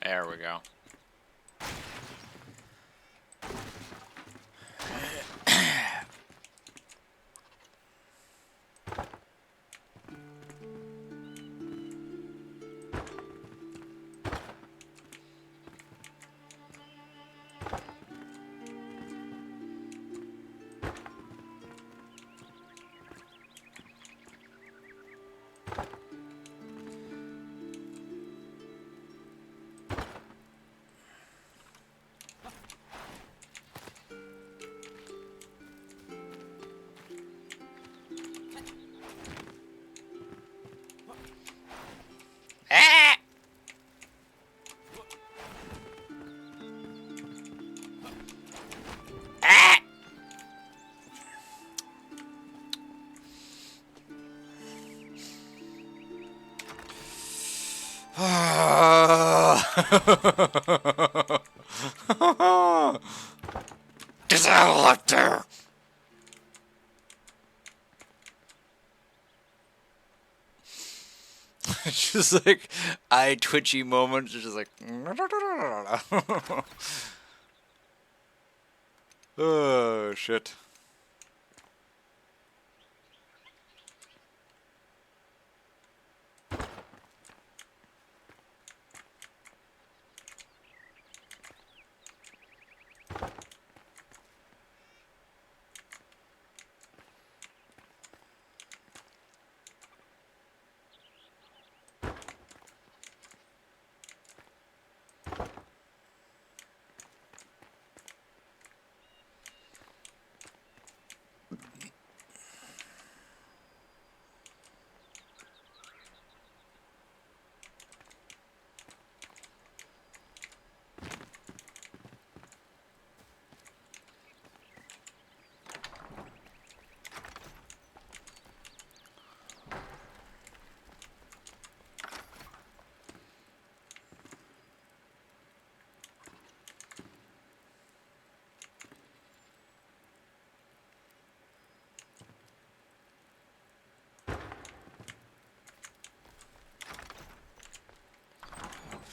[SPEAKER 2] There we go. Ah! Ah! Get the hell up there! It's just like eye twitchy moments. It's just like. Oh shit.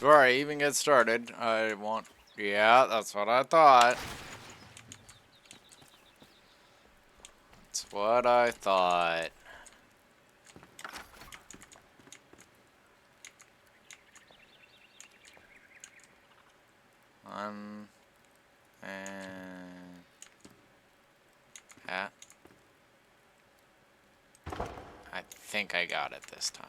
[SPEAKER 2] Before I even get started, I want Yeah, that's what I thought. That's what I thought. And yeah, I think I got it this time.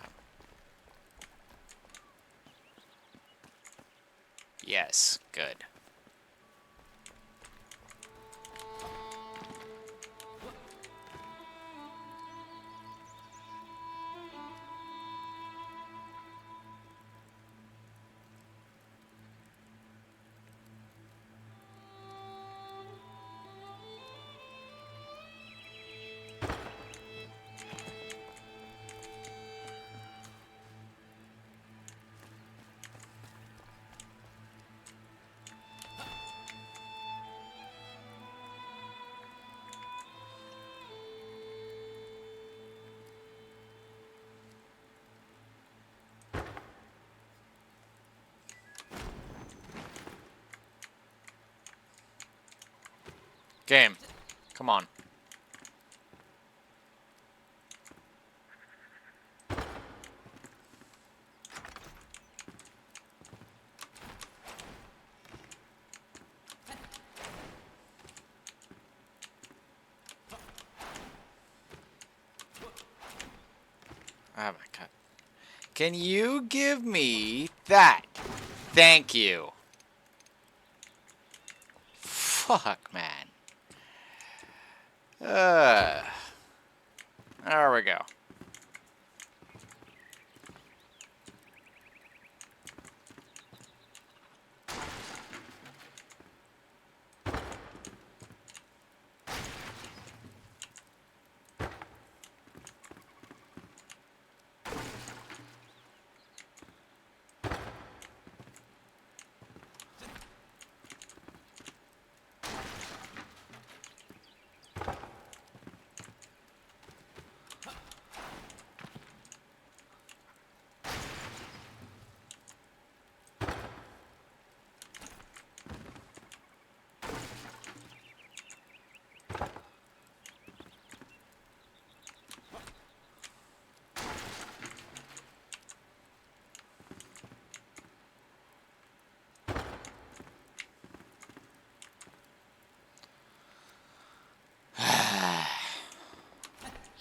[SPEAKER 2] Yes, good. Game, come on. Oh my god. Can you give me that? Thank you. Fuck, man. There we go.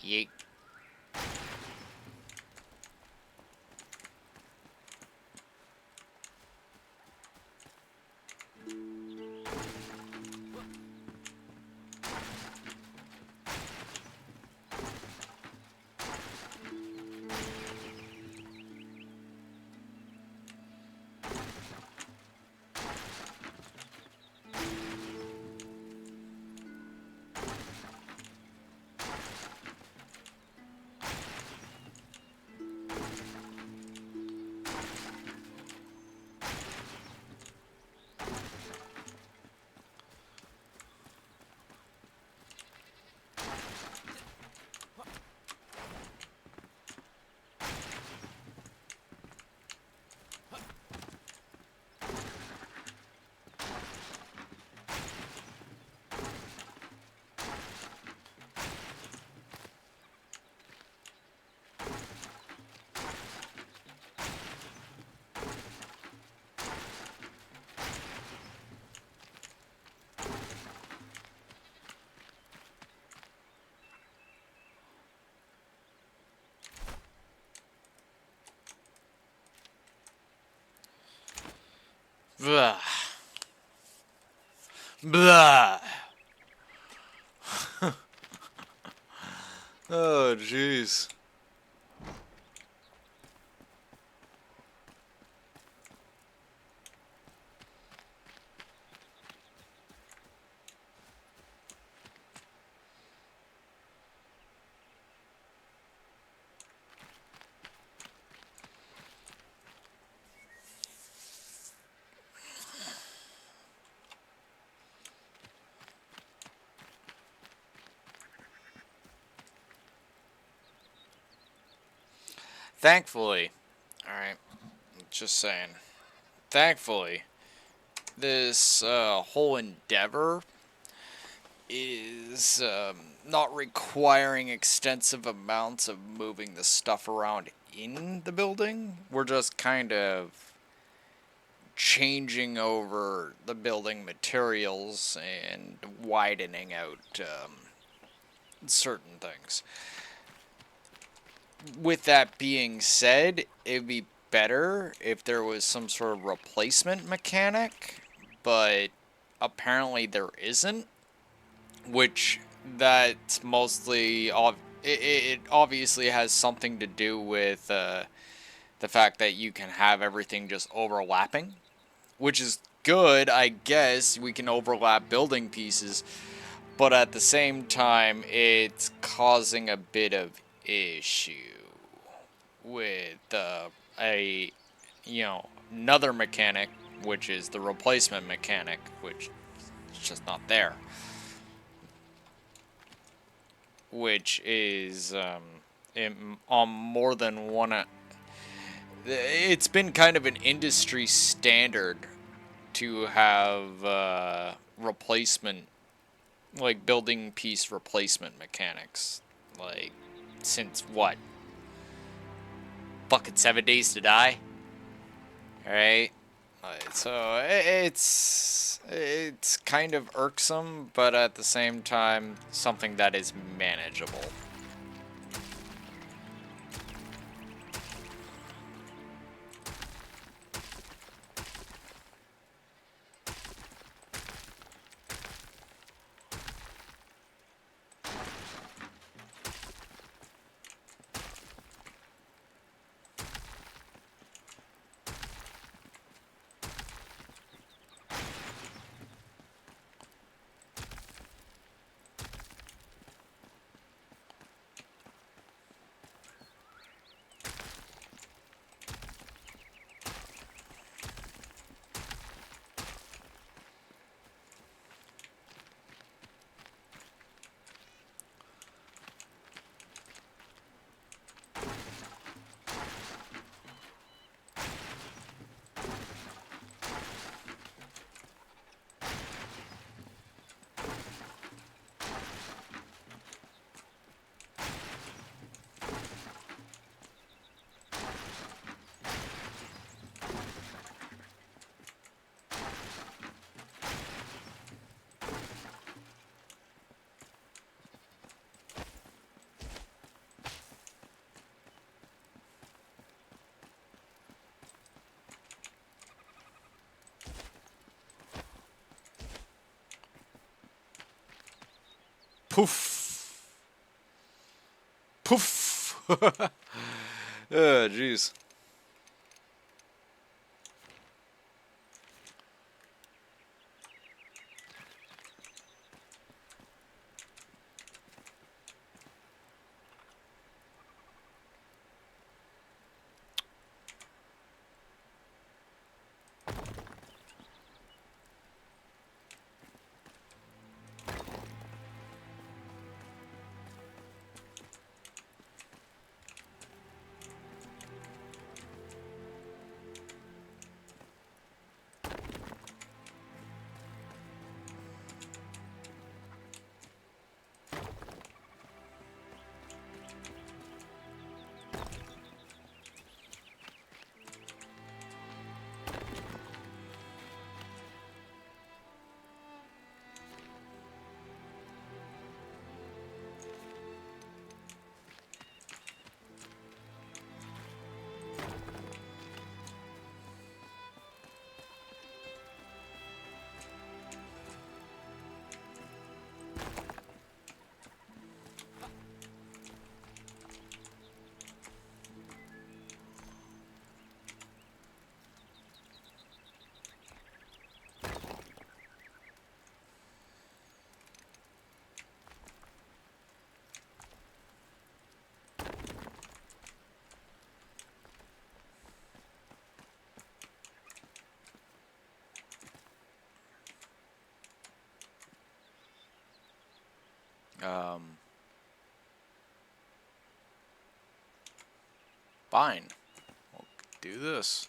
[SPEAKER 2] Yeet. Blah. Blah. Oh, jeez. Thankfully, alright, just saying. Thankfully, this whole endeavor is not requiring extensive amounts of moving the stuff around in the building. We're just kind of changing over the building materials and widening out certain things. With that being said, it'd be better if there was some sort of replacement mechanic, but apparently there isn't, which that's mostly it obviously has something to do with the fact that you can have everything just overlapping, which is good, I guess. We can overlap building pieces, but at the same time, it's causing a bit of issue with another mechanic, which is the replacement mechanic, which is just not there. Which is on more than one. It's been kind of an industry standard to have replacement, like building piece replacement mechanics, like since what? Fucking 7 Days to Die. All right. So it's kind of irksome, but at the same time, something that is manageable. Poof. Poof. Oh, jeez. Fine. We'll do this.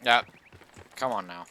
[SPEAKER 2] Yeah, come on now.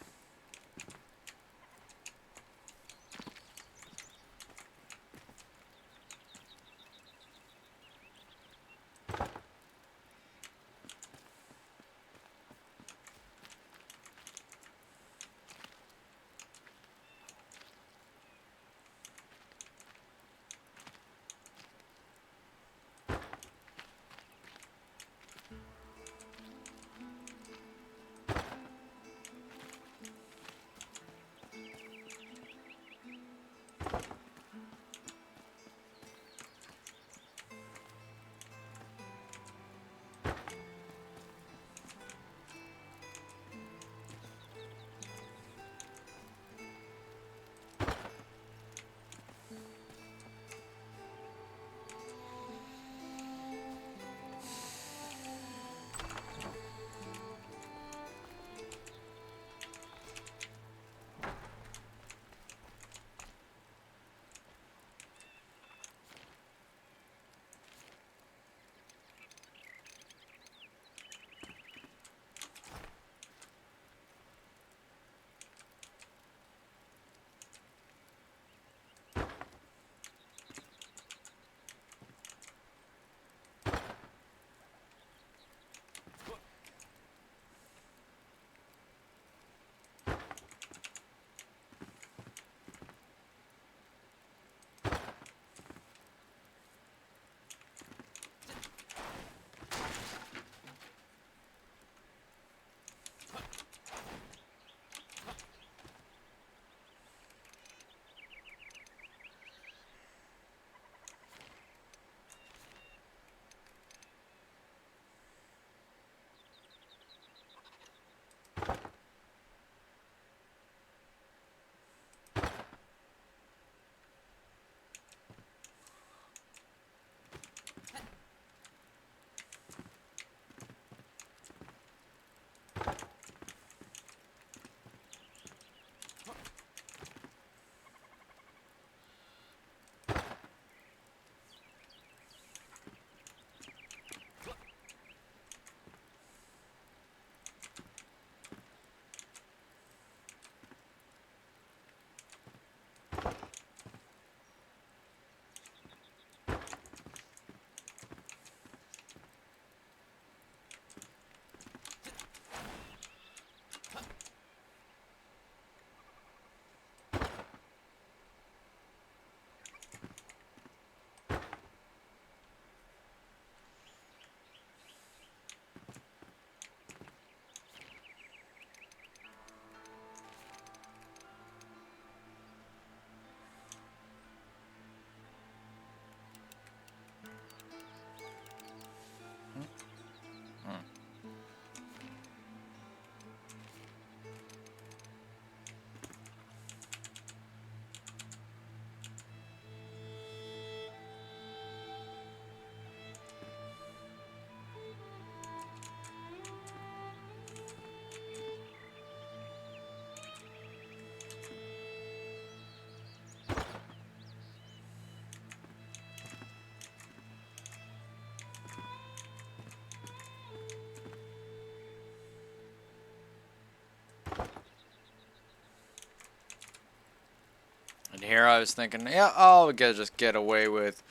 [SPEAKER 2] And here I was thinking, yeah, I'll just get away with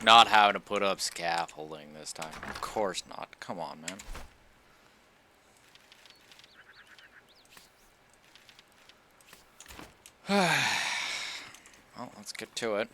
[SPEAKER 2] not having to put up scaffolding this time. Of course not. Come on, man. Well, let's get to it.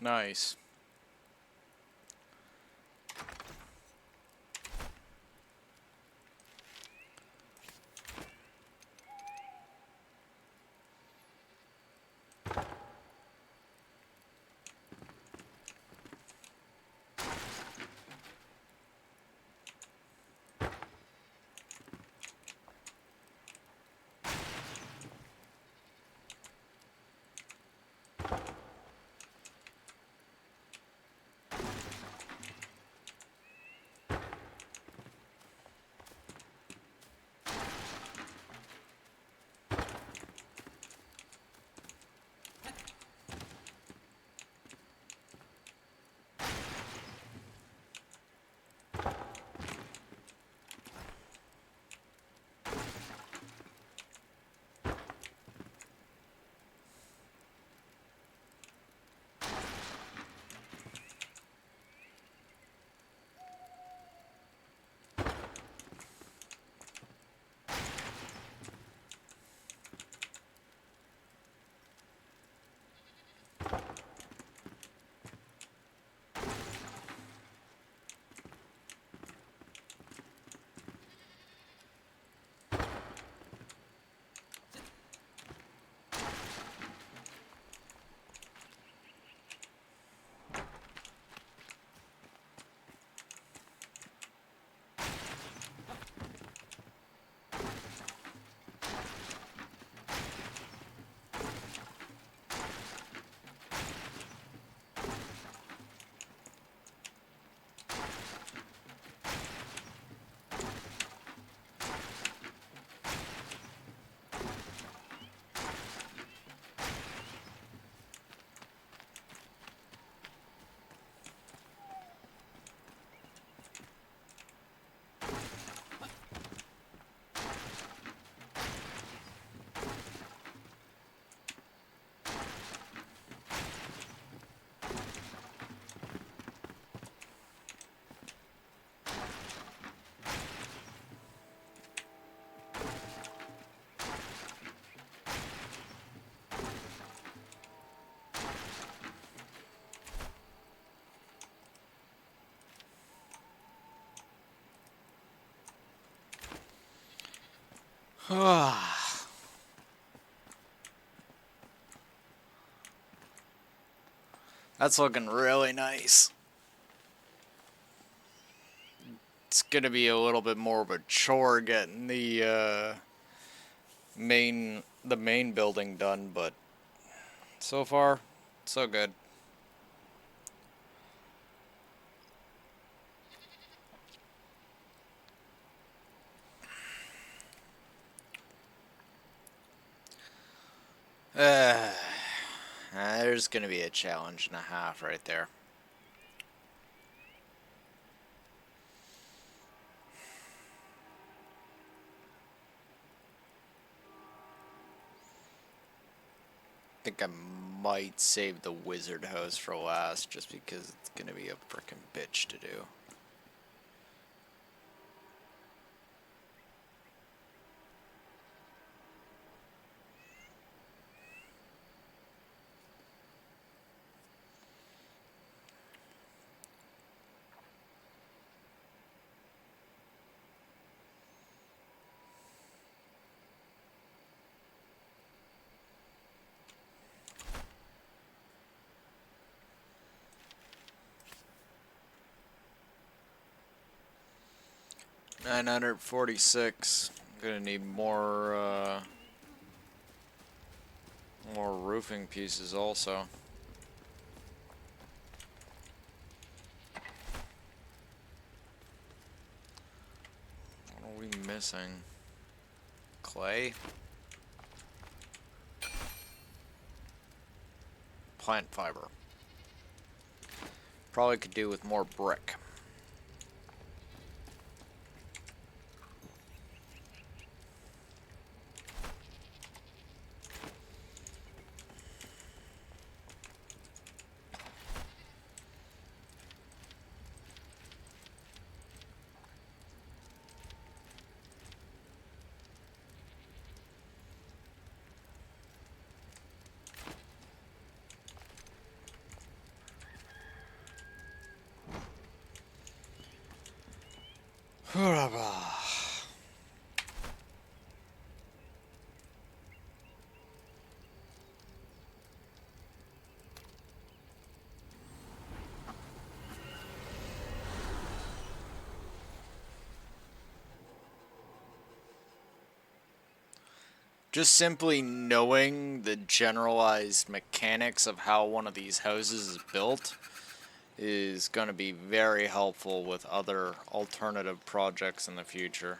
[SPEAKER 2] Nice. That's looking really nice. It's gonna be a little bit more of a chore getting the main building done, but so far, so good. There's gonna be a challenge and a half right there. I think I might save the wizard house for last, just because it's gonna be a frickin' bitch to do. $946. I'm gonna need more roofing pieces also. What are we missing? Clay? Plant fiber. Probably could do with more brick. Just simply knowing the generalized mechanics of how one of these houses is built is going to be very helpful with other alternative projects in the future.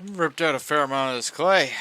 [SPEAKER 2] Ripped out a fair amount of this clay.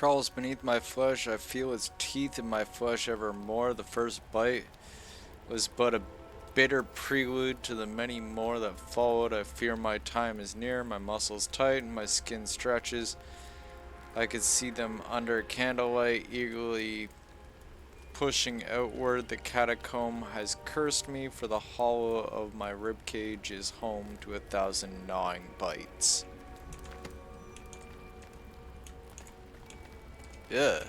[SPEAKER 2] crawls beneath my flesh. I feel its teeth in my flesh evermore. The first bite was but a bitter prelude to the many more that followed. I fear my time is near. My muscles tighten, my skin stretches. I could see them under candlelight, eagerly pushing outward. The catacomb has cursed me, for the hollow of my ribcage is home to 1,000 gnawing bites. Yeah.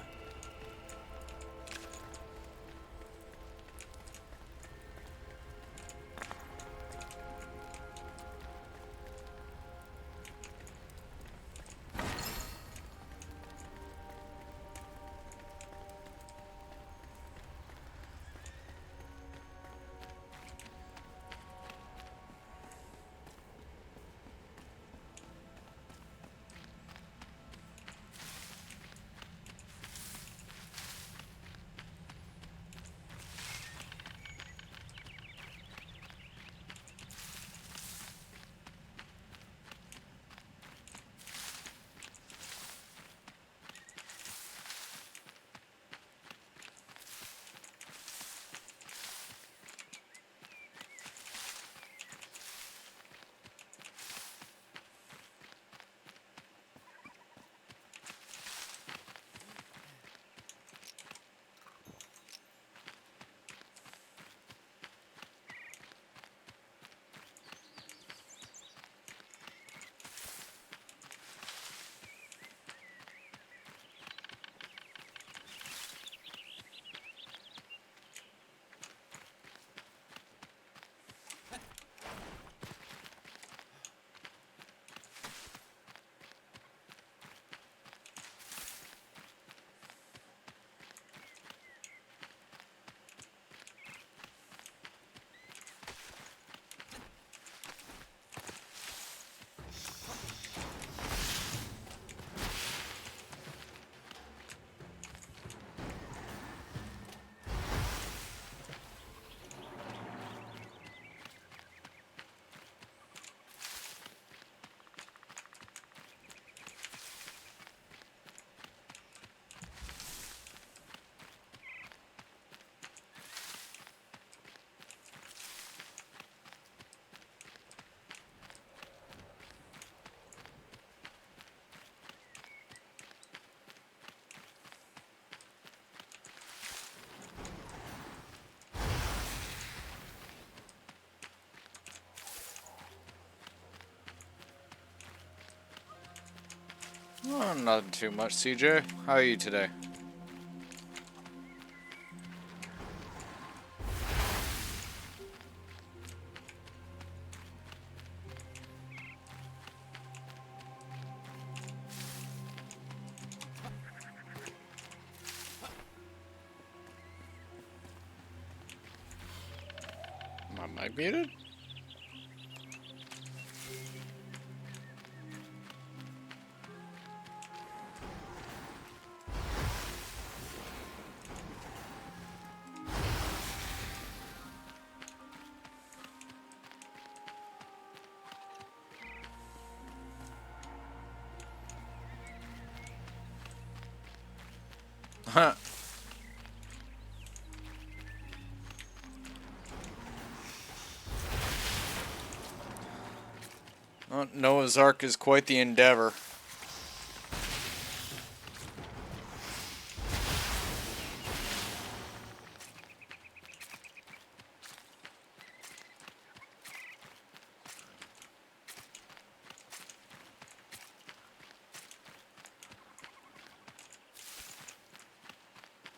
[SPEAKER 2] Oh, not too much, CJ. How are you today? Am I muted? Huh. Well, Noah's Ark is quite the endeavor.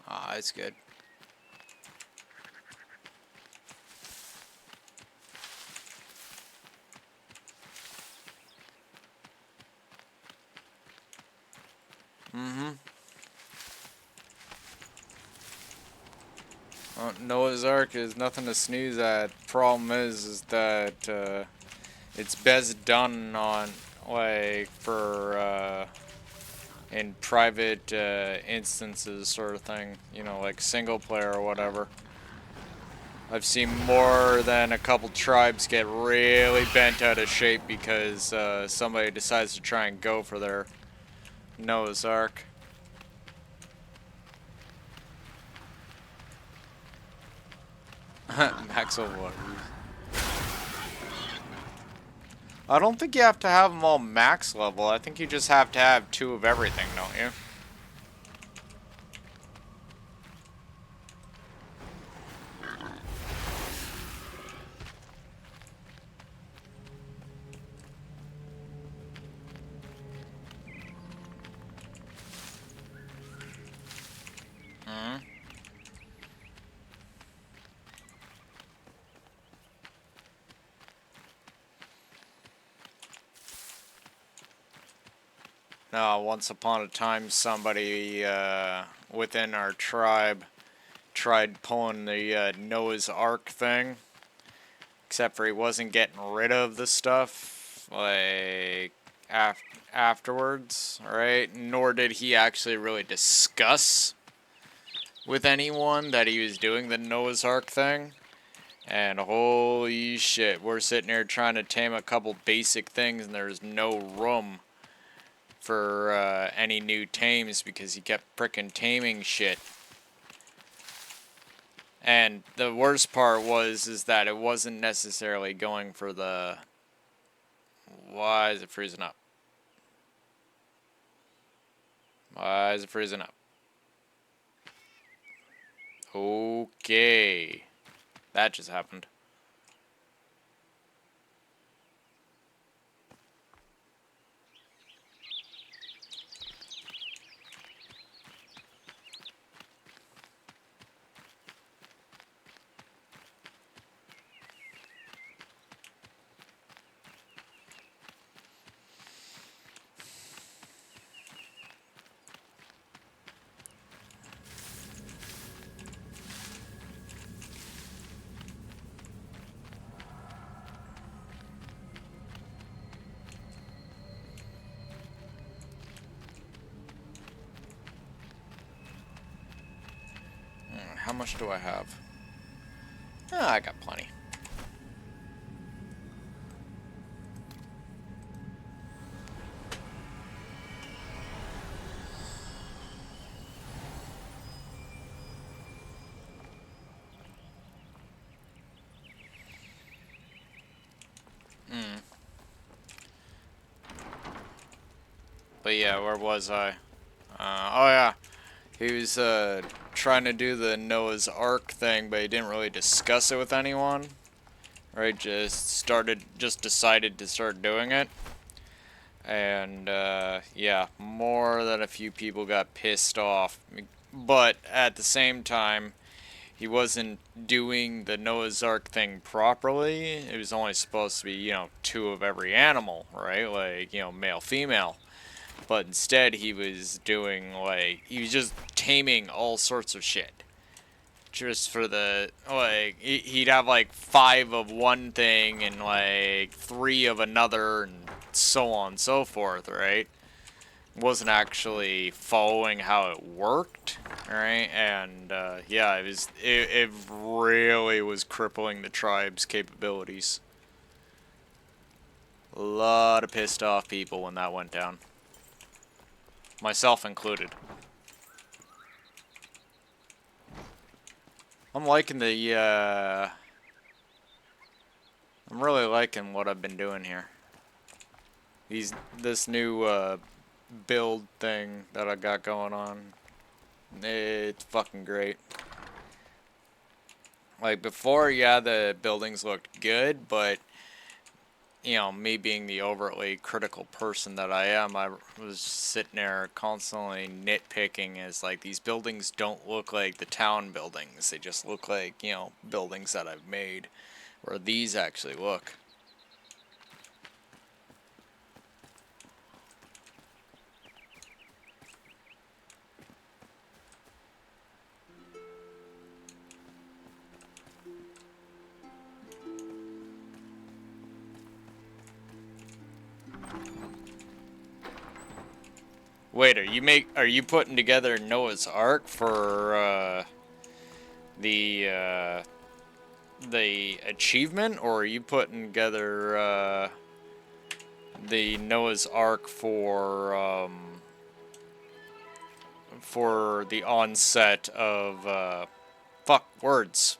[SPEAKER 2] Ah, it's good. Mm-hmm. Well, Noah's Ark is nothing to sneeze at. Problem is that it's best done on like for in private instances, sort of thing. You know, like single player or whatever. I've seen more than a couple tribes get really bent out of shape because somebody decides to try and go for their Noah's Ark. Max level water. I don't think you have to have them all max level. I think you just have to have 2 of everything, don't you? Hmm. No, once upon a time, somebody within our tribe tried pulling the Noah's Ark thing, except for he wasn't getting rid of the stuff like afterwards, right? Nor did he actually really discuss with anyone that he was doing the Noah's Ark thing. And holy shit, we're sitting here trying to tame a couple basic things, and there's no room for any new tames because he kept frickin' taming shit. And the worst part is that it wasn't necessarily going for the... Why is it freezing up? Why is it freezing up? Okay. That just happened. How much do I have? Oh, I got plenty. But yeah, where was I? Oh yeah, he was trying to do the Noah's Ark thing, but he didn't really discuss it with anyone. Right, just decided to start doing it. And yeah, more than a few people got pissed off. But at the same time, he wasn't doing the Noah's Ark thing properly. It was only supposed to be, 2 of every animal, right? Like, male, female. But instead, he was doing, he was just taming all sorts of shit. Just for the, he'd have, 5 of one thing and, 3 of another and so on and so forth, right? Wasn't actually following how it worked, right? And, yeah, it really was crippling the tribe's capabilities. A lot of pissed off people when that went down. Myself included. I'm liking I'm really liking what I've been doing here. This new, build thing that I got going on. It's fucking great. Like, before, yeah, the buildings looked good, but, me being the overtly critical person that I am, I was sitting there constantly nitpicking as, these buildings don't look like the town buildings. They just look like, buildings that I've made. Where these actually look. Wait, are you putting together Noah's Ark for the achievement, or are you putting together the Noah's Ark for the onset of fuck words?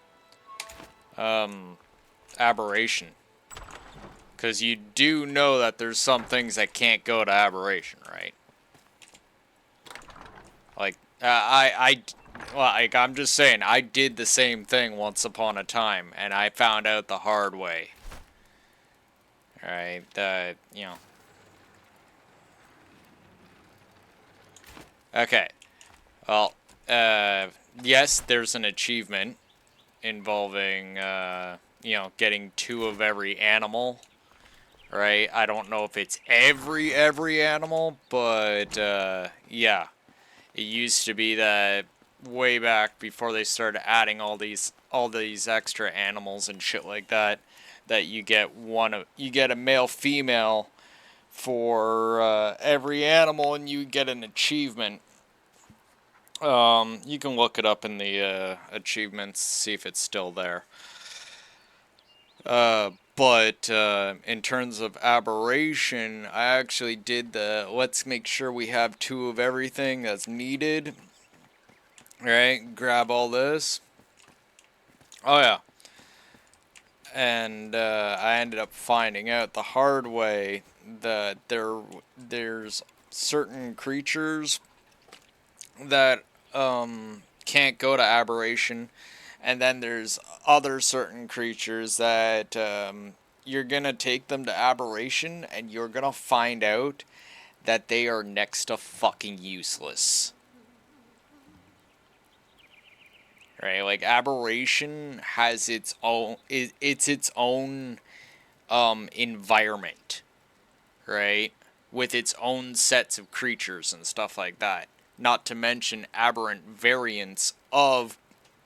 [SPEAKER 2] aberration. Because you do know that there's some things that can't go to aberration, right? Like, I'm just saying, I did the same thing once upon a time, and I found out the hard way. Alright, you know. Okay. Well, yes, there's an achievement involving, you know, getting 2 of every animal. Right? I don't know if it's every animal, but, yeah. It used to be that way back before they started adding all these extra animals and shit like that, that you get a male female for every animal, and you get an achievement. You can look it up in the achievements, see if it's still there. But in terms of aberration, I actually did let's make sure we have 2 of everything that's needed. Right, grab all this. Oh yeah. And I ended up finding out the hard way that there's certain creatures that can't go to aberration, and then there's other certain creatures that you're gonna take them to aberration, and you're gonna find out that they are next to fucking useless. Right, like aberration has its own, it's its own environment, right, with its own sets of creatures and stuff like that, not to mention aberrant variants of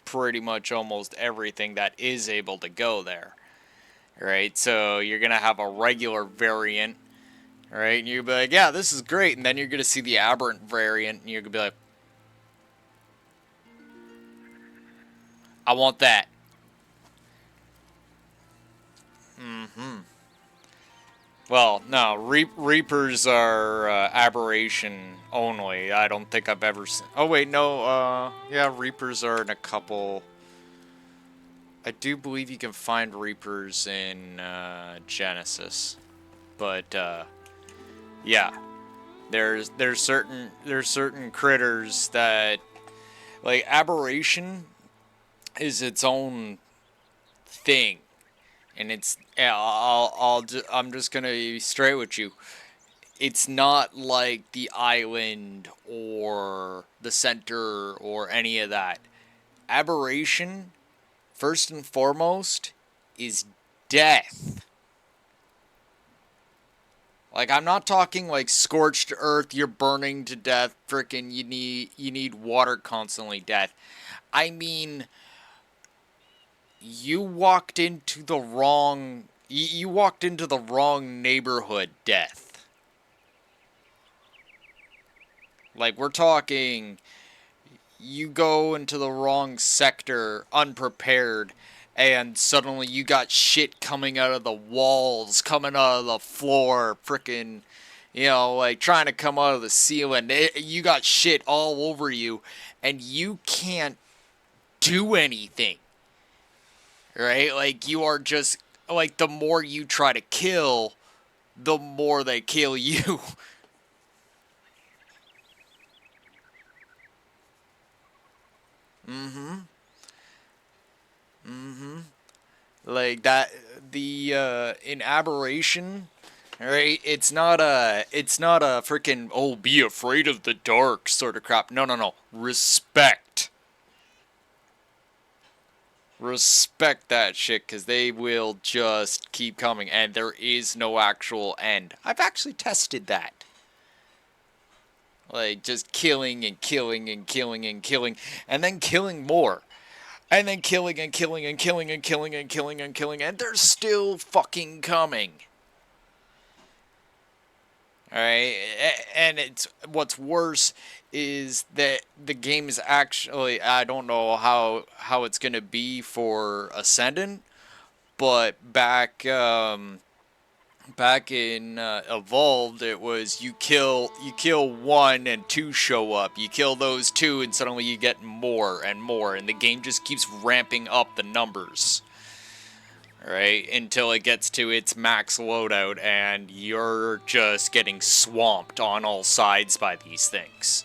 [SPEAKER 2] pretty much almost everything that is able to go there, right? So you're gonna have a regular variant, right, and you'll be like, yeah, this is great, and then you're gonna see the aberrant variant, and you're gonna be like, I want that. Well, no, Reapers are aberration only. I don't think I've ever seen... Oh, wait, no, yeah, Reapers are in a couple... I do believe you can find Reapers in Genesis. But, yeah. There's certain critters that... Like, aberration is its own thing. And it's... Yeah, I'm just gonna be straight with you. It's not like the island or the center or any of that. Aberration, first and foremost, is death. Like, I'm not talking like scorched earth, you're burning to death, frickin' you need water constantly death. I mean, you walked into the wrong neighborhood death. Like, we're talking, you go into the wrong sector unprepared, and suddenly you got shit coming out of the walls, coming out of the floor, frickin', you know, like trying to come out of the ceiling. You got shit all over you, and you can't do anything. Right? Like, you are just, like, the more you try to kill, the more they kill you. Like, that, in aberration, right? It's not a freaking, oh, be afraid of the dark sort of crap. No. Respect. Respect that shit, because they will just keep coming, and there is no actual end. I've actually tested that. Like, just killing and killing and killing and killing, and then killing more. And then killing and killing and killing and killing and killing and killing, and they're still fucking coming. Alright? And it's, what's worse is that the game is actually, I don't know how it's gonna be for Ascendant, but back in Evolved, it was you kill one and 2 show up. You kill those 2 and suddenly you get more and more, and the game just keeps ramping up the numbers. right? Until it gets to its max loadout and you're just getting swamped on all sides by these things.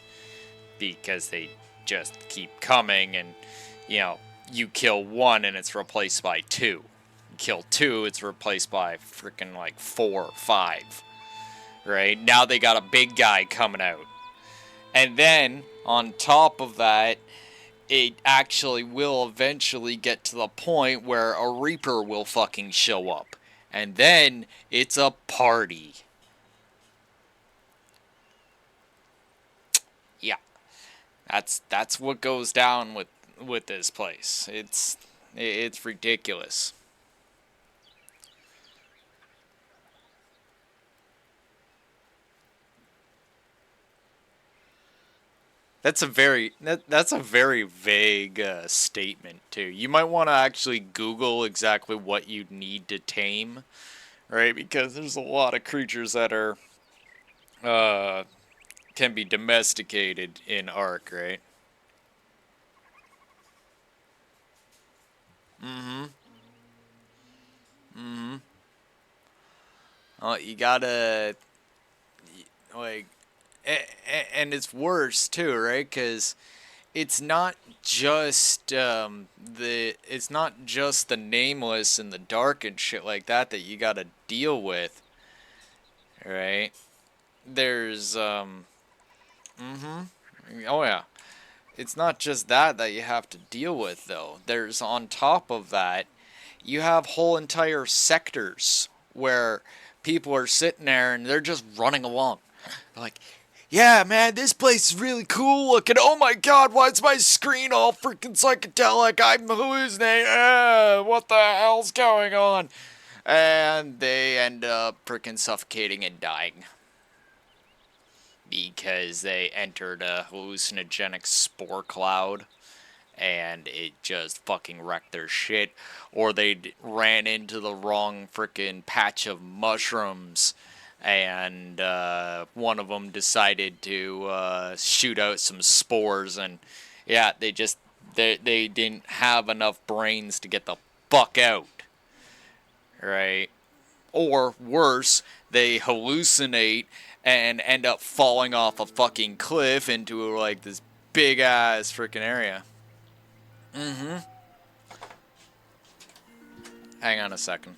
[SPEAKER 2] Because they just keep coming and, you know, you kill one and it's replaced by two. You kill two, it's replaced by freaking like 4 or 5. Right? Now they got a big guy coming out. And then, on top of that, it actually will eventually get to the point where a Reaper will fucking show up. And then it's a party. Yeah. That's what goes down with this place. It's ridiculous. That's a very vague statement too. You might want to actually Google exactly what you need to tame, right? Because there's a lot of creatures that are uh, can be domesticated in Ark, right? Mm-hmm. Mm-hmm. You gotta like, and it's worse too, right? Because it's not just it's not just the nameless and the dark and shit like that that you gotta deal with, right? There's mm-hmm. Oh yeah. It's not just that you have to deal with though. There's on top of that, you have whole entire sectors where people are sitting there and they're just running along. They're like, yeah, man, this place is really cool looking. Oh my god, why is my screen all freaking psychedelic? I'm hallucinating. What the hell's going on? And they end up freaking suffocating and dying because they entered a hallucinogenic spore cloud and it just fucking wrecked their shit, or they ran into the wrong freaking patch of mushrooms and one of them decided to shoot out some spores, and yeah, they didn't have enough brains to get the fuck out, right? Or worse, they hallucinate and end up falling off a fucking cliff into like this big ass freaking area. Mm-hmm. Hang on a second.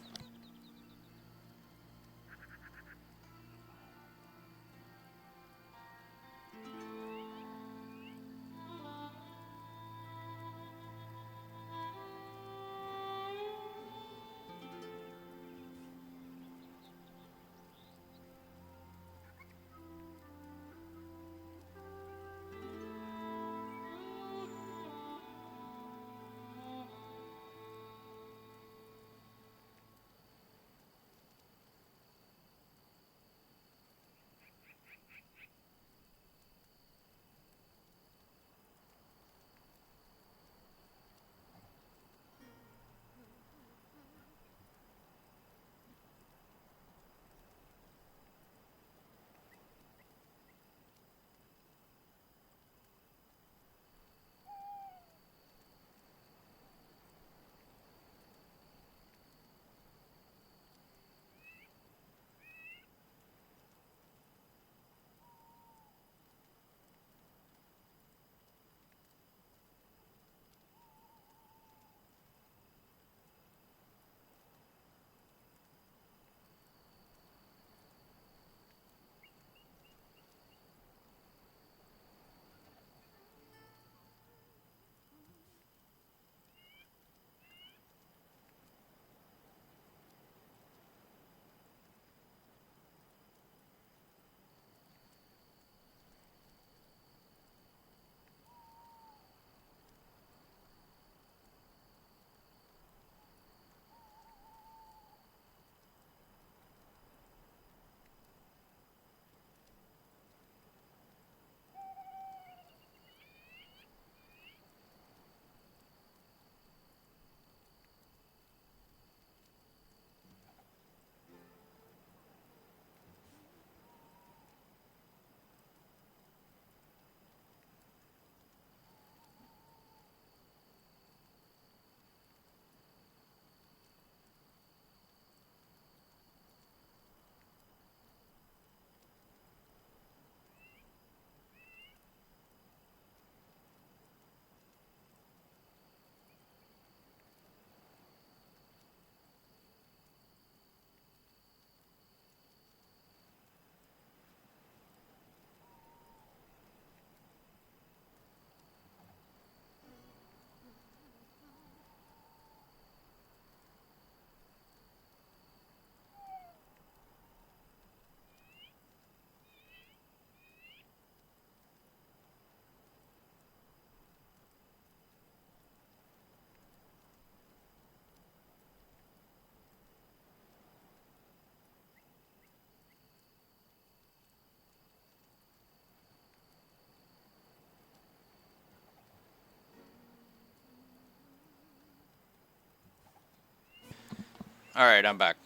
[SPEAKER 2] Alright, I'm back.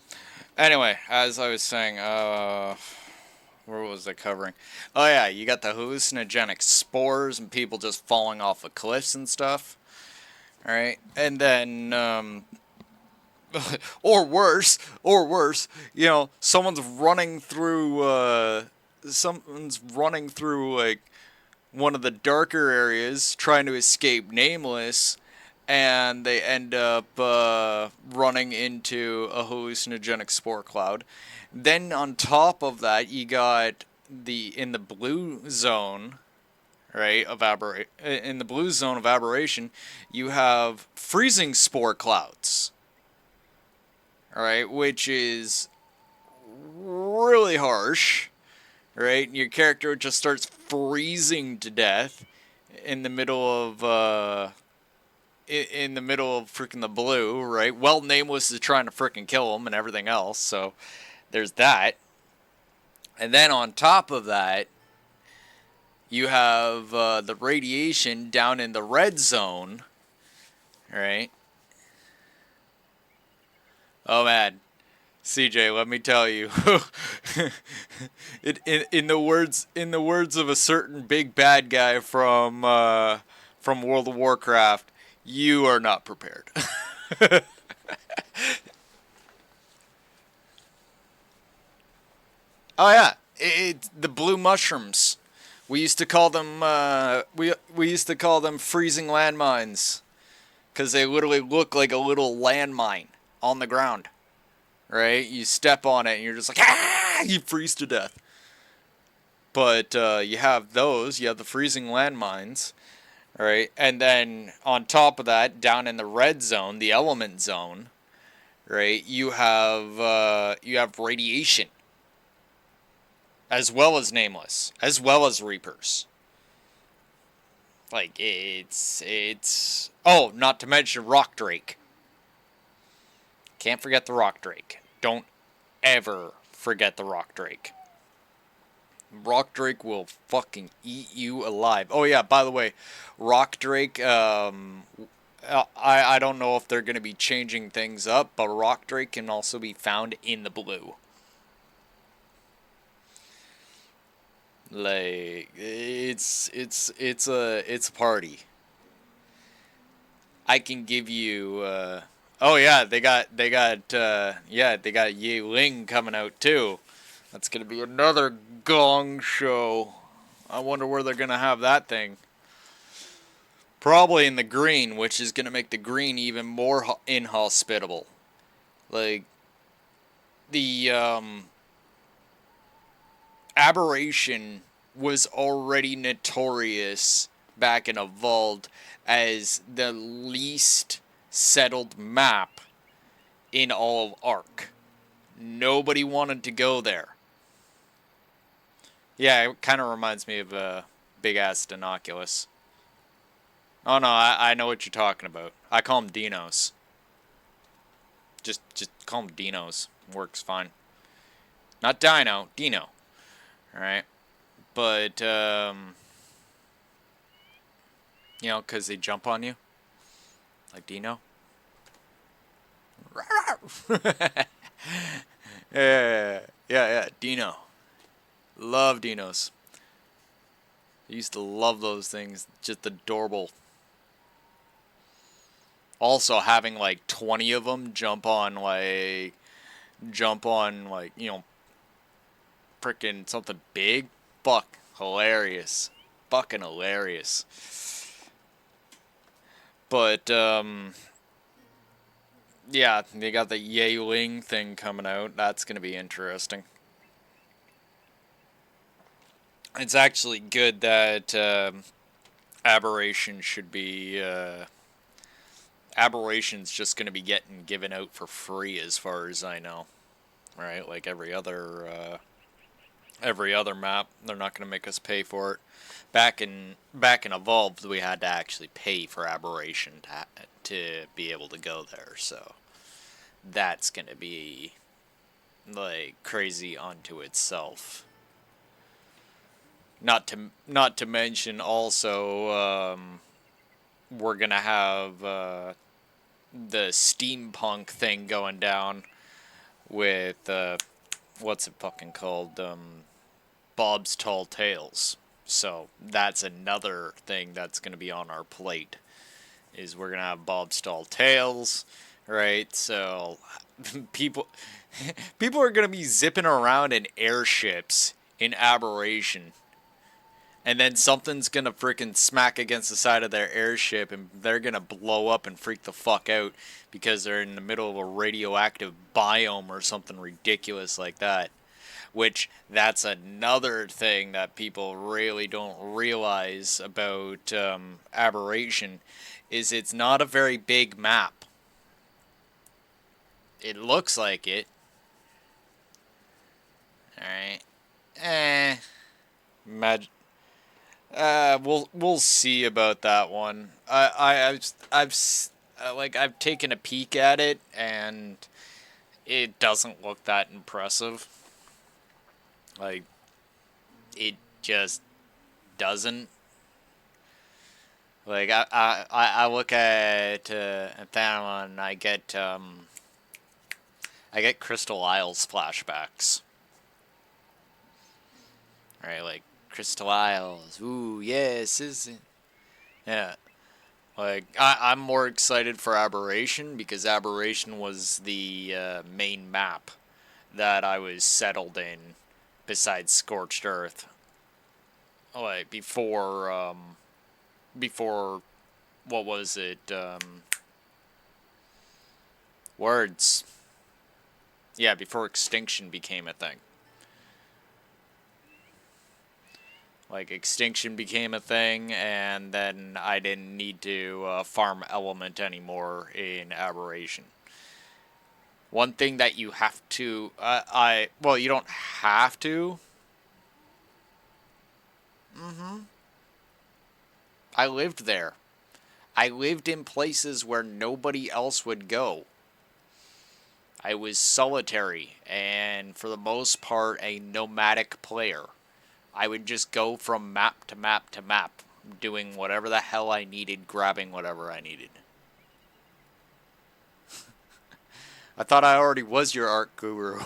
[SPEAKER 2] Anyway, as I was saying, where was I covering? Oh yeah, you got the hallucinogenic spores and people just falling off of cliffs and stuff. Alright, and then, or worse, you know, someone's running through, like, one of the darker areas trying to escape Nameless, and they end up running into a hallucinogenic spore cloud. Then on top of that, you got in the blue zone, right, in the blue zone of aberration, you have freezing spore clouds, all right, which is really harsh, right? And your character just starts freezing to death in the middle of in the middle of freaking the blue, right? Well, Nameless is trying to freaking kill him and everything else, so there's that. And then on top of that, you have the radiation down in the red zone, right? Oh man, CJ, let me tell you, in the words of a certain big bad guy from World of Warcraft, you are not prepared. Oh yeah, the blue mushrooms. We used to call them we used to call them freezing landmines because they literally look like a little landmine on the ground. Right? You step on it and you're just like, ah! You freeze to death. But you have those. You have the freezing landmines, right? And then on top of that, down in the red zone, the element zone, right? You have radiation, as well as Nameless, as well as Reapers. Like it's. Oh, not to mention Rock Drake. Can't forget the Rock Drake. Don't ever forget the Rock Drake. Rock Drake will fucking eat you alive. Oh yeah, by the way, Rock Drake, I don't know if they're going to be changing things up, but Rock Drake can also be found in the blue. Like it's a party. I can give you oh yeah, they got Yi Ling coming out too. That's going to be another gong show. I wonder where they're going to have that thing. Probably in the green, which is going to make the green even more inhospitable. Like, the aberration was already notorious back in Evolved as the least settled map in all of Ark. Nobody wanted to go there. Yeah, it kind of reminds me of a big-ass Dinoculus. Oh no, I know what you're talking about. I call them Dinos. Just call them Dinos. Works fine. Not Dino, Dino. Alright? But, you know, because they jump on you. Like Dino. Yeah, Dino. Love dinos. I used to love those things. Just adorable. Also, having like 20 of them jump on, you know, frickin' something big. Fuck. Hilarious. Fucking hilarious. But, yeah, they got the Yi Ling thing coming out. That's gonna be interesting. It's actually good that Aberration should be Aberration's just going to be getting given out for free as far as I know, right? Like every other map, they're not going to make us pay for it. Back in Evolved, we had to actually pay for Aberration to be able to go there. So that's going to be like crazy unto itself. Not to mention also we're gonna have the steampunk thing going down, with what's it fucking called? Bob's Tall Tales. So that's another thing that's going to be on our plate. Is we're going to have Bob's Tall Tales, right? So people people are going to be zipping around in airships in Aberration. And then something's going to freaking smack against the side of their airship and they're going to blow up and freak the fuck out because they're in the middle of a radioactive biome or something ridiculous like that. Which that's another thing that people really don't realize about Aberration is it's not a very big map. It looks like it. Alright. Imagine. We'll see about that one. I've taken a peek at it and it doesn't look that impressive. Like, it just doesn't. Like I look at that one and I get Crystal Isles flashbacks. Right, like Crystal Isles. Ooh, yes, is it? Yeah. Like I'm more excited for Aberration because Aberration was the main map that I was settled in besides Scorched Earth. Like before what was it? Words. Yeah, before Extinction became a thing. Like, Extinction became a thing, and then I didn't need to farm Element anymore in Aberration. One thing that you have to... well, you don't have to. I lived there. I lived in places where nobody else would go. I was solitary, and for the most part, a nomadic player. I would just go from map to map to map, doing whatever the hell I needed, grabbing whatever I needed. I thought I already was your art guru.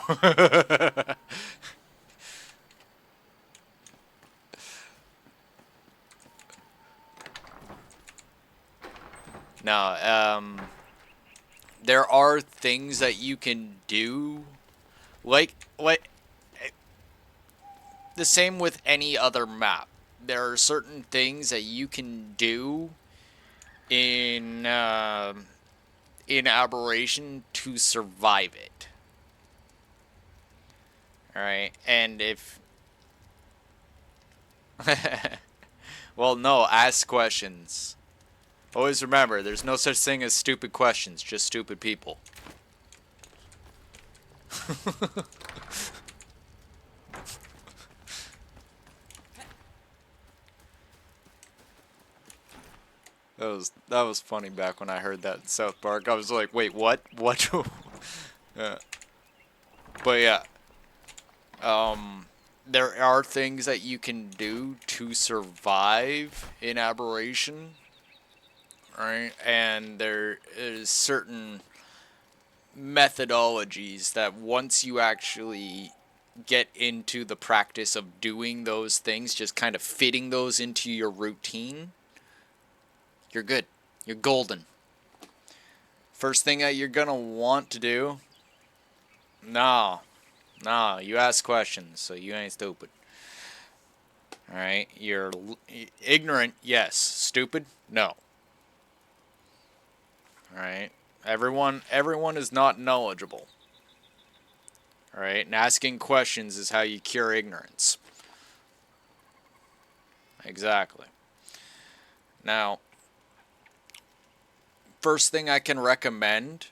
[SPEAKER 2] No, there are things that you can do, like the same with any other map. There are certain things that you can do in in Aberration to survive it. All right, and if well, no, ask questions. Always remember, there's no such thing as stupid questions, just stupid people. That was funny back when I heard that in South Park. I was like, wait, what? What? Yeah. But yeah, there are things that you can do to survive in Aberration, right? And there is certain methodologies that once you actually get into the practice of doing those things, just kind of fitting those into your routine, you're good. You're golden. First thing that you're gonna want to do, no, you ask questions, so you ain't stupid. Alright, you're ignorant, yes. Stupid, no. Alright, everyone is not knowledgeable. Alright, and asking questions is how you cure ignorance. Exactly. Now, first thing that I can recommend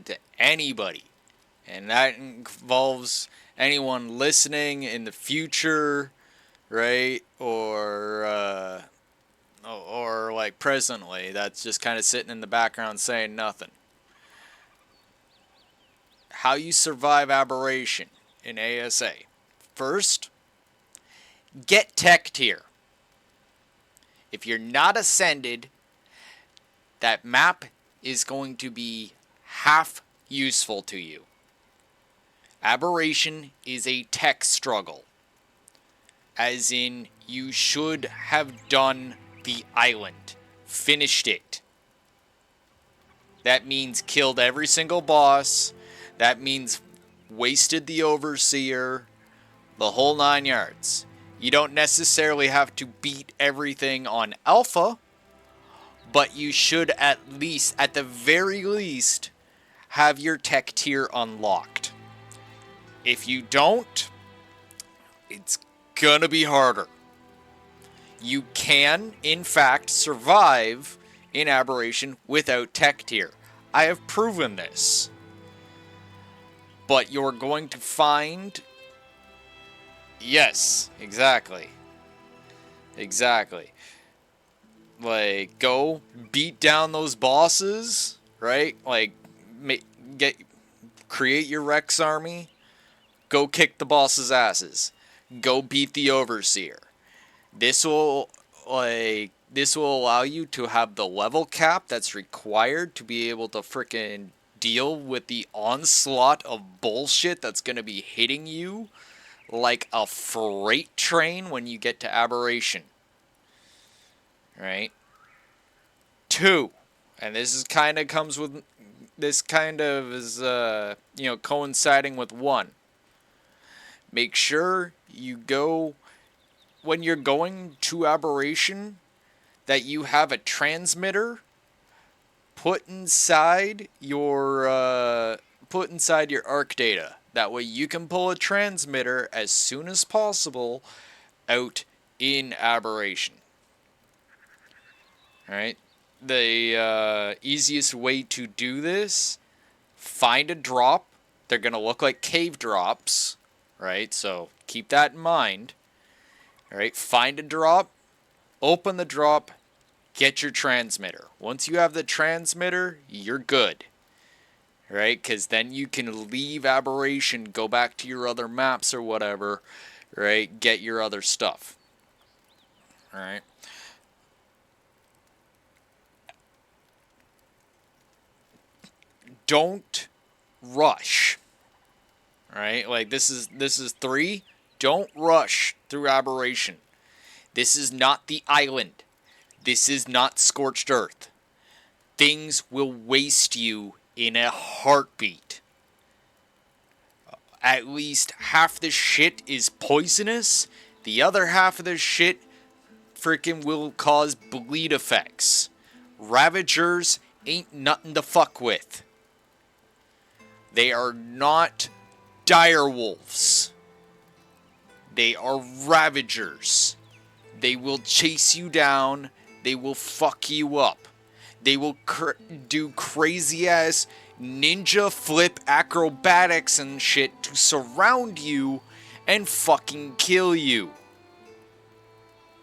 [SPEAKER 2] to anybody, and that involves anyone listening in the future, right? Or like presently, that's just kind of sitting in the background saying nothing. How you survive Aberration in ASA. First, get tech tier. If you're not ascended, that map is going to be half useful to you. Aberration is a tech struggle. As in, you should have done the island. Finished it. That means killed every single boss. That means wasted the overseer. The whole 9 yards. You don't necessarily have to beat everything on alpha, but you should at the very least, have your tech tier unlocked. If you don't, it's gonna be harder. You can, in fact, survive in Aberration without tech tier. I have proven this. But you're going to find... Yes, exactly. Exactly. Like, go beat down those bosses, right? Like, create your Rex army. Go kick the boss's asses. Go beat the overseer. This will allow you to have the level cap that's required to be able to frickin' deal with the onslaught of bullshit that's gonna be hitting you like a freight train when you get to Aberration. Right? 2, and this is kind of comes with, this kind of is coinciding with 1. Make sure you go, when you're going to Aberration, that you have a transmitter put inside your arc data. That way you can pull a transmitter as soon as possible out in Aberration. Alright? The easiest way to do this, find a drop. They're going to look like cave drops. Right? So keep that in mind. Alright? Find a drop. Open the drop. Get your transmitter. Once you have the transmitter, you're good. Right? Because then you can leave Aberration, go back to your other maps or whatever. Right? Get your other stuff. Alright? Don't rush. Right? Like, this is 3. Don't rush through Aberration. This is not the island. This is not Scorched Earth. Things will waste you in a heartbeat. At least half the shit is poisonous. The other half of the shit freaking will cause bleed effects. Ravagers ain't nothing to fuck with. They are not dire wolves. They are ravagers. They will chase you down. They will fuck you up. They will do crazy ass ninja flip acrobatics and shit to surround you and fucking kill you.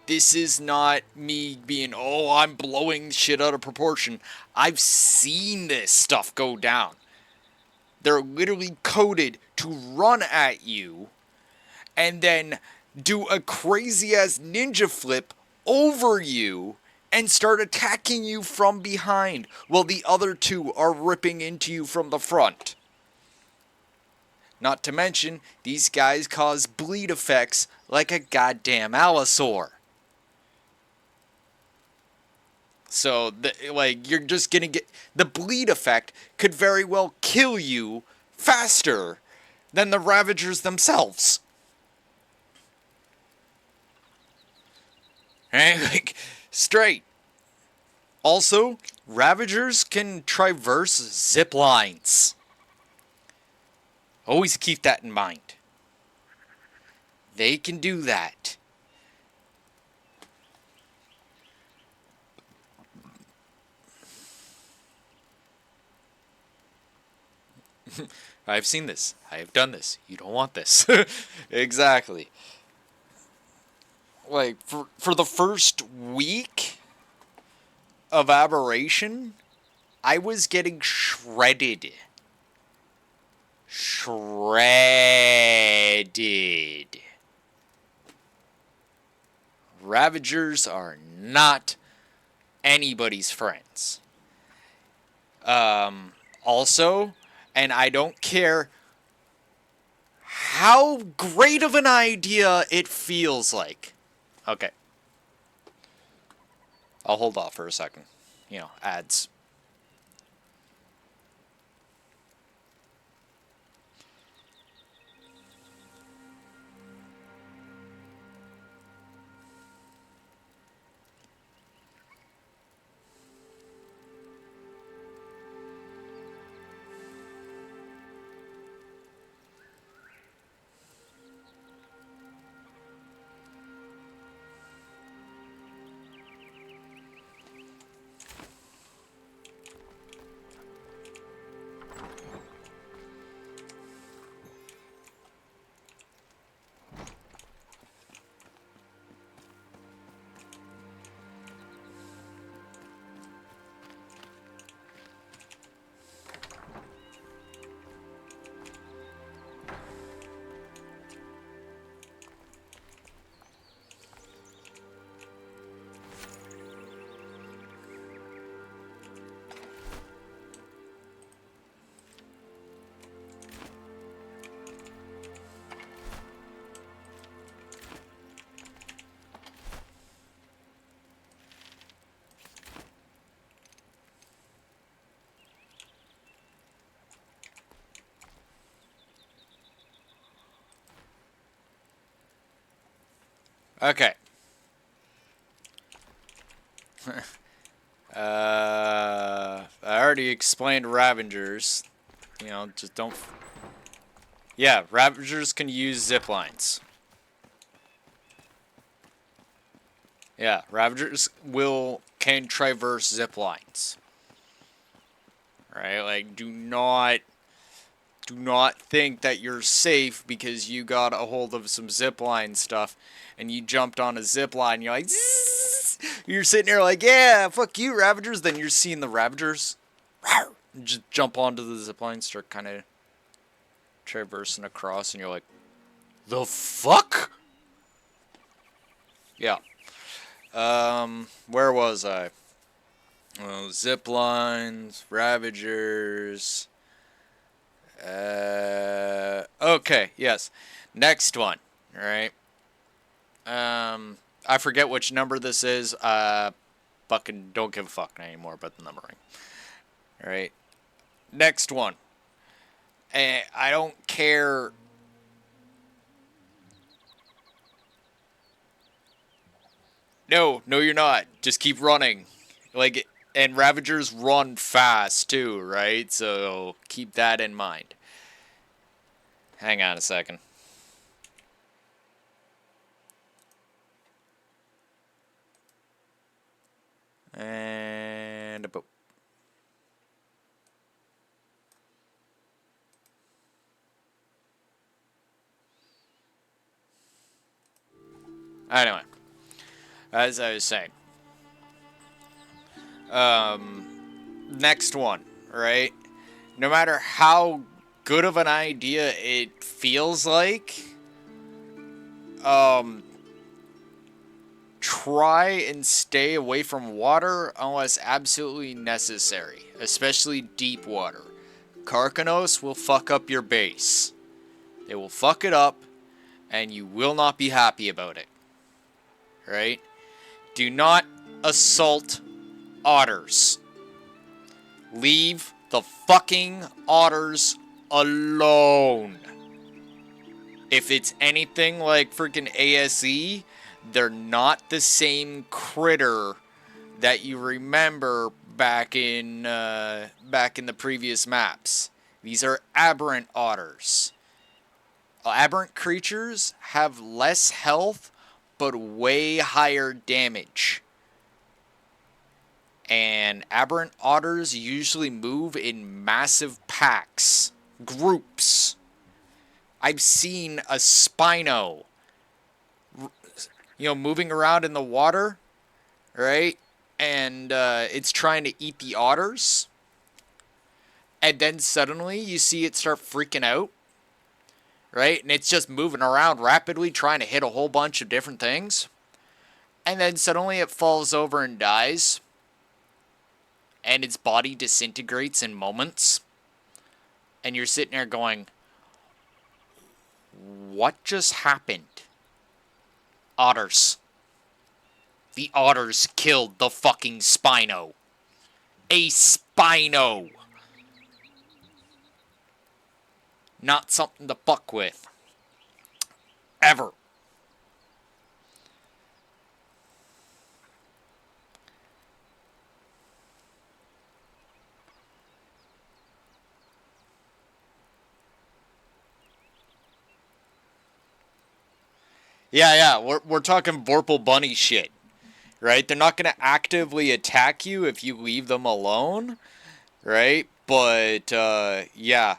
[SPEAKER 2] This is not me being, oh, I'm blowing shit out of proportion. I've seen this stuff go down. They're literally coded to run at you and then do a crazy ass ninja flip over you and start attacking you from behind while the other 2 are ripping into you from the front. Not to mention, these guys cause bleed effects like a goddamn allosaur. So, you're just gonna get... The bleed effect could very well kill you faster than the Ravagers themselves. Right? Like, straight. Also, Ravagers can traverse zip lines. Always keep that in mind. They can do that. I've seen this. I have done this. You don't want this. Exactly. Like, for the first week of Aberration, I was getting shredded. Shredded. Ravagers are not anybody's friends. Also, and I don't care how great of an idea it feels like. Okay. I'll hold off for a second. Ads. Okay. I already explained Ravengers. Just don't. Yeah, Ravengers can use zip lines. Yeah, Ravengers can traverse zip lines. Right? Like, do not think that you're safe because you got a hold of some zipline stuff and you jumped on a zipline. You're like, zzz! You're sitting there like, yeah, fuck you, Ravagers. Then you're seeing the Ravagers just jump onto the zipline, start kind of traversing across, and you're like, the fuck? Yeah. Where was I? Zip lines, Ravagers. Okay, yes. Next one. All right. I forget which number this is. Fucking don't give a fuck anymore about the numbering. All right. Next one. I don't care. No, you're not. Just keep running. Like, and Ravagers run fast too, right? So keep that in mind. Hang on a second. And a anyway, as I was saying, next one, right? No matter how good of an idea it feels like, try and stay away from water unless absolutely necessary, especially deep water. Karkanos will fuck up your base. They will fuck it up, and you will not be happy about it. Right? Do not assault otters. Leave the fucking otters alone. If it's anything like freaking ASE, they're not the same critter that you remember back in the previous maps. These are aberrant otters. Aberrant creatures have less health, but way higher damage. And aberrant otters usually move in massive packs, groups. I've seen a Spino, moving around in the water, right? And it's trying to eat the otters. And then suddenly you see it start freaking out, right? And it's just moving around rapidly, trying to hit a whole bunch of different things. And then suddenly it falls over and dies. And its body disintegrates in moments.
[SPEAKER 1] And you're sitting there going, what just happened? Otters. The otters killed the fucking Spino. A Spino. Not something to fuck with. Ever. Yeah, we're talking Vorpal Bunny shit, right? They're not gonna actively attack you if you leave them alone, right? But yeah,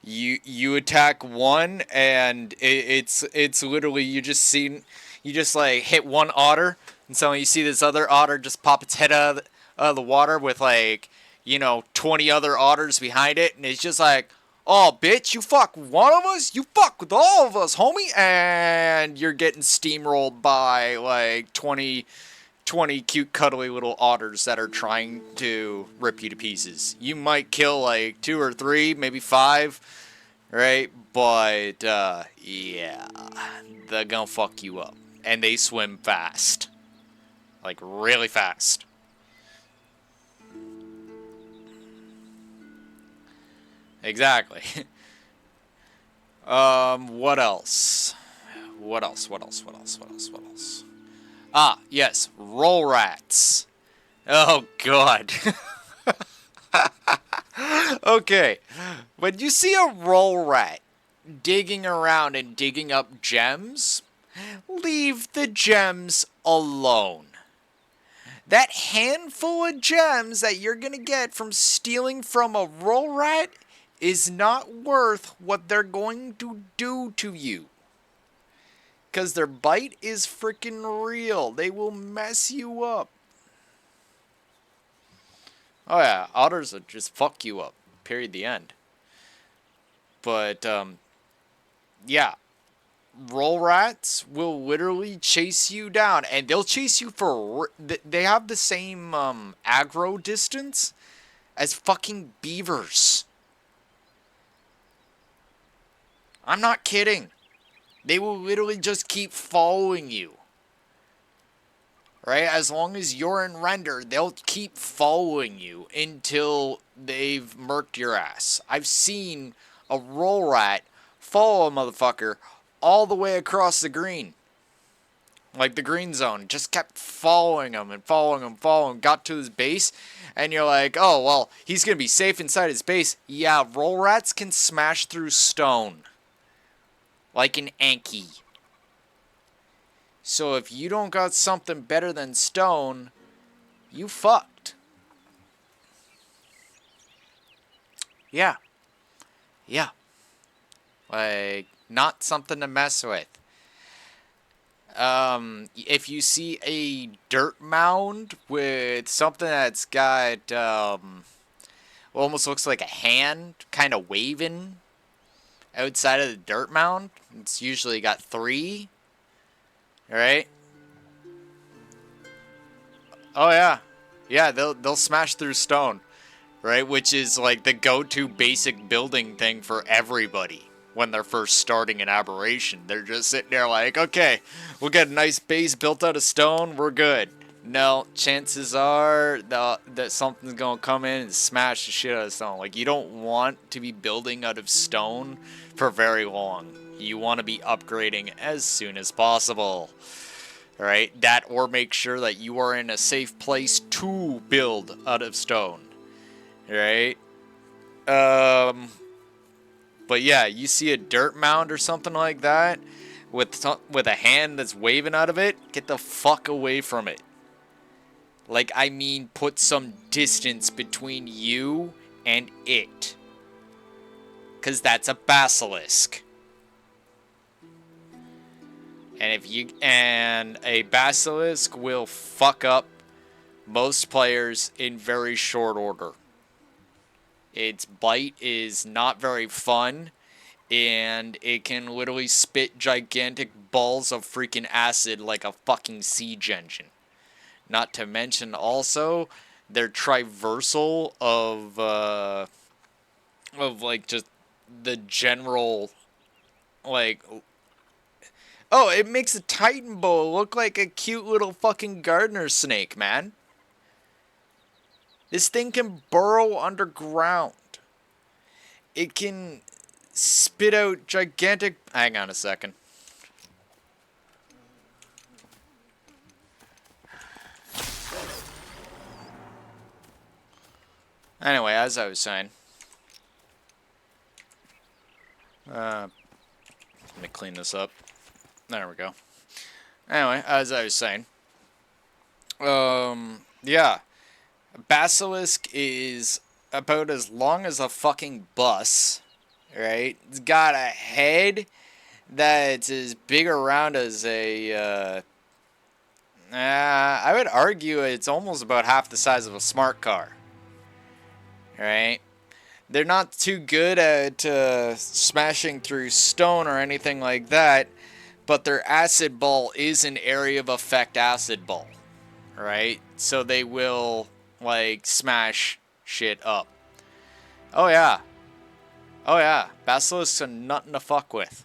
[SPEAKER 1] you attack one, and it's literally you just like hit one otter, and so you see this other otter just pop its head out of the water with like 20 other otters behind it, and it's just like, oh bitch, you fuck with one of us, you fuck with all of us, homie, and you're getting steamrolled by like 20 cute, cuddly little otters that are trying to rip you to pieces. You might kill like 2 or 3, maybe 5, right? But, yeah, they're gonna fuck you up. And they swim fast. Like, really fast. Exactly. What else? What else? What else? What else? What else? What else? Ah, yes, roll rats. Oh, God. Okay, when you see a roll rat digging around and digging up gems, leave the gems alone. That handful of gems that you're gonna get from stealing from a roll rat is not worth what they're going to do to you. Because their bite is freaking real. They will mess you up. Oh yeah, otters will just fuck you up. Period. The end. But, yeah. Roll rats will literally chase you down. And they'll chase you for... They have the same, aggro distance as fucking beavers. I'm not kidding. They will literally just keep following you. Right? As long as you're in render, they'll keep following you until they've murked your ass. I've seen a roll rat follow a motherfucker all the way across the green. Like the green zone. Just kept following him and following him, following him. Got to his base, and you're like, oh, well, he's going to be safe inside his base. Yeah, roll rats can smash through stone. Like an Anki. So if you don't got something better than stone, you fucked. Yeah. Yeah. Like, not something to mess with. If you see a dirt mound with something that's got, almost looks like a hand kind of waving outside of the dirt mound, it's usually got 3. Right? Oh yeah. Yeah, they'll smash through stone, right? Which is like the go-to basic building thing for everybody when they're first starting an aberration. They're just sitting there like, okay, we'll get a nice base built out of stone, we're good. No, chances are that something's gonna come in and smash the shit out of stone. Like, you don't want to be building out of stone for very long. You want to be upgrading as soon as possible. Right? That, or make sure that you are in a safe place to build out of stone. Right? But yeah, you see a dirt mound or something like that with a hand that's waving out of it, get the fuck away from it. Like, I mean, put some distance between you and it. 'Cause that's a basilisk. And a basilisk will fuck up most players in very short order. Its bite is not very fun, and it can literally spit gigantic balls of freaking acid like a fucking siege engine. Not to mention also their traversal
[SPEAKER 2] of like just the general like. Oh, it makes a Titan boa look like a cute little fucking gardener snake, man. This thing can burrow underground. It can spit out gigantic. Hang on a second. Anyway, as I was saying, let me clean this up. There we go. Anyway, as I was saying, yeah, Basilisk is about as long as a fucking bus, right? It's got a head that's as big around as a. I would argue it's almost about half the size of a smart car, right? They're not too good at smashing through stone or anything like that, but their acid ball is an area of effect acid ball, right? So they will, like, smash shit up. Oh, yeah. Oh, yeah. Basilisks are nothing to fuck with.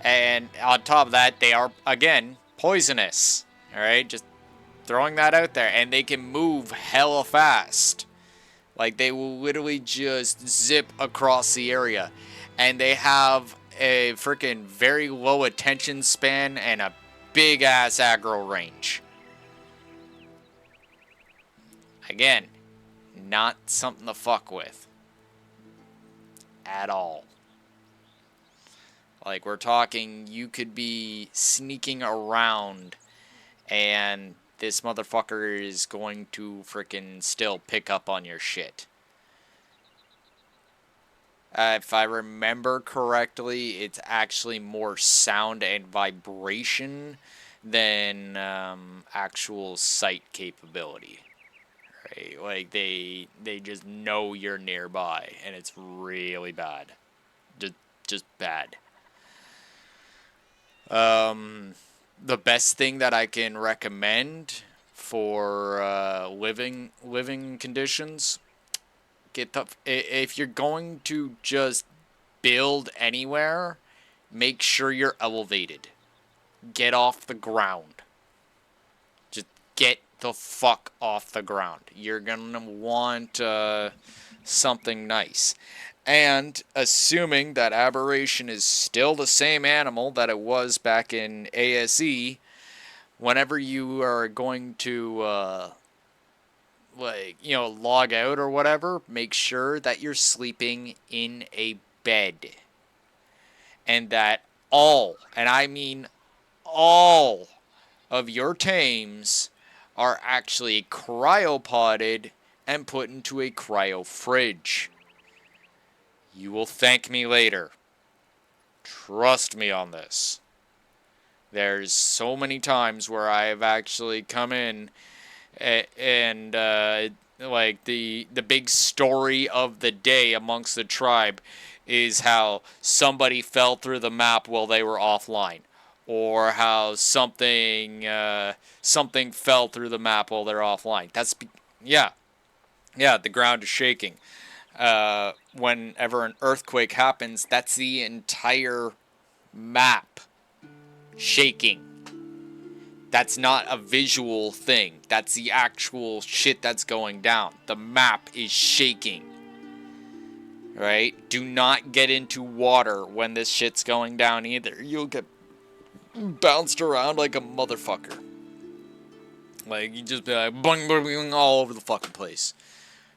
[SPEAKER 2] And on top of that, they are, again, poisonous. Alright? Just throwing that out there. And they can move hella fast. Like, they will literally just zip across the area. And they have a freaking very low attention span and a big-ass aggro range. Again, not something to fuck with. At all. Like, we're talking, you could be sneaking around and this motherfucker is going to freaking still pick up on your shit. If I remember correctly, it's actually more sound and vibration than actual sight capability. Right? Like, they just know you're nearby, and it's really bad. Just bad. The best thing that I can recommend for living conditions, if you're going to just build anywhere, make sure you're elevated. Get off the ground. Just get the fuck off the ground. You're gonna want something nice. And assuming that Aberration is still the same animal that it was back in ASE, whenever you are going to, log out or whatever, make sure that you're sleeping in a bed. And that and I mean all, of your tames are actually cryopoded and put into a cryo fridge. You will thank me later. Trust me on this. There's so many times where I have actually come in and like the big story of the day amongst the tribe is how somebody fell through the map while they were offline, or how something fell through the map while they're offline. The ground is shaking. Whenever an earthquake happens, that's the entire map shaking. That's not a visual thing. That's the actual shit that's going down. The map is shaking. Right? Do not get into water when this shit's going down either. You'll get bounced around like a motherfucker. Like, you just be like, boing, boing, boing, all over the fucking place.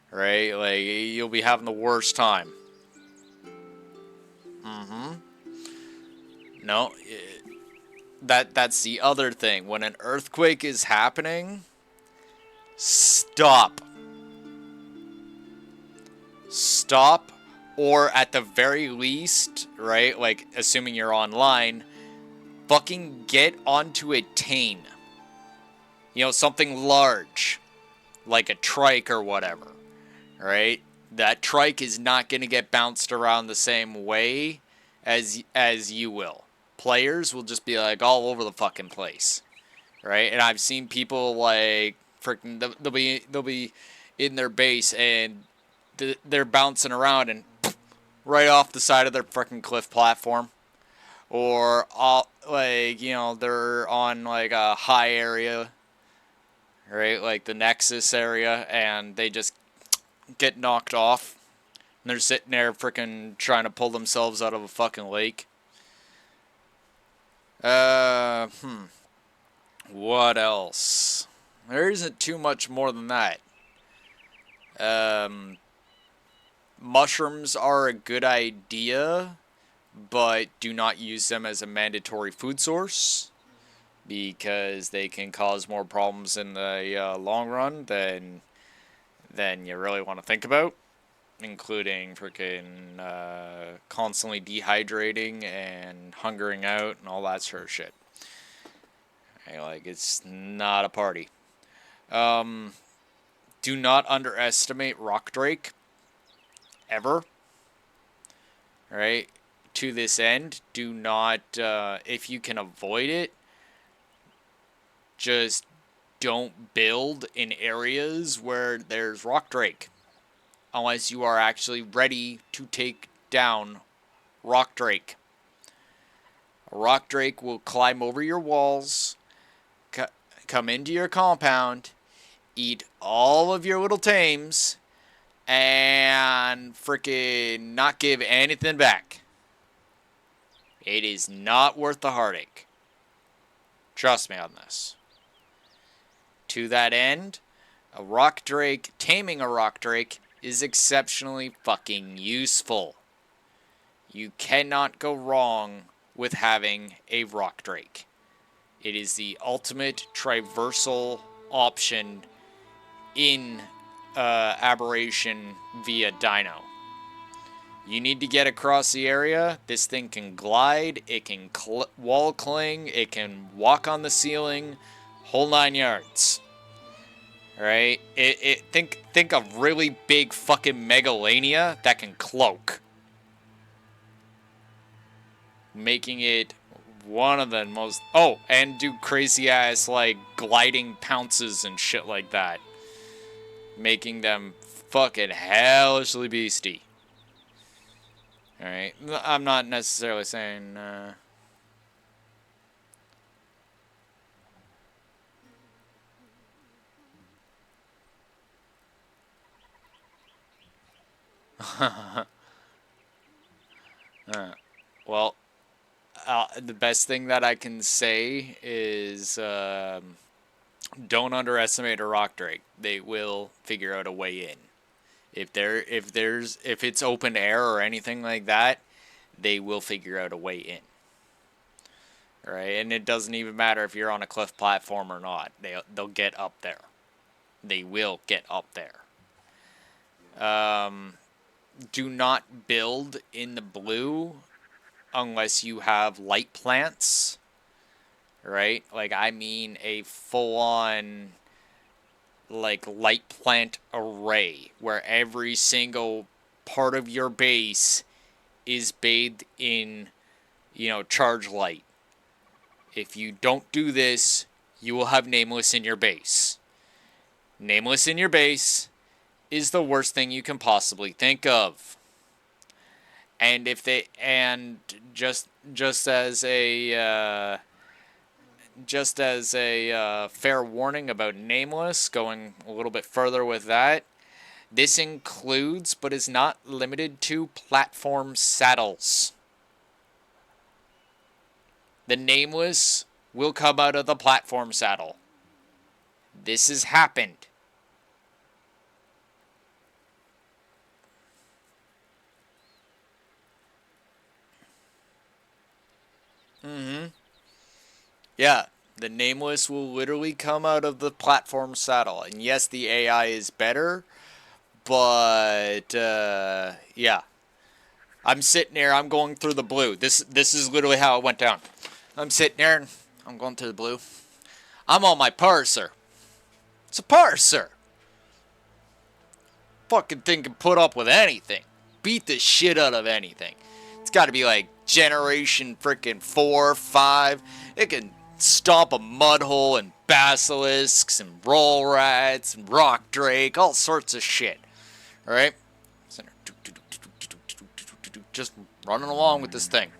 [SPEAKER 2] Right? Like, you'll be having the worst time. No, that's the other thing. When an earthquake is happening, stop. Stop, or at the very least, right, like, assuming you're online, fucking get onto a tame. You know, something large, like a trike or whatever, right? That trike is not going to get bounced around the same way as you will. Players will just be, like, all over the fucking place, right? And I've seen people, like, freaking, they'll be in their base, and they're bouncing around and right off the side of their freaking cliff platform, or like they're on like a high area, right, like the Nexus area, and they just get knocked off. And they're sitting there freaking trying to pull themselves out of a fucking lake. What else? There isn't too much more than that. Mushrooms are a good idea, but do not use them as a mandatory food source, because they can cause more problems in the long run than you really want to think about, including freaking constantly dehydrating and hungering out and all that sort of shit. Like, it's not a party. Do not underestimate rock drake, ever. Right? To this end, do not, if you can avoid it, just don't build in areas where there's rock drake, unless you are actually ready to take down rock drake. A rock drake will climb over your walls, come into your compound, eat all of your little tames, and freaking not give anything back. It is not worth the heartache. Trust me on this. To that end, taming a rock drake is exceptionally fucking useful. You cannot go wrong with having a rock drake. It is the ultimate traversal option in aberration via dino. You need to get across the area. This thing can glide, it can wall cling, it can walk on the ceiling, whole 9 yards. Right? Think of really big fucking Megalania that can cloak, making it one of the most... Oh, and do crazy ass like gliding pounces and shit like that, making them fucking hellishly beastie. Alright, I'm not necessarily saying... well, the best thing that I can say is don't underestimate a rock drake. They will figure out a way in. If it's open air or anything like that, they will figure out a way in. Right? And it doesn't even matter if you're on a cliff platform or not. They'll get up there. They will get up there. Do not build in the blue unless you have light plants. Right? Like, I mean a full-on like light plant array where every single part of your base is bathed in, charge light. If you don't do this, you will have Nameless in your base. Nameless in your base is the worst thing you can possibly think of. And just as a fair warning about Nameless, going a little bit further with that, this includes but is not limited to platform saddles. The Nameless will come out of the platform saddle. This has happened. Yeah, the Nameless will literally come out of the platform saddle. And yes, the AI is better, but yeah. I'm sitting there, I'm going through the blue. This is literally how it went down. I'm sitting there, and I'm going through the blue. I'm on my parser. It's a parser. Fucking thing can put up with anything. Beat the shit out of anything. It's got to be like generation freaking 4, 5. It can stomp a mud hole and basilisks and roll rats and rock drake, all sorts of shit. Alright? just running along with this thing.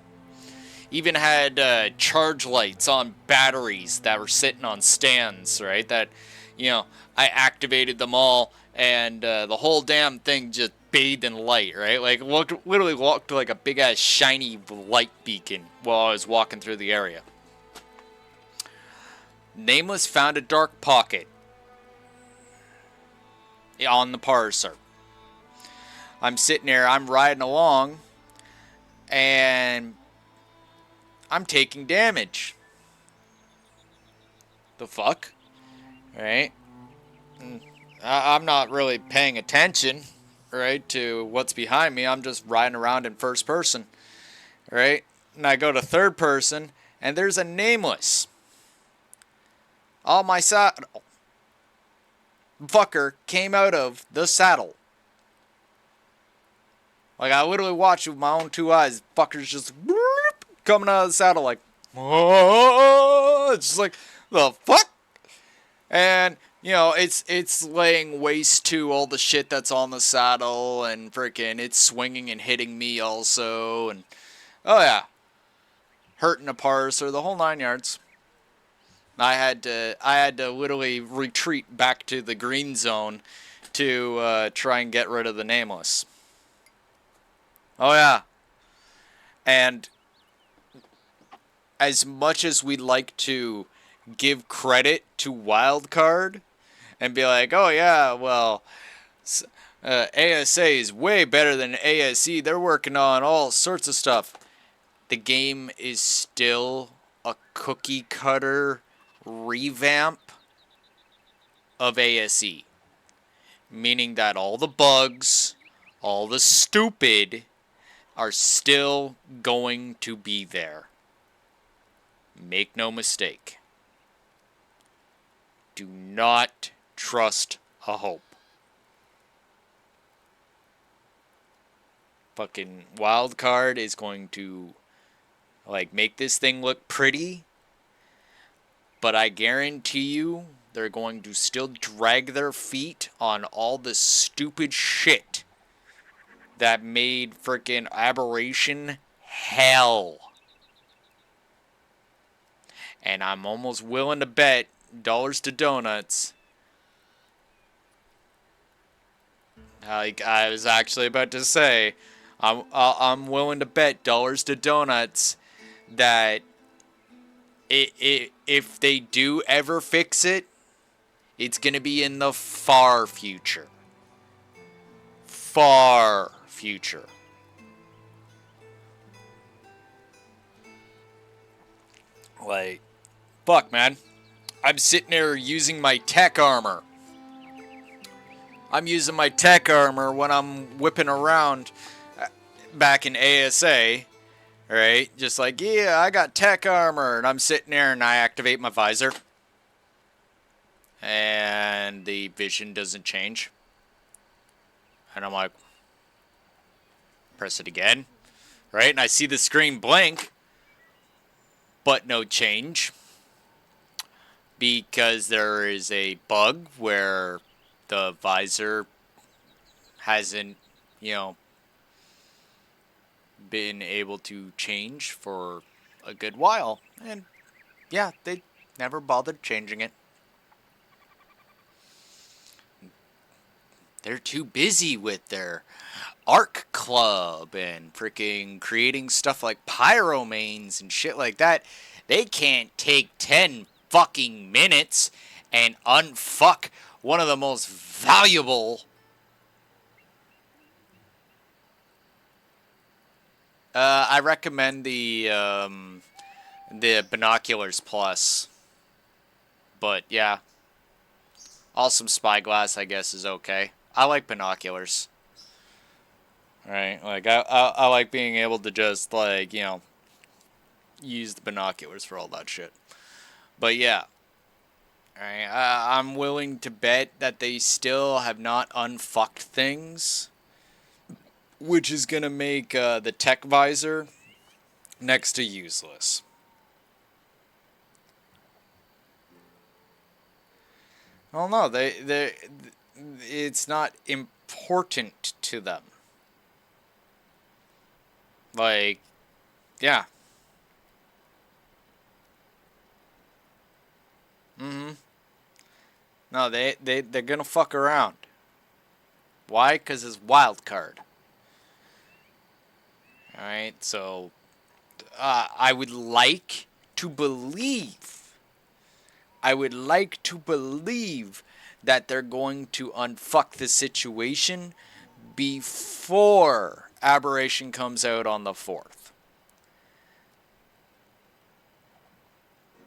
[SPEAKER 2] Even had charge lights on batteries that were sitting on stands, right? That, I activated them all, and the whole damn thing just bathed in light, right? Like, literally looked like a big-ass shiny light beacon while I was walking through the area. Nameless found a dark pocket on the parser. I'm sitting there, I'm riding along, and I'm taking damage. The fuck? Right? I'm not really paying attention, right, to what's behind me. I'm just riding around in first person, right? And I go to third person, and there's a nameless. All my saddle. Fucker came out of the saddle. Like, I literally watched with my own two eyes. Fucker's just coming out of the saddle like, oh, it's just like, the fuck? And, it's laying waste to all the shit that's on the saddle, and freaking it's swinging and hitting me also, and, oh yeah, hurting a parser, the whole 9 yards. I had to literally retreat back to the green zone to try and get rid of the nameless. Oh yeah. And as much as we'd like to give credit to Wildcard and be like, oh yeah, well, ASA is way better than ASE. They're working on all sorts of stuff. The game is still a cookie cutter revamp of ASE. Meaning that all the bugs, all the stupid, are still going to be there. Make no mistake. Do not trust a hope. Fucking Wildcard is going to make this thing look pretty, but I guarantee you they're going to still drag their feet on all the stupid shit that made frickin' Aberration hell. And I'm almost willing to bet dollars to donuts. Like I was actually about to say, I'm willing to bet dollars to donuts that if they do ever fix it, it's gonna be in the far future. Far future. Like, fuck, man. I'm sitting there using my tech armor. I'm using my tech armor when I'm whipping around back in ASA. Right? Just like, yeah, I got tech armor. And I'm sitting there and I activate my visor. And the vision doesn't change. And I'm like, press it again. Right? And I see the screen blink. But no change. Because there is a bug where the visor hasn't, been able to change for a good while. And yeah, they never bothered changing it. They're too busy with their Arc Club and freaking creating stuff like pyromanes and shit like that. They can't take 10 fucking minutes and unfuck one of the most valuable I recommend the binoculars plus. But yeah. Awesome spyglass, I guess, is okay. I like binoculars. Right? Like, I like being able to just, use the binoculars for all that shit. But yeah. Alright, I'm willing to bet that they still have not unfucked things. Which is going to make the tech visor next to useless. Well, no, it's not important to them. Like, yeah. Mm-hmm. No, they're gonna fuck around. Why? Because it's wild card. Alright, so I would like to believe. I would like to believe that they're going to unfuck the situation before Aberration comes out on the 4th.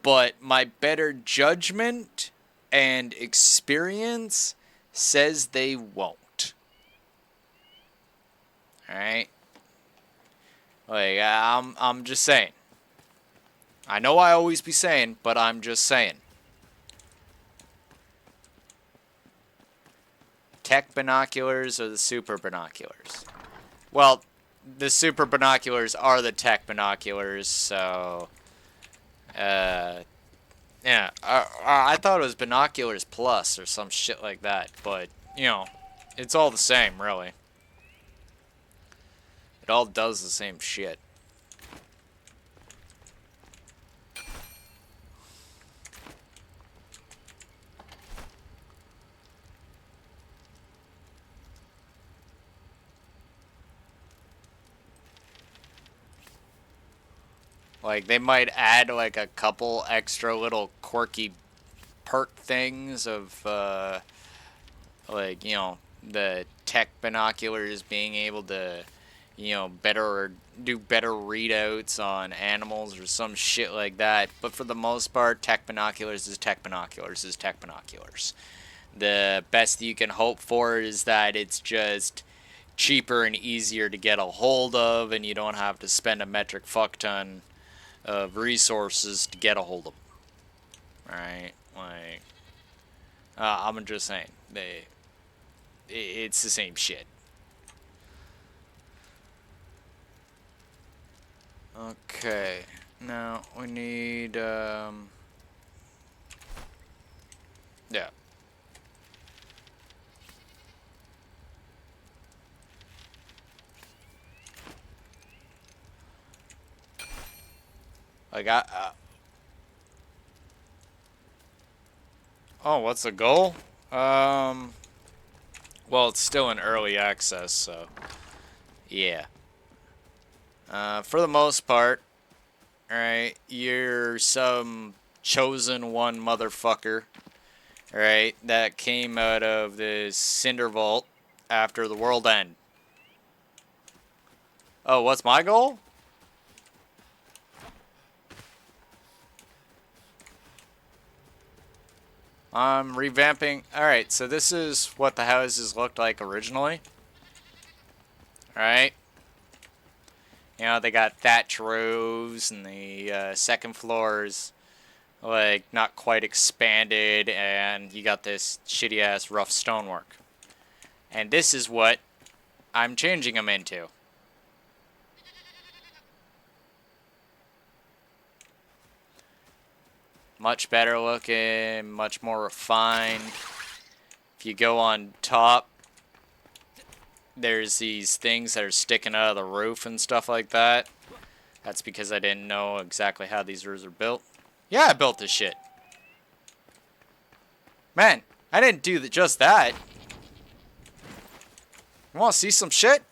[SPEAKER 2] But my better judgment and experience says they won't. Alright? Like, I'm just saying. I know I always be saying, but I'm just saying. Tech binoculars or the super binoculars? Well, the super binoculars are the tech binoculars, so... yeah, I thought it was binoculars plus or some shit like that, but, you know, it's all the same, really. It all does the same shit. Like, they might add, like, a couple extra little quirky perk things of, like, you know, the tech binoculars being able to, you know, do better readouts on animals or some shit like that. But for the most part, tech binoculars is tech binoculars is tech binoculars. The best you can hope for is that it's just cheaper and easier to get a hold of, and you don't have to spend a metric fuck ton of resources to get a hold of them. Right? Like, I'm just saying, it's the same shit. Okay, now we need, yeah. Like, oh, what's the goal? Well, it's still in early access, so, yeah. For the most part, alright, you're some chosen one motherfucker, alright, that came out of this cinder vault after the world end. Oh, what's my goal? I'm revamping. Alright, so this is what the houses looked like originally. Alright. You know, they got thatch roofs, and the second floor is, like, not quite expanded, and you got this shitty-ass rough stonework. And this is what I'm changing them into. Much better looking, much more refined. If you go on top, there's these things that are sticking out of the roof and stuff like that. That's because I didn't know exactly how these roofs are built. Yeah, I built this shit. Man, I didn't do just that. You want to see some shit?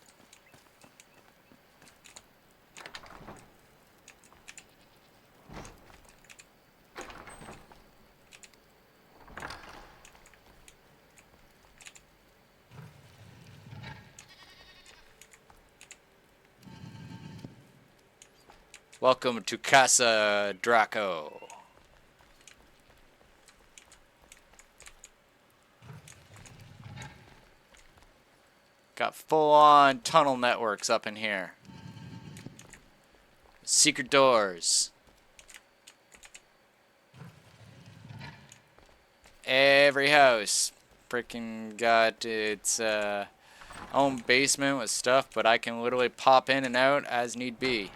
[SPEAKER 2] Welcome to Casa Draco. Got full-on tunnel networks up in here. Secret doors. Every house freaking got its own basement with stuff, but I can literally pop in and out as need be.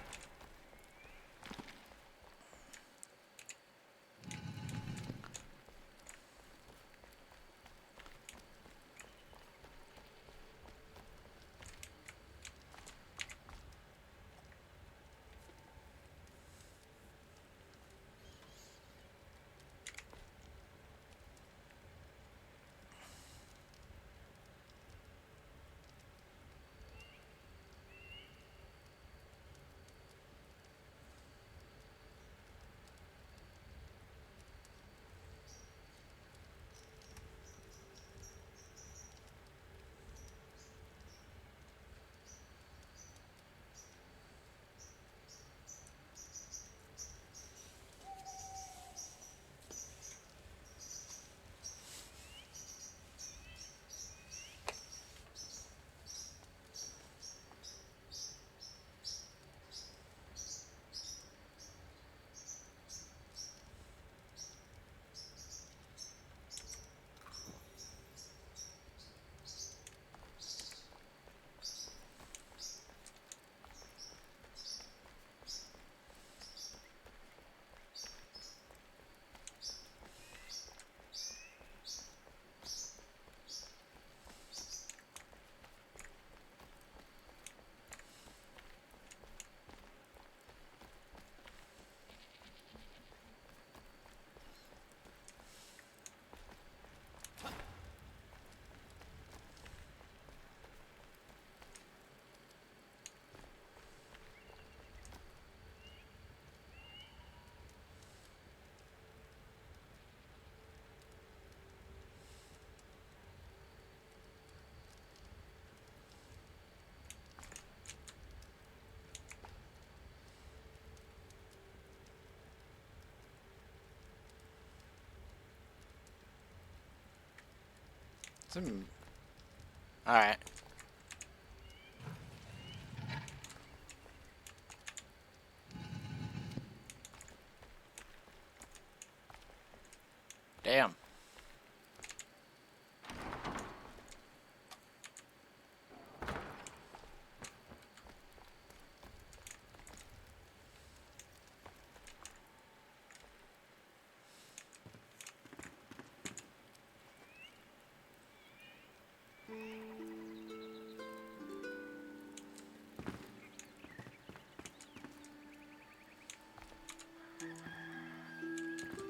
[SPEAKER 2] Alright. Damn.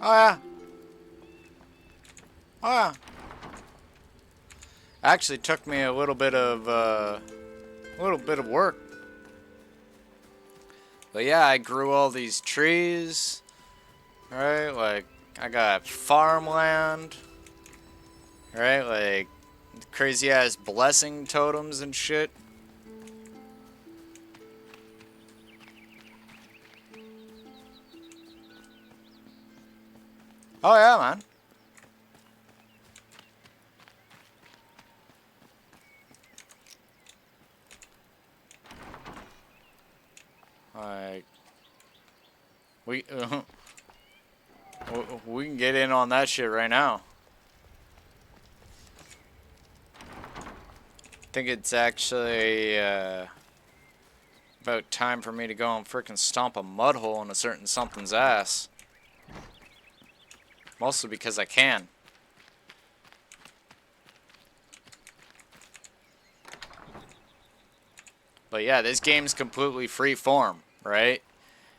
[SPEAKER 2] Oh yeah. Oh yeah. Actually took me a little bit of work. But yeah, I grew all these trees. Right? Like I got farmland. Right? Like crazy ass blessing totems and shit. Oh yeah, man. Like we we can get in on that shit right now. I think it's actually about time for me to go and frickin' stomp a mud hole in a certain something's ass. Mostly because I can. But yeah, this game's completely free form, right?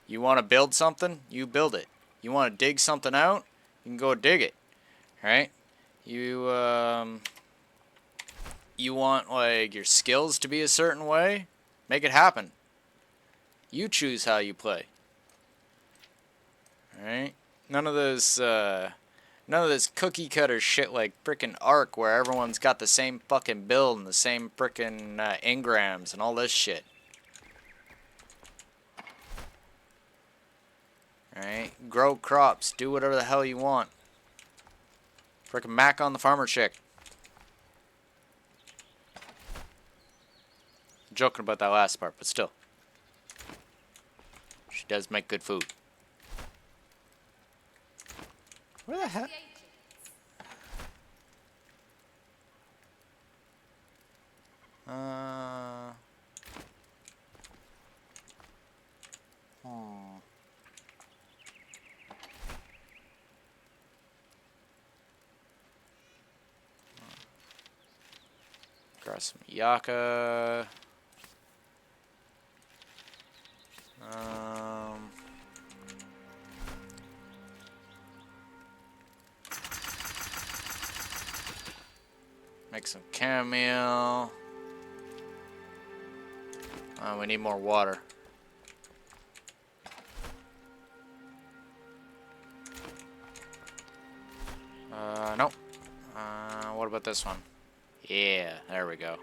[SPEAKER 2] You want to build something, you build it. You want to dig something out, you can go dig it, right? You you want like your skills to be a certain way, make it happen. You choose how you play. Alright? None of those none of this cookie cutter shit like frickin' Ark where everyone's got the same fucking build and the same frickin' engrams and all this shit. Alright? Grow crops. Do whatever the hell you want. Frickin' Mac on the farmer chick. I'm joking about that last part, but still. She does make good food. Where the heck? Hmm. Grab some Yaka. Make some cameo. We need more water. Nope. What about this one? Yeah, there we go.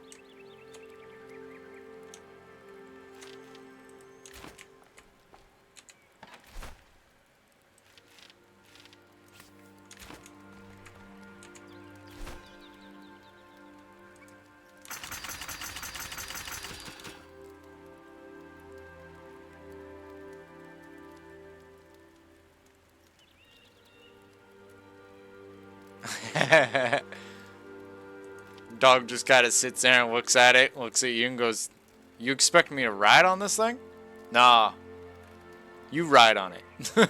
[SPEAKER 2] Dog just kind of sits there and looks at it, looks at you and goes, "You expect me to ride on this thing? Nah, you ride on it."
[SPEAKER 3] Don't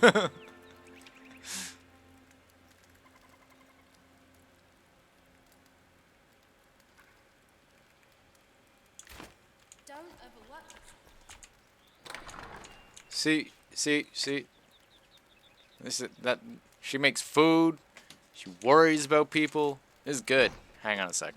[SPEAKER 3] overwork.
[SPEAKER 2] See. This is that. She makes food. She worries about people. This is good. Hang on a sec.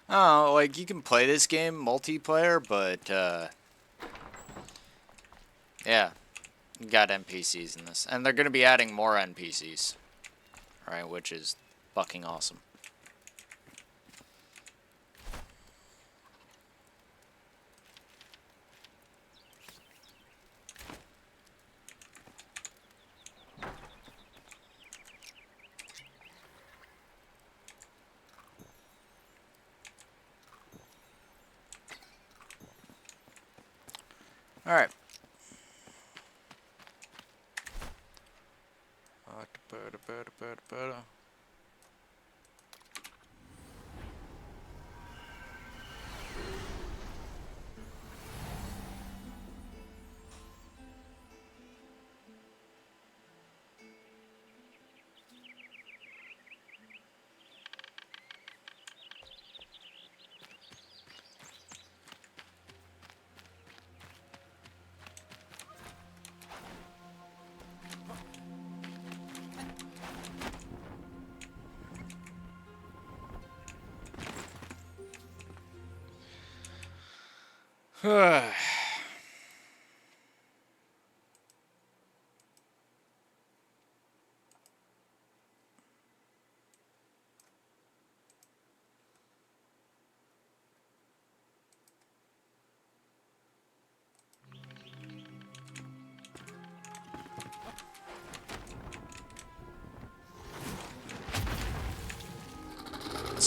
[SPEAKER 2] Oh, like you can play this game multiplayer, but yeah, you got NPCs in this, and they're gonna be adding more NPCs, right? Which is fucking awesome. All right.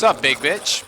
[SPEAKER 2] What's up, big bitch?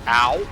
[SPEAKER 2] Ow.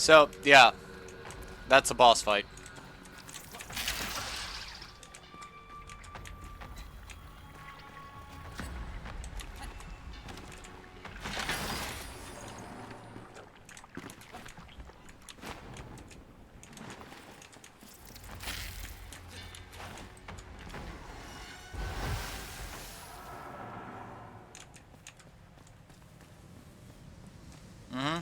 [SPEAKER 2] So, yeah, that's a boss fight. Mm-hmm.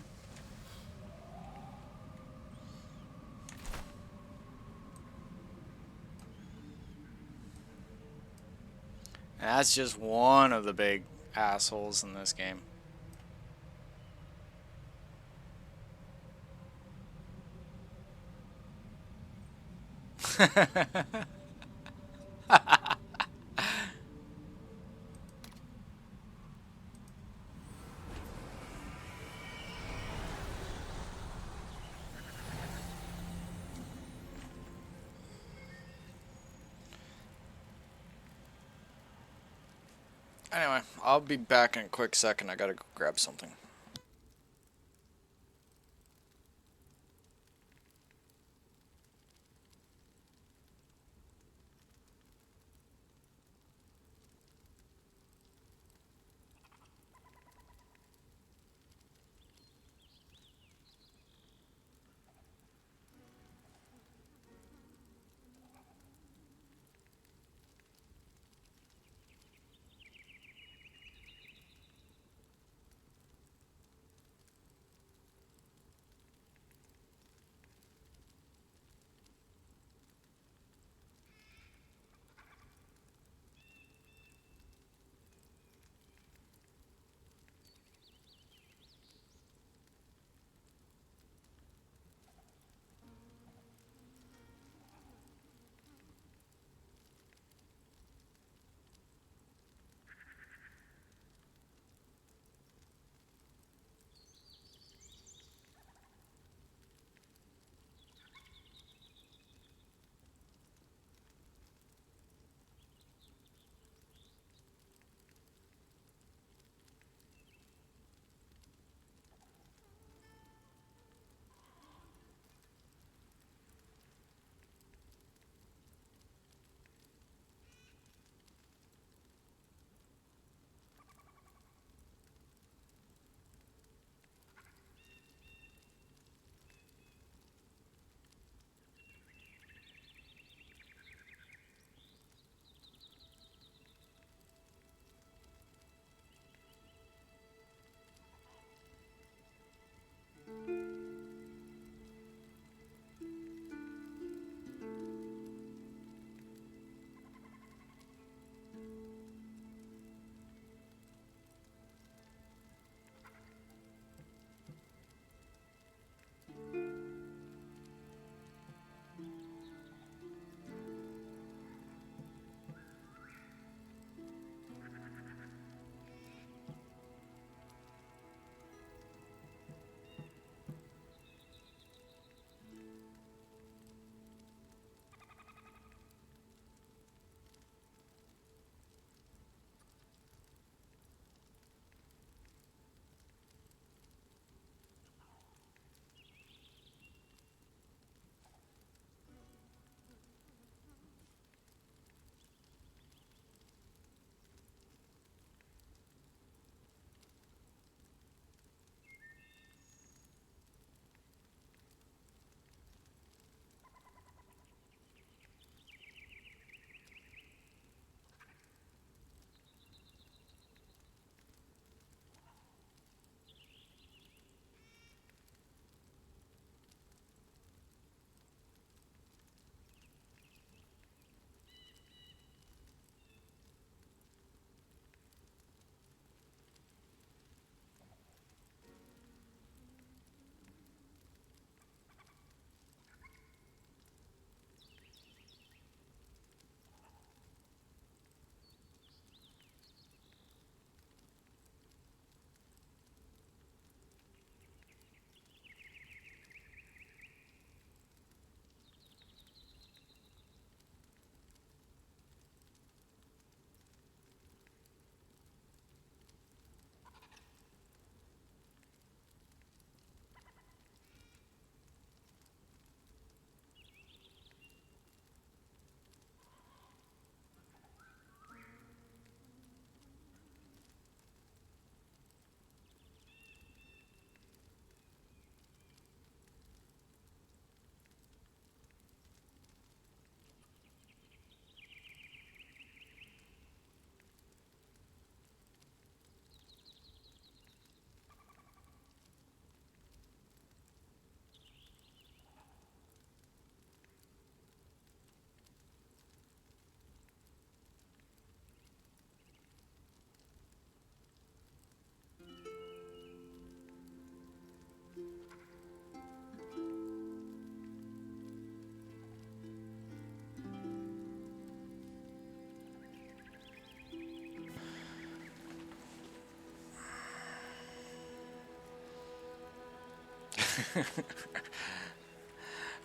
[SPEAKER 2] That's just one of the big assholes in this game. Anyway, I'll be back in a quick second. I gotta go grab something.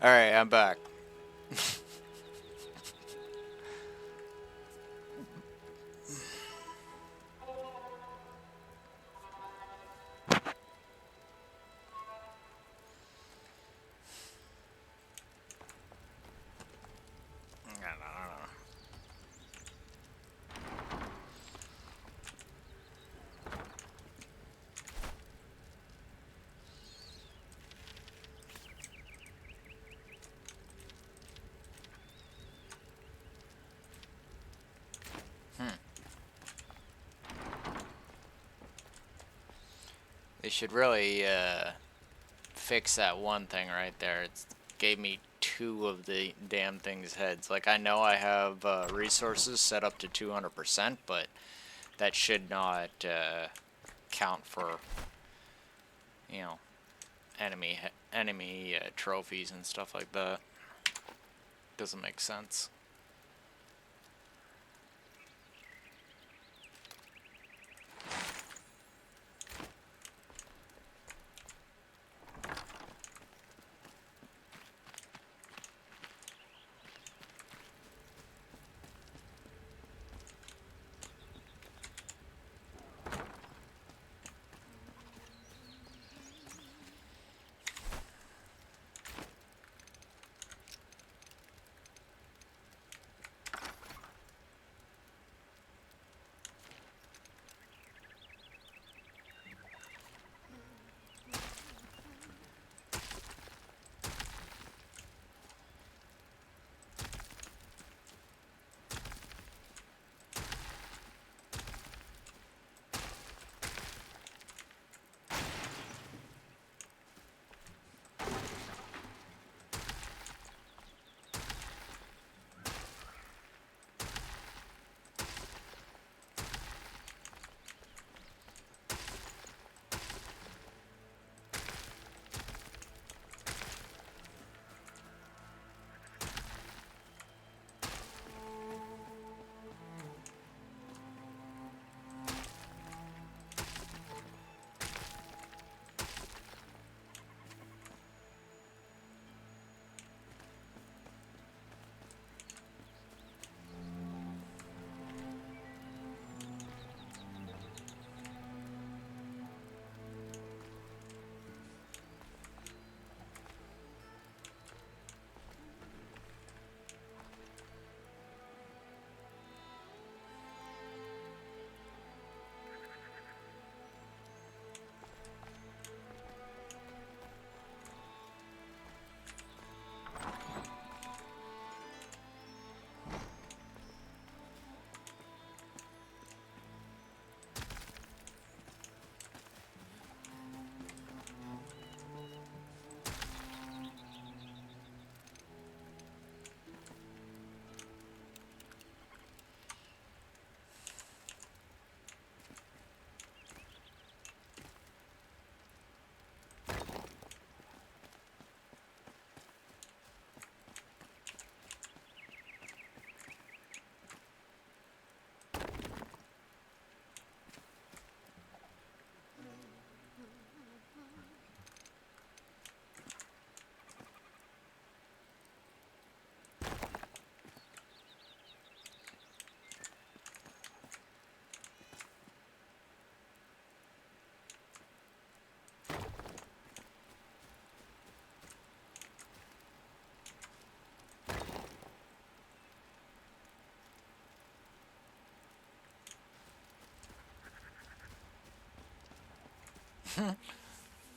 [SPEAKER 1] Alright, I'm back. They should really fix that one thing right there. It gave me 2 of the damn thing's heads. Like, I know I have resources set up to 200%, but that should not count for, you know, enemy trophies and stuff like that. Doesn't make sense.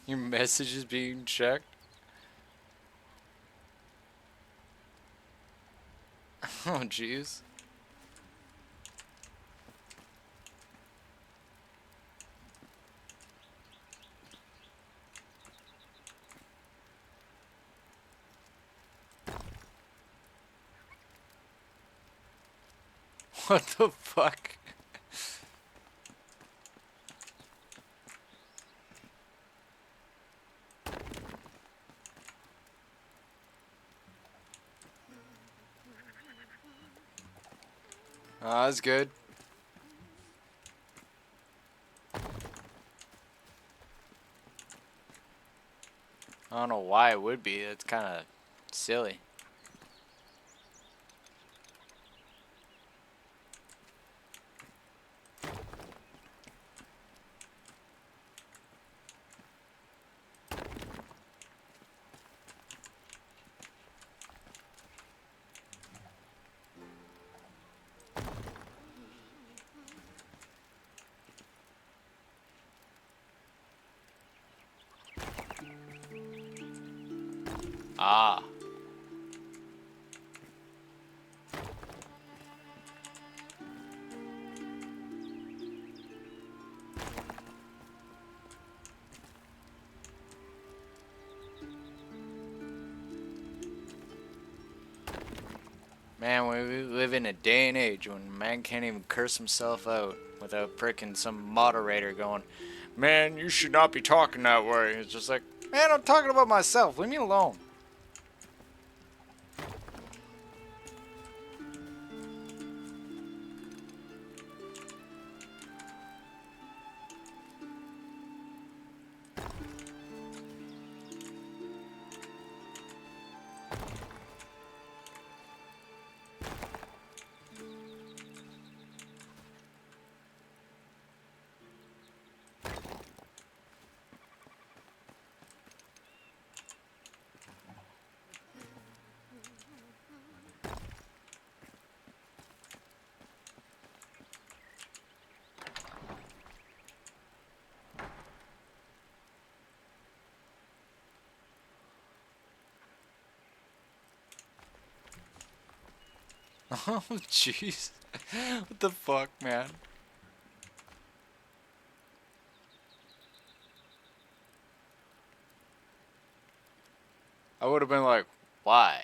[SPEAKER 1] Your message is being checked? Oh, jeez. What the fuck? That's good. don't know why it would be. It's kind of silly. Ah. Man, we live in a day and age when a man can't even curse himself out without frickin' some moderator going, man, you should not be talking that way. It's just like, man, I'm talking about myself. Leave me alone. Oh, jeez. What the fuck, man? I would have been like, why?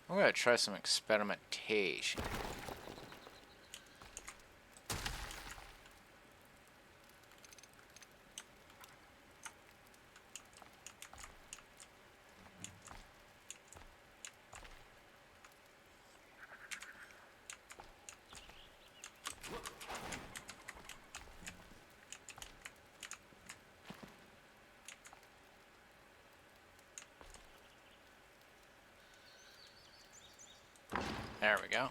[SPEAKER 1] I'm gonna try some experimentation. There we go.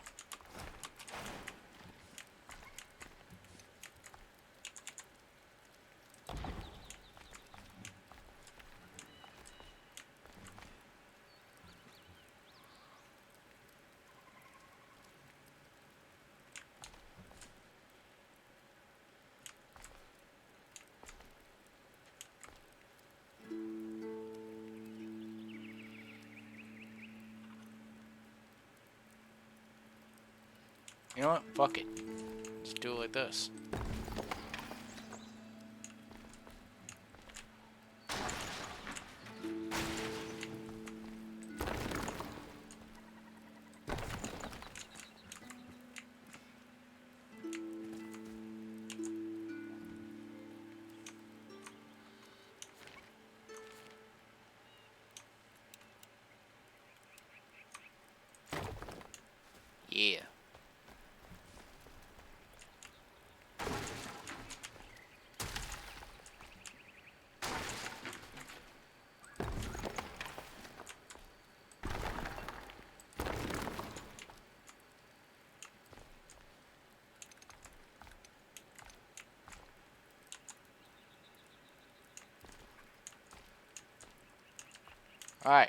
[SPEAKER 1] You know what? Fuck it. Just do it like this. Yeah. Alright.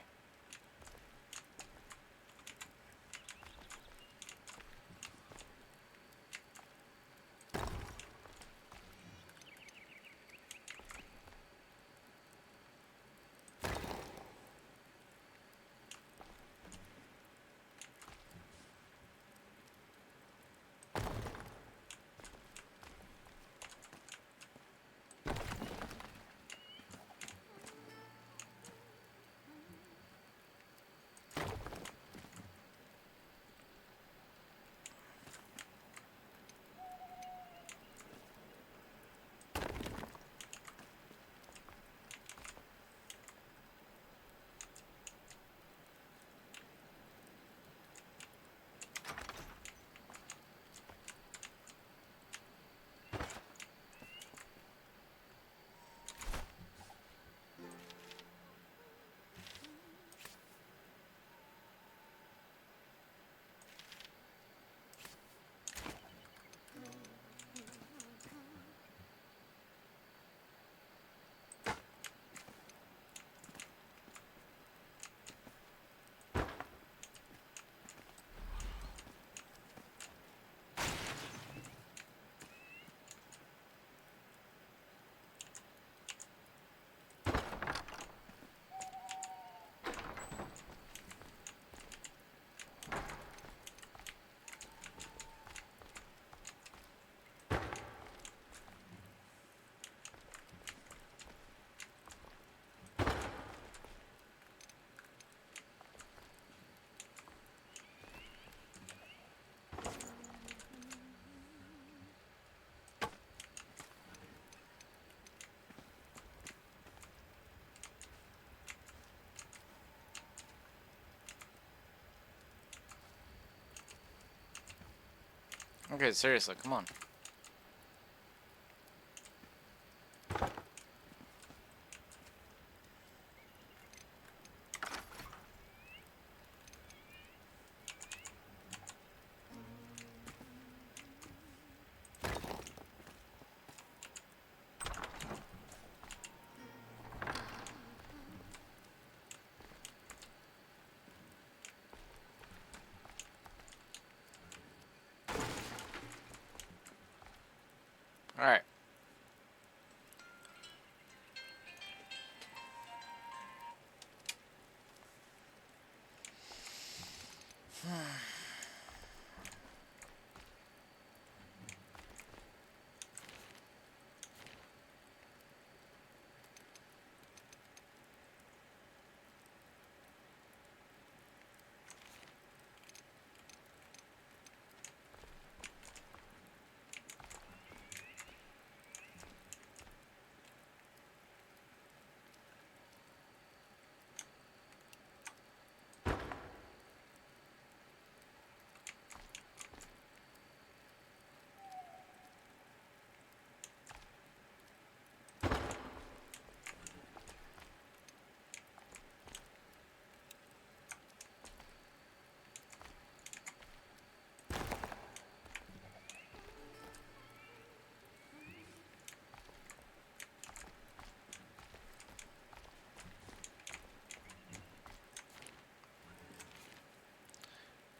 [SPEAKER 1] Okay, seriously, come on. Alright.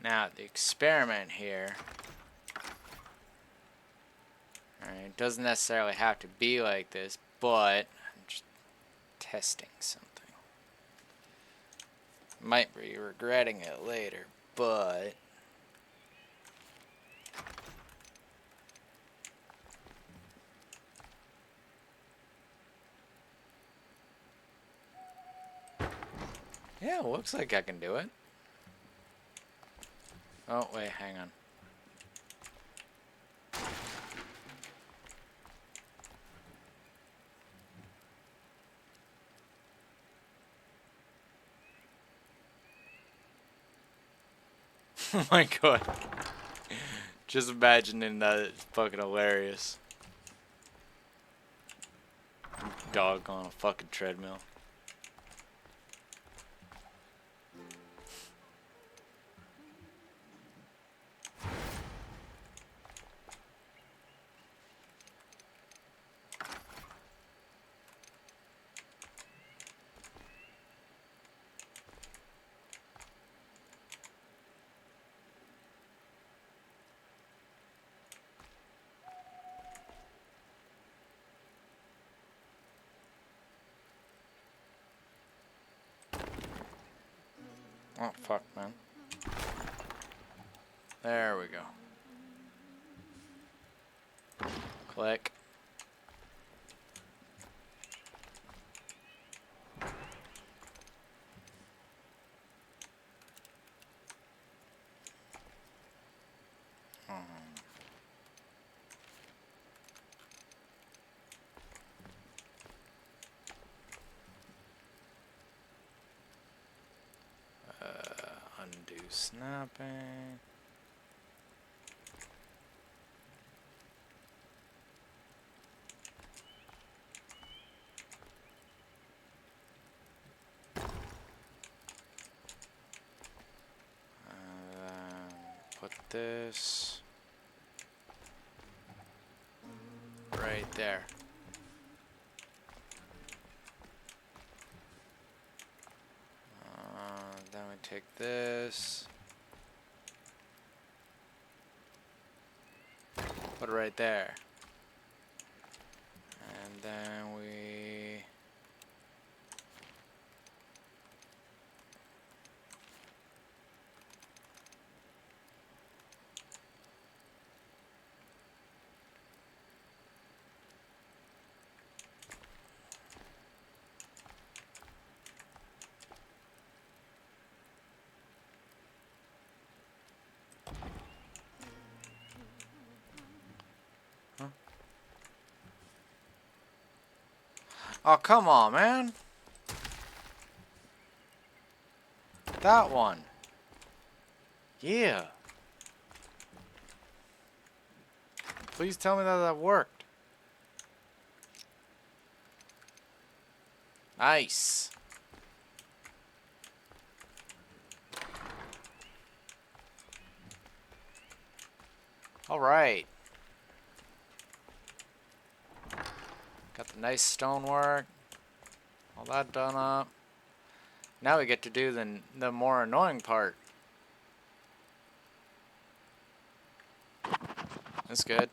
[SPEAKER 1] Now, the experiment here, alright, doesn't necessarily have to be like this, but I'm just testing something. Might be regretting it later, but yeah, it looks like I can do it. Oh, wait, hang on. Oh my god. Just imagining that, it's fucking hilarious. Dog on a fucking treadmill. Oh, fuck, man. There we go. Click. Undo snapping. Put this right there. Then we take this, put it right there, and then we oh, come on, man. That one. Yeah. Please tell me that that worked. Nice. Alright. Got the nice stonework. All that done up. Now we get to do the more annoying part. That's good.